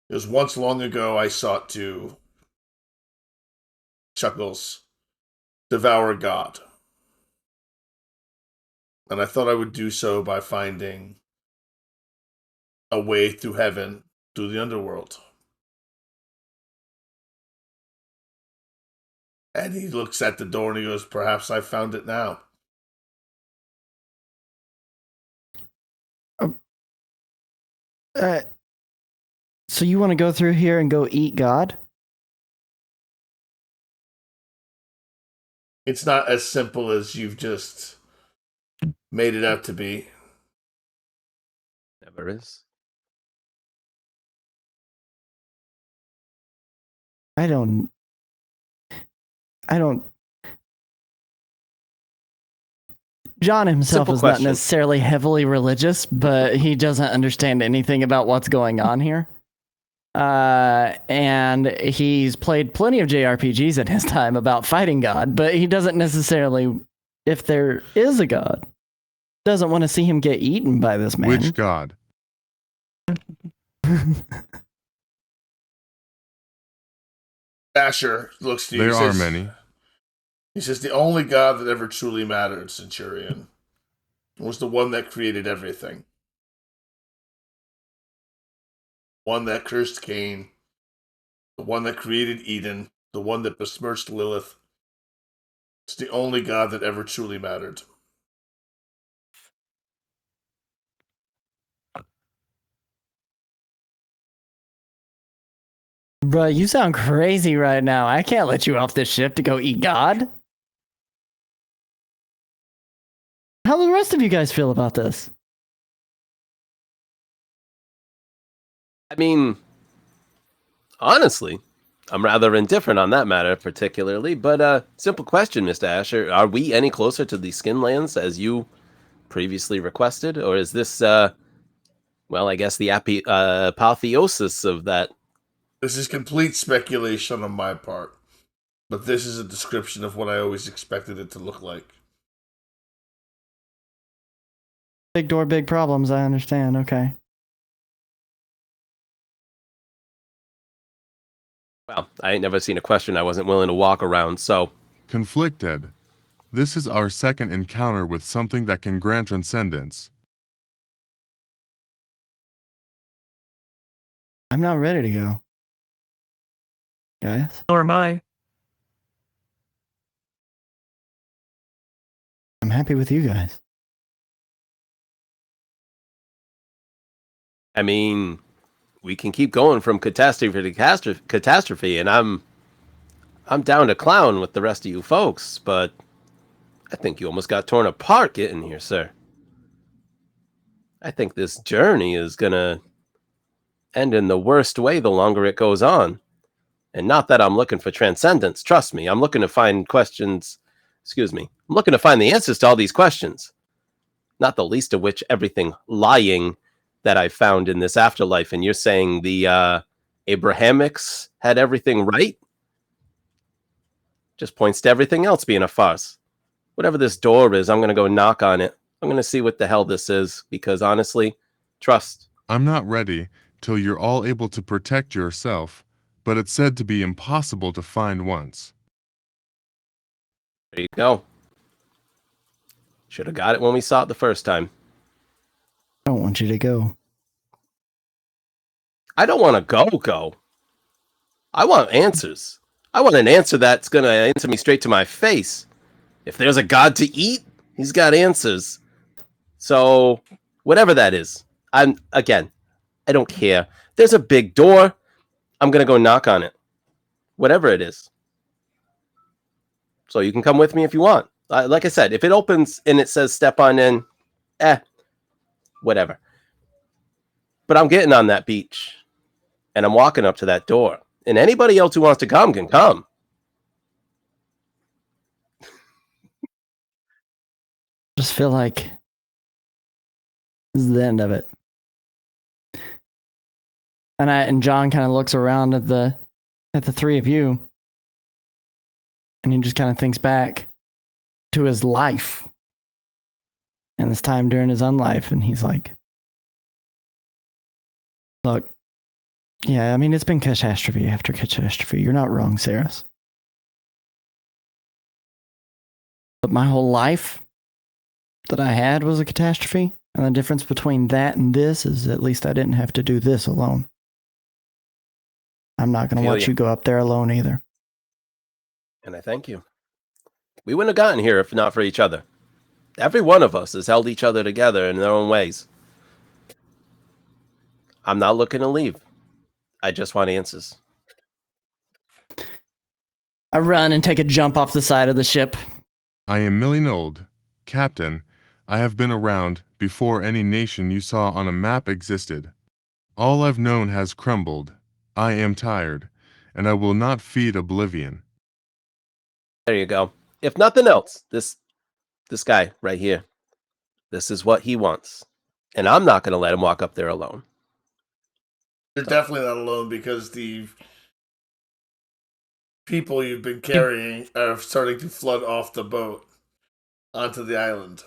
It was once long ago I sought to, chuckles, devour God. And I thought I would do so by finding a way through heaven, through the underworld. And he looks at the door and he goes, perhaps I found it now. So you want to go through here and go eat God? It's not as simple as you've just made it out to be. Never is. I don't. John himself Simple is question. not necessarily heavily religious, but he doesn't understand anything about what's going on here. And he's played plenty of JRPGs in his time about fighting God, but he doesn't necessarily, if there is a God, doesn't want to see him get eaten by this man. Which god? Asher looks to you. There He are says- many. He says, the only God that ever truly mattered, Centurion, was the one that created everything. One that cursed Cain, the one that created Eden, the one that besmirched Lilith. It's the only God that ever truly mattered. Bro, you sound crazy right now. I can't let you off this ship to go eat God. How do the rest of you guys feel about this? I mean, honestly, I'm rather indifferent on that matter particularly, but simple question, Mr. Asher. Are we any closer to the Skinlands as you previously requested? Or is this, well, I guess the apotheosis of that? This is complete speculation on my part, but this is a description of what I always expected it to look like. Big door, big problems. I understand. Okay. Well, I ain't never seen a question I wasn't willing to walk around, so... Conflicted. This is our second encounter with something that can grant transcendence. I'm not ready to go. Guys, Nor am I. I'm happy with you guys. I mean, we can keep going from catastrophe to catastrophe, and I'm I'm down to clown with the rest of you folks, but I think you almost got torn apart getting here, sir. I think this journey is gonna end in the worst way the longer it goes on. And not that I'm looking for transcendence, trust me. I'm looking to find I'm looking to find the answers to all these questions. Not the least of which everything lying that I found in this afterlife. And you're saying the Abrahamics had everything right? Just points to everything else being a farce. Whatever this door is, I'm going to go knock on it. I'm going to see what the hell this is, because honestly, trust. I'm not ready till you're all able to protect yourself, but it's said to be impossible to find once. There you go. Should have got it when we saw it the first time. I don't want you to go. I don't want to go. I want answers. I want an answer that's going to answer me straight to my face. If there's a God to eat, he's got answers. So, whatever that is, I don't care. There's a big door. I'm going to go knock on it. Whatever it is. So you can come with me if you want. Like I said, if it opens and it says step on in, whatever. But I'm getting on that beach. And I'm walking up to that door. And anybody else who wants to come can come. Just feel like this is the end of it. And John kind of looks around at the three of you, and he just kind of thinks back to his life and this time during his unlife, and he's like, "Look, yeah, I mean, it's been catastrophe after catastrophe. You're not wrong, Saris. But my whole life that I had was a catastrophe, and the difference between that and this is at least I didn't have to do this alone. I'm not going to watch you go up there alone either." And I thank you. We wouldn't have gotten here if not for each other. Every one of us has held each other together in their own ways. I'm not looking to leave. I just want answers. I run and take a jump off the side of the ship. I am Millinold, Captain. I have been around before any nation you saw on a map existed. All I've known has crumbled. I am tired, and I will not feed oblivion. There you go. If nothing else, this guy right here, this is what he wants. And I'm not going to let him walk up there alone. You're definitely not alone, because the people you've been carrying are starting to flood off the boat onto the island.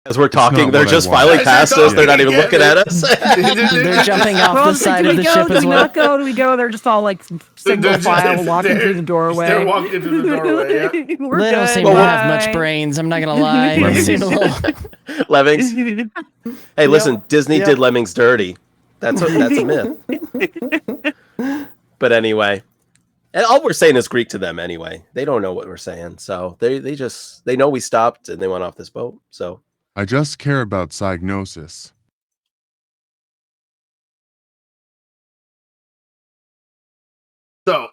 As we're talking, they're just filing past us. They're not even looking at us. They're jumping off the side of the ship as well. Do we go? They're just all like single file walking through the doorway. They're walking through the doorway, yeah. They don't seem to have much brains, I'm not going to lie. They seem a little... Lemmings. Hey, listen, Disney did Lemmings dirty. That's a myth. But anyway, and all we're saying is Greek to them anyway. They don't know what we're saying, so they know we stopped and they went off this boat. So I just care about Psygnosis. So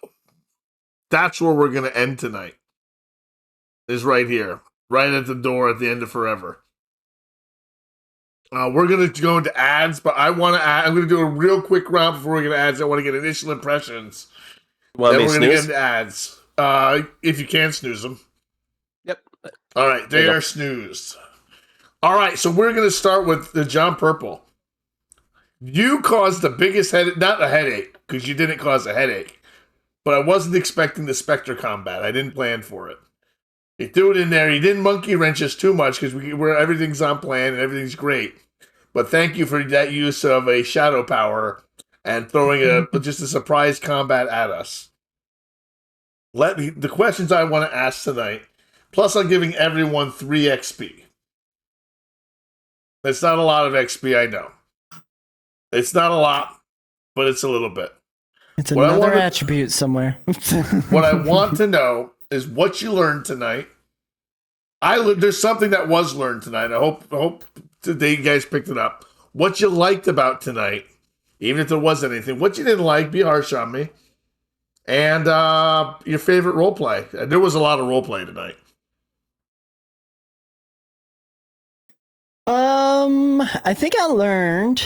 that's where we're going to end tonight. Is right here, right at the door at the end of Forever. We're going to go into ads, but I'm going to do a real quick round before we get to ads. I want to get initial impressions. Well, then we're going to get into ads. If you can snooze them. Yep. All right, they are snoozed. All right, so we're going to start with the John Purple. You caused the biggest headache, not a headache, because you didn't cause a headache, but I wasn't expecting the Spectre combat. I didn't plan for it. You threw it in there. You didn't monkey wrench us too much, because everything's on plan and everything's great. But thank you for that use of a shadow power and throwing just a surprise combat at us. The questions I want to ask tonight, plus I'm giving everyone 3 XP. It's not a lot of XP, I know. It's not a lot, but it's a little bit. It's another attribute somewhere. What I want to know is what you learned tonight. There's something that was learned tonight. I hope today you guys picked it up. What you liked about tonight, even if there was anything. What you didn't like, be harsh on me. And your favorite role play. There was a lot of role play tonight. I think I learned.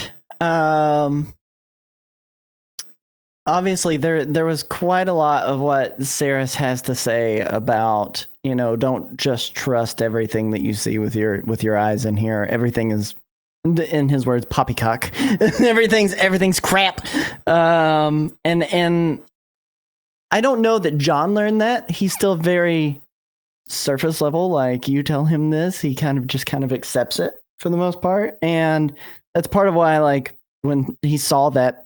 Obviously, there was quite a lot of what Saris has to say about, don't just trust everything that you see with your eyes in here. Everything is, in his words, poppycock. everything's crap. And I don't know that John learned that. He's still very surface level. Like, you tell him this, he kind of accepts it for the most part. And that's part of why, like, when he saw that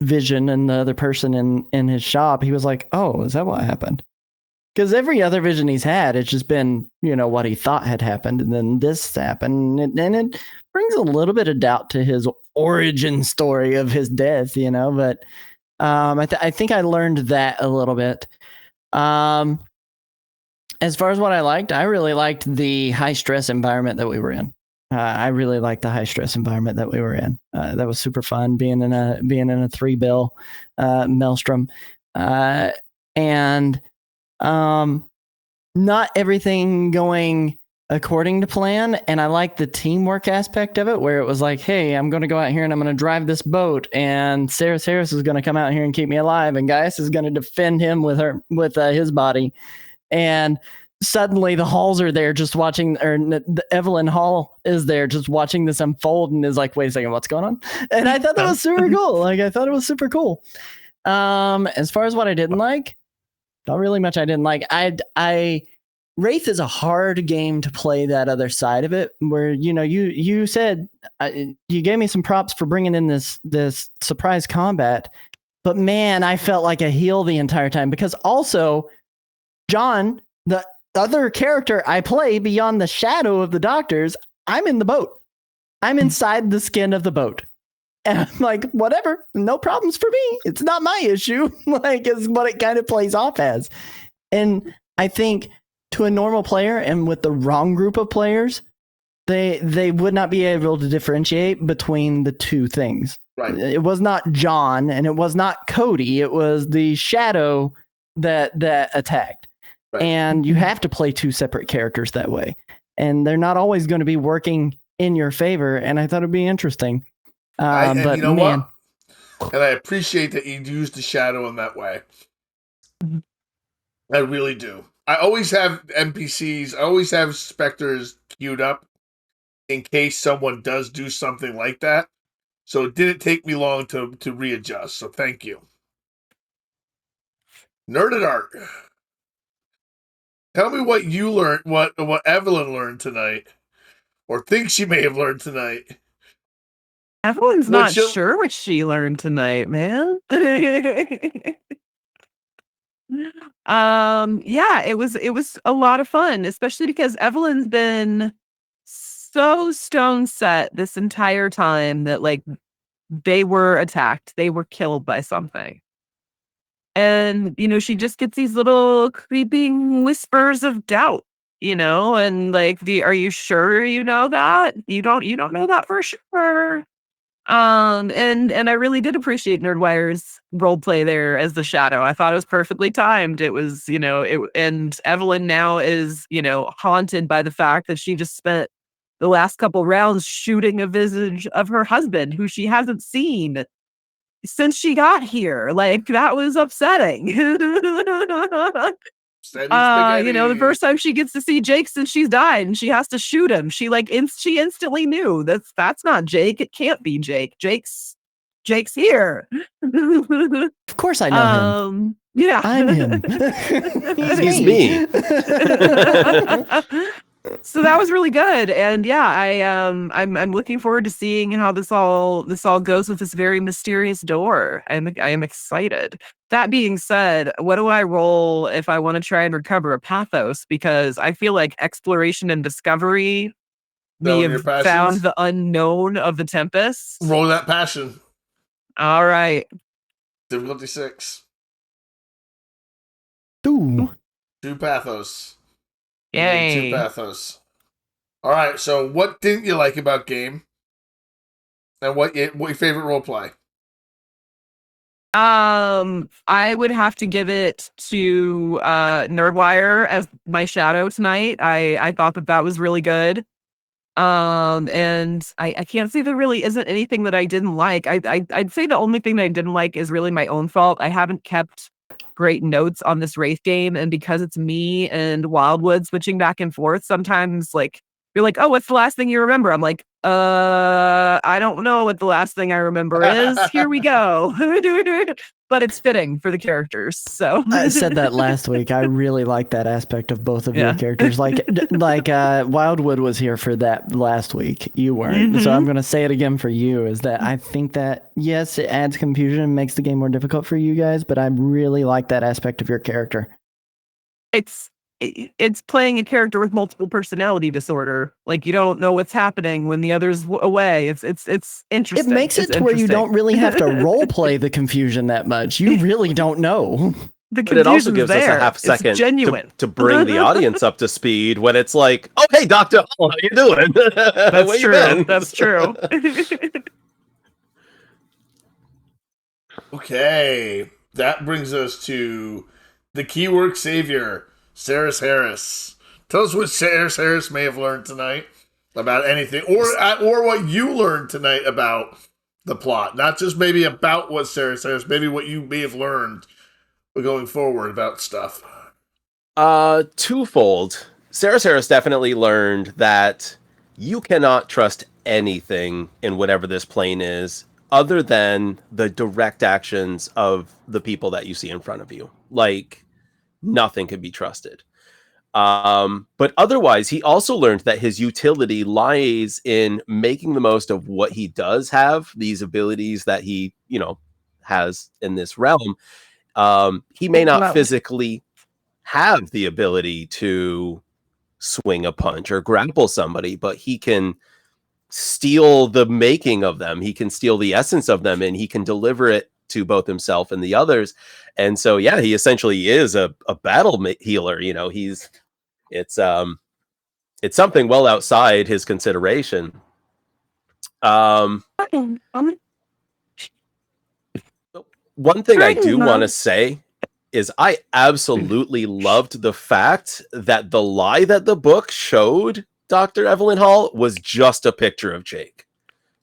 vision and the other person in his shop, he was like, oh, is that what happened? Because every other vision he's had, it's just been, what he thought had happened, and then this happened, and it brings a little bit of doubt to his origin story of his death, but I think I learned that a little bit. As far as what I really liked the high stress environment that we were in. I really liked the high stress environment that we were in. That was super fun being in a 3-bill Maelstrom, and not everything going according to plan. And I like the teamwork aspect of it, where it was like, hey, I'm going to go out here and I'm going to drive this boat, and Saris Harris is going to come out here and keep me alive, and Gaius is going to defend him with his body. And suddenly the Halls are there just watching, or Evelyn Hall is there just watching this unfold, and is like, wait a second, what's going on? And I thought that was super cool. Like, I thought it was super cool. As far as what I didn't like, not really much I didn't like. Wraith is a hard game to play that other side of it, where, you said, you gave me some props for bringing in this surprise combat, but man, I felt like a heel the entire time, because also John, the other character I play beyond the shadow of the doctors, I'm in the boat. I'm inside the skin of the boat. And I'm like, whatever, no problems for me. It's not my issue. Like, is what it kind of plays off as. And I think to a normal player, and with the wrong group of players, they would not be able to differentiate between the two things. Right. It was not John, and it was not Cody. It was the shadow that attacked. Right. And you have to play two separate characters that way. And they're not always going to be working in your favor. And I thought it'd be interesting. But you know man, what? And I appreciate that you used the shadow in that way. I really do. I always have NPCs, I always have Spectres queued up in case someone does do something like that. So it didn't take me long to readjust. So thank you. Nerded Art. Tell me what you learned, what Evelyn learned tonight, or thinks she may have learned tonight. Evelyn's not sure what she learned tonight, man. Yeah, it was a lot of fun, especially because Evelyn's been so stone set this entire time that, like, they were attacked, they were killed by something. And, she just gets these little creeping whispers of doubt, and like, are you sure you know that? You don't know that for sure. And I really did appreciate Nerdwire's role play there as the shadow. I thought it was perfectly timed. It was, and Evelyn now is, haunted by the fact that she just spent the last couple rounds shooting a visage of her husband, who she hasn't seen since she got here. Like, that was upsetting. The first time she gets to see Jake since she's died, and she has to shoot him, she instantly knew that's not Jake. It can't be Jake. Jake's here. Of course I know him. Yeah, I'm him. He's me. So that was really good, and yeah, I'm looking forward to seeing how this all goes with this very mysterious door. I am excited. That being said, what do I roll if I want to try and recover a pathos? Because I feel like exploration and discovery, we have found the unknown of the Tempest. Roll that passion. All right. Difficulty 6. 2 pathos. Yay. 2 pathos. All right. So, what didn't you like about game? And what your favorite role play? I would have to give it to Nerdwire as my shadow tonight. I thought that was really good. And I can't say there really isn't anything that I didn't like. I'd say the only thing that I didn't like is really my own fault. I haven't kept great notes on this Wraith game, and because it's me and Wildwood switching back and forth, sometimes like you're like, oh, what's the last thing you remember? I'm like, I don't know what the last thing I remember is. Here we go. But it's fitting for the characters. So I said that last week. I really like that aspect of both of your characters. Like Wildwood was here for that last week. You weren't. So I'm going to say it again for you, is that I think that, yes, it adds confusion and makes the game more difficult for you guys, but I really like that aspect of your character. It's playing a character with multiple personality disorder. Like, you don't know what's happening when the other's away. It's interesting. It makes it to where you don't really have to role play the confusion that much. You really don't know. But it also gives us a half second it's genuine. to bring the audience up to speed when it's like, oh, hey, Dr. Hall, how you doing? That's true. That's true. Okay, that brings us to the keyword savior, Saris Harris. Tell us what Saris Harris may have learned tonight about anything, or what you learned tonight about the plot. Not just maybe about what Saris Harris, maybe what you may have learned going forward about stuff. Twofold. Saris Harris definitely learned that you cannot trust anything in whatever this plane is, other than the direct actions of the people that you see in front of you. Like, nothing can be trusted. But otherwise, he also learned that his utility lies in making the most of what he does have, these abilities that he, has in this realm. He may not physically have the ability to swing a punch or grapple somebody, but he can steal the making of them. He can steal the essence of them, and he can deliver it to both himself and the others. And so, yeah, he essentially is a battle healer. It's something well outside his consideration. One thing I do want to say is I absolutely loved the fact that the lie that the book showed Dr. Evelyn Hall was just a picture of Jake.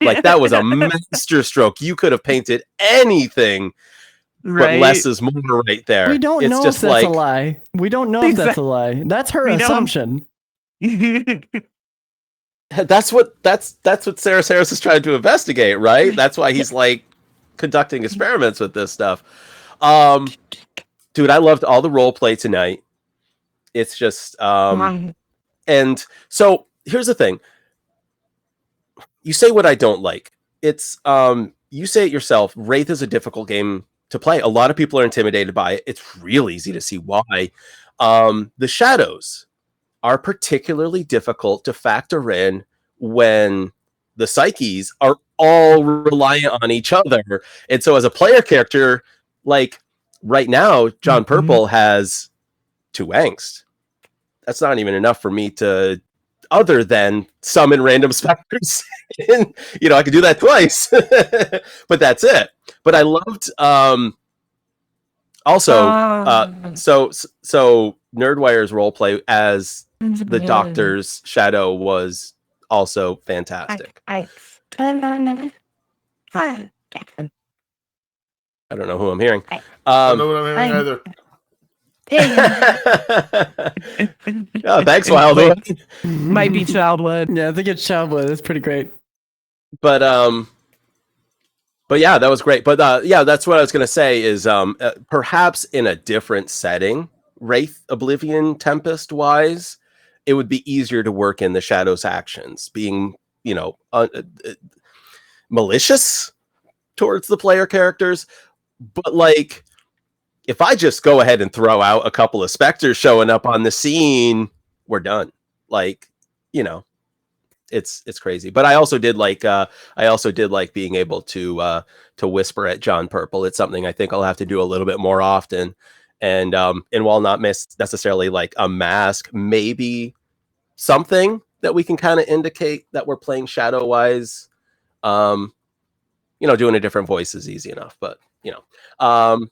Like, that was a master stroke. You could have painted anything, right? But less is more right there. We don't know if that's a lie. We don't know if that's a lie. That's her assumption. That's what Saris Harris is trying to investigate, right? That's why he's like conducting experiments with this stuff. Dude, I loved all the role play tonight. It's just and so here's the thing. You say what I don't like. It's you say it yourself. Wraith is a difficult game to play. A lot of people are intimidated by it. It's real easy to see why. The shadows are particularly difficult to factor in when the psyches are all reliant on each other. And so as a player character, like right now, John Purple has 2 angst. That's not even enough for me to, other than summon random specters. And, I could do that twice, but that's it. But I loved, so Nerdwire's roleplay as the Doctor's shadow was also fantastic. I don't know who I'm hearing. I don't know what I'm hearing either. Oh, thanks, Wildwood. Might be Childwood. Yeah, I think it's Childwood. That's pretty great. But yeah, that was great. But yeah, that's what I was going to say is perhaps in a different setting, Wraith Oblivion Tempest wise, it would be easier to work in the Shadow's actions, being, malicious towards the player characters. But like, if I just go ahead and throw out a couple of Spectres showing up on the scene, we're done. Like, it's crazy. But I also did like being able to whisper at John Purple. It's something I think I'll have to do a little bit more often. And while not necessarily like a mask, maybe something that we can kind of indicate that we're playing shadow wise. Doing a different voice is easy enough, but you know,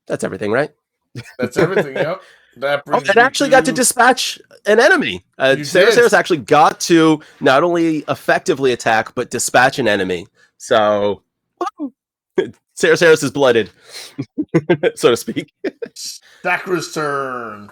that's everything, right? That's everything. Yep. That Oh, brings and me actually got to dispatch an enemy. You Sarah did. Sarah's actually got to not only effectively attack, but dispatch an enemy. So, Sarah Sarah's is blooded, so to speak. Sakra's turn.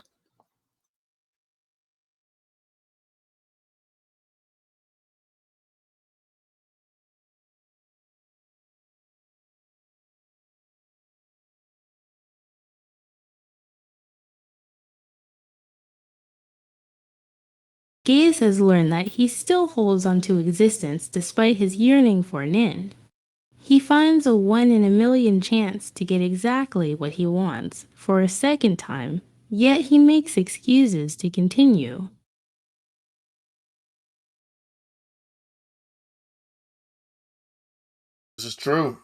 Gaius has learned that he still holds onto existence despite his yearning for an end. He finds a 1 in a million chance to get exactly what he wants for a second time, yet he makes excuses to continue. This is true.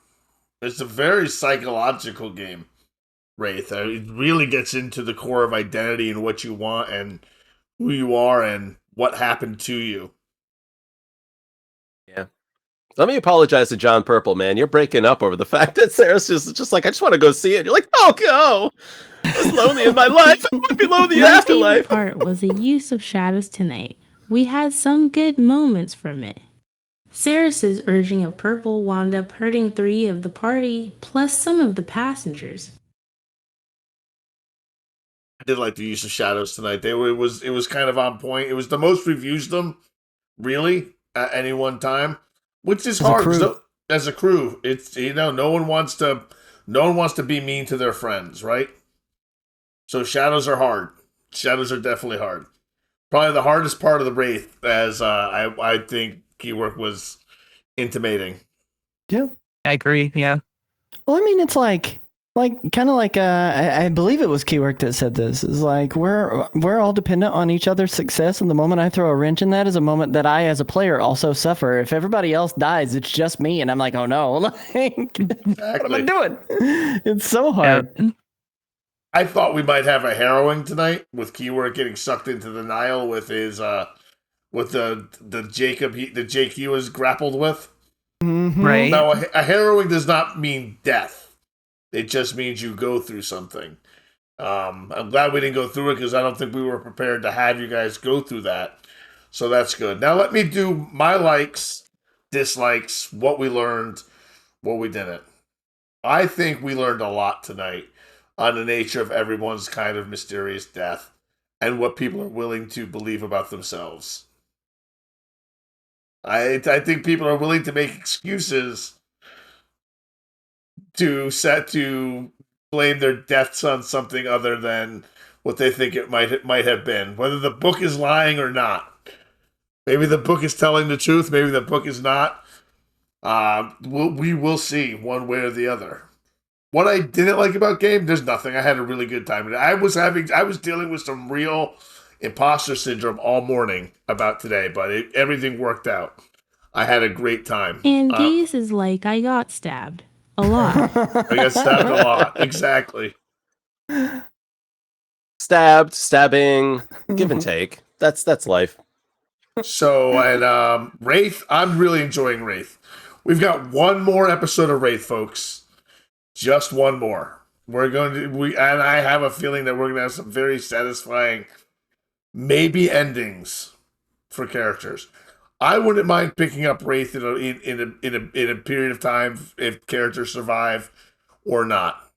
It's a very psychological game, Wraith. It really gets into the core of identity and what you want and who you are and what happened to you. Yeah. Let me apologize to John Purple, man. You're breaking up over the fact that Sarah's just like, I just want to go see it. You're like, oh, go. I was lonely in my life. I want to be lonely in My afterlife. favorite part was the use of shadows tonight. We had some good moments from it. Ceres's urging of purple wound up hurting 3 of the party, plus some of the passengers. I did like the use of shadows tonight. It was kind of on point. It was the most we've used them, really, at any one time, which is hard. As a crew, it's no one wants to be mean to their friends, right? So shadows are hard. Shadows are definitely hard. Probably the hardest part of the Wraith, as I think Keywork was intimating. Yeah. I agree. Yeah. Well, I mean, it's like kind of like I believe it was Keywork that said this. Is like we're all dependent on each other's success, and the moment I throw a wrench in that is a moment that I, as a player, also suffer. If everybody else dies, it's just me, and I'm like, oh no, like, what am I doing? It's so hard. Yeah. I thought we might have a harrowing tonight with Keywork getting sucked into the Nile with his with the Jake he was grappled with. Mm-hmm. Right. Now, a harrowing does not mean death. It just means you go through something. I'm glad we didn't go through it because I don't think we were prepared to have you guys go through that. So that's good. Now let me do my likes, dislikes, what we learned, what we didn't. I think we learned a lot tonight on the nature of everyone's kind of mysterious death and what people are willing to believe about themselves. I think people are willing to make excuses to blame their deaths on something other than what they think it might have been, whether the book is lying or not. Maybe the book is telling the truth. Maybe the book is not. We will see one way or the other. What I didn't like about game, there's nothing. I had a really good time. I was dealing with some real imposter syndrome all morning about today, but everything worked out. I had a great time. And Gaius is like, I got stabbed. A lot. I got stabbed a lot. Exactly. Stabbing, give and take. That's life. So, and Wraith, I'm really enjoying Wraith. We've got one more episode of Wraith, folks. Just one more. And I have a feeling that we're going to have some very satisfying, maybe endings for characters. I wouldn't mind picking up Wraith in a period of time if characters survive or not.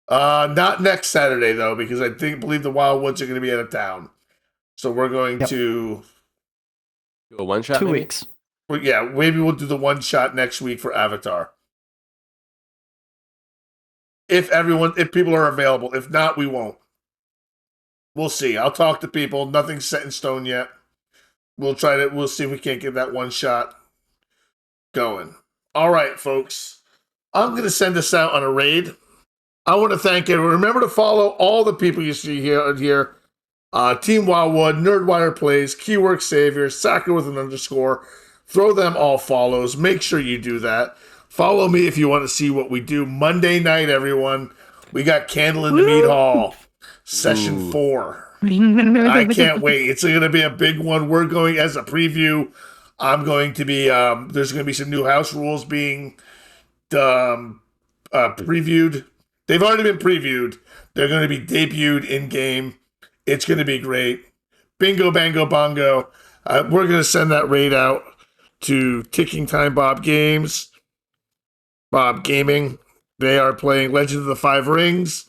Not next Saturday though, because I believe the Wildwoods are going to be out of town. So we're going to do a one shot. 2 weeks. Yeah, maybe we'll do the one shot next week for Avatar. If people are available. If not, we won't. We'll see. I'll talk to people. Nothing's set in stone yet. We'll see if we can't get that one shot going. All right, folks. I'm going to send us out on a raid. I want to thank everyone. Remember to follow all the people you see here. Team Wildwood, Nerdwire Plays, Keywork Savior, Sacker with an _. Throw them all follows. Make sure you do that. Follow me if you want to see what we do. Monday night, everyone. We got Candle in the Meat Hall. Session 4. I can't wait. It's going to be a big one. We're going, as a preview, I'm going to be, there's going to be some new house rules being previewed. They've already been previewed. They're going to be debuted in game. It's going to be great. Bingo, bango, bongo. We're going to send that raid out to Ticking Time Bob Gaming. They are playing Legend of the Five Rings.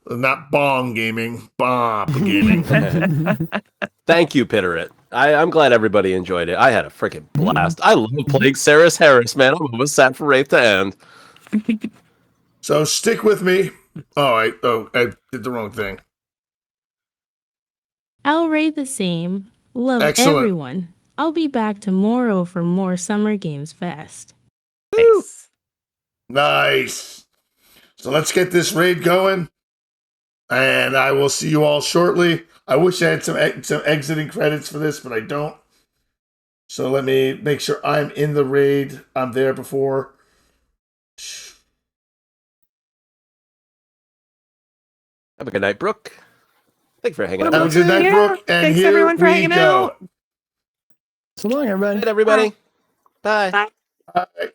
Not Bong Gaming. Bob Gaming. Thank you, Pitterit. I'm glad everybody enjoyed it. I had a freaking blast. I love playing Saris Harris, man. I'm almost sad for Wraith to end. So stick with me. I did the wrong thing. I'll rate the same. Love Excellent. everyone. I'll be back tomorrow for more Summer Games Fest. Nice. Nice. So let's get this raid going. And I will see you all shortly. I wish I had some exiting credits for this, but I don't. So let me make sure I'm in the raid. I'm there before. Have a good night, Brooke. Thanks for hanging out Have a with us. good night, Yeah. Brooke. And Thanks, here everyone, for we hanging go. out. So long, everybody. Good night, everybody. Bye. Bye. All right.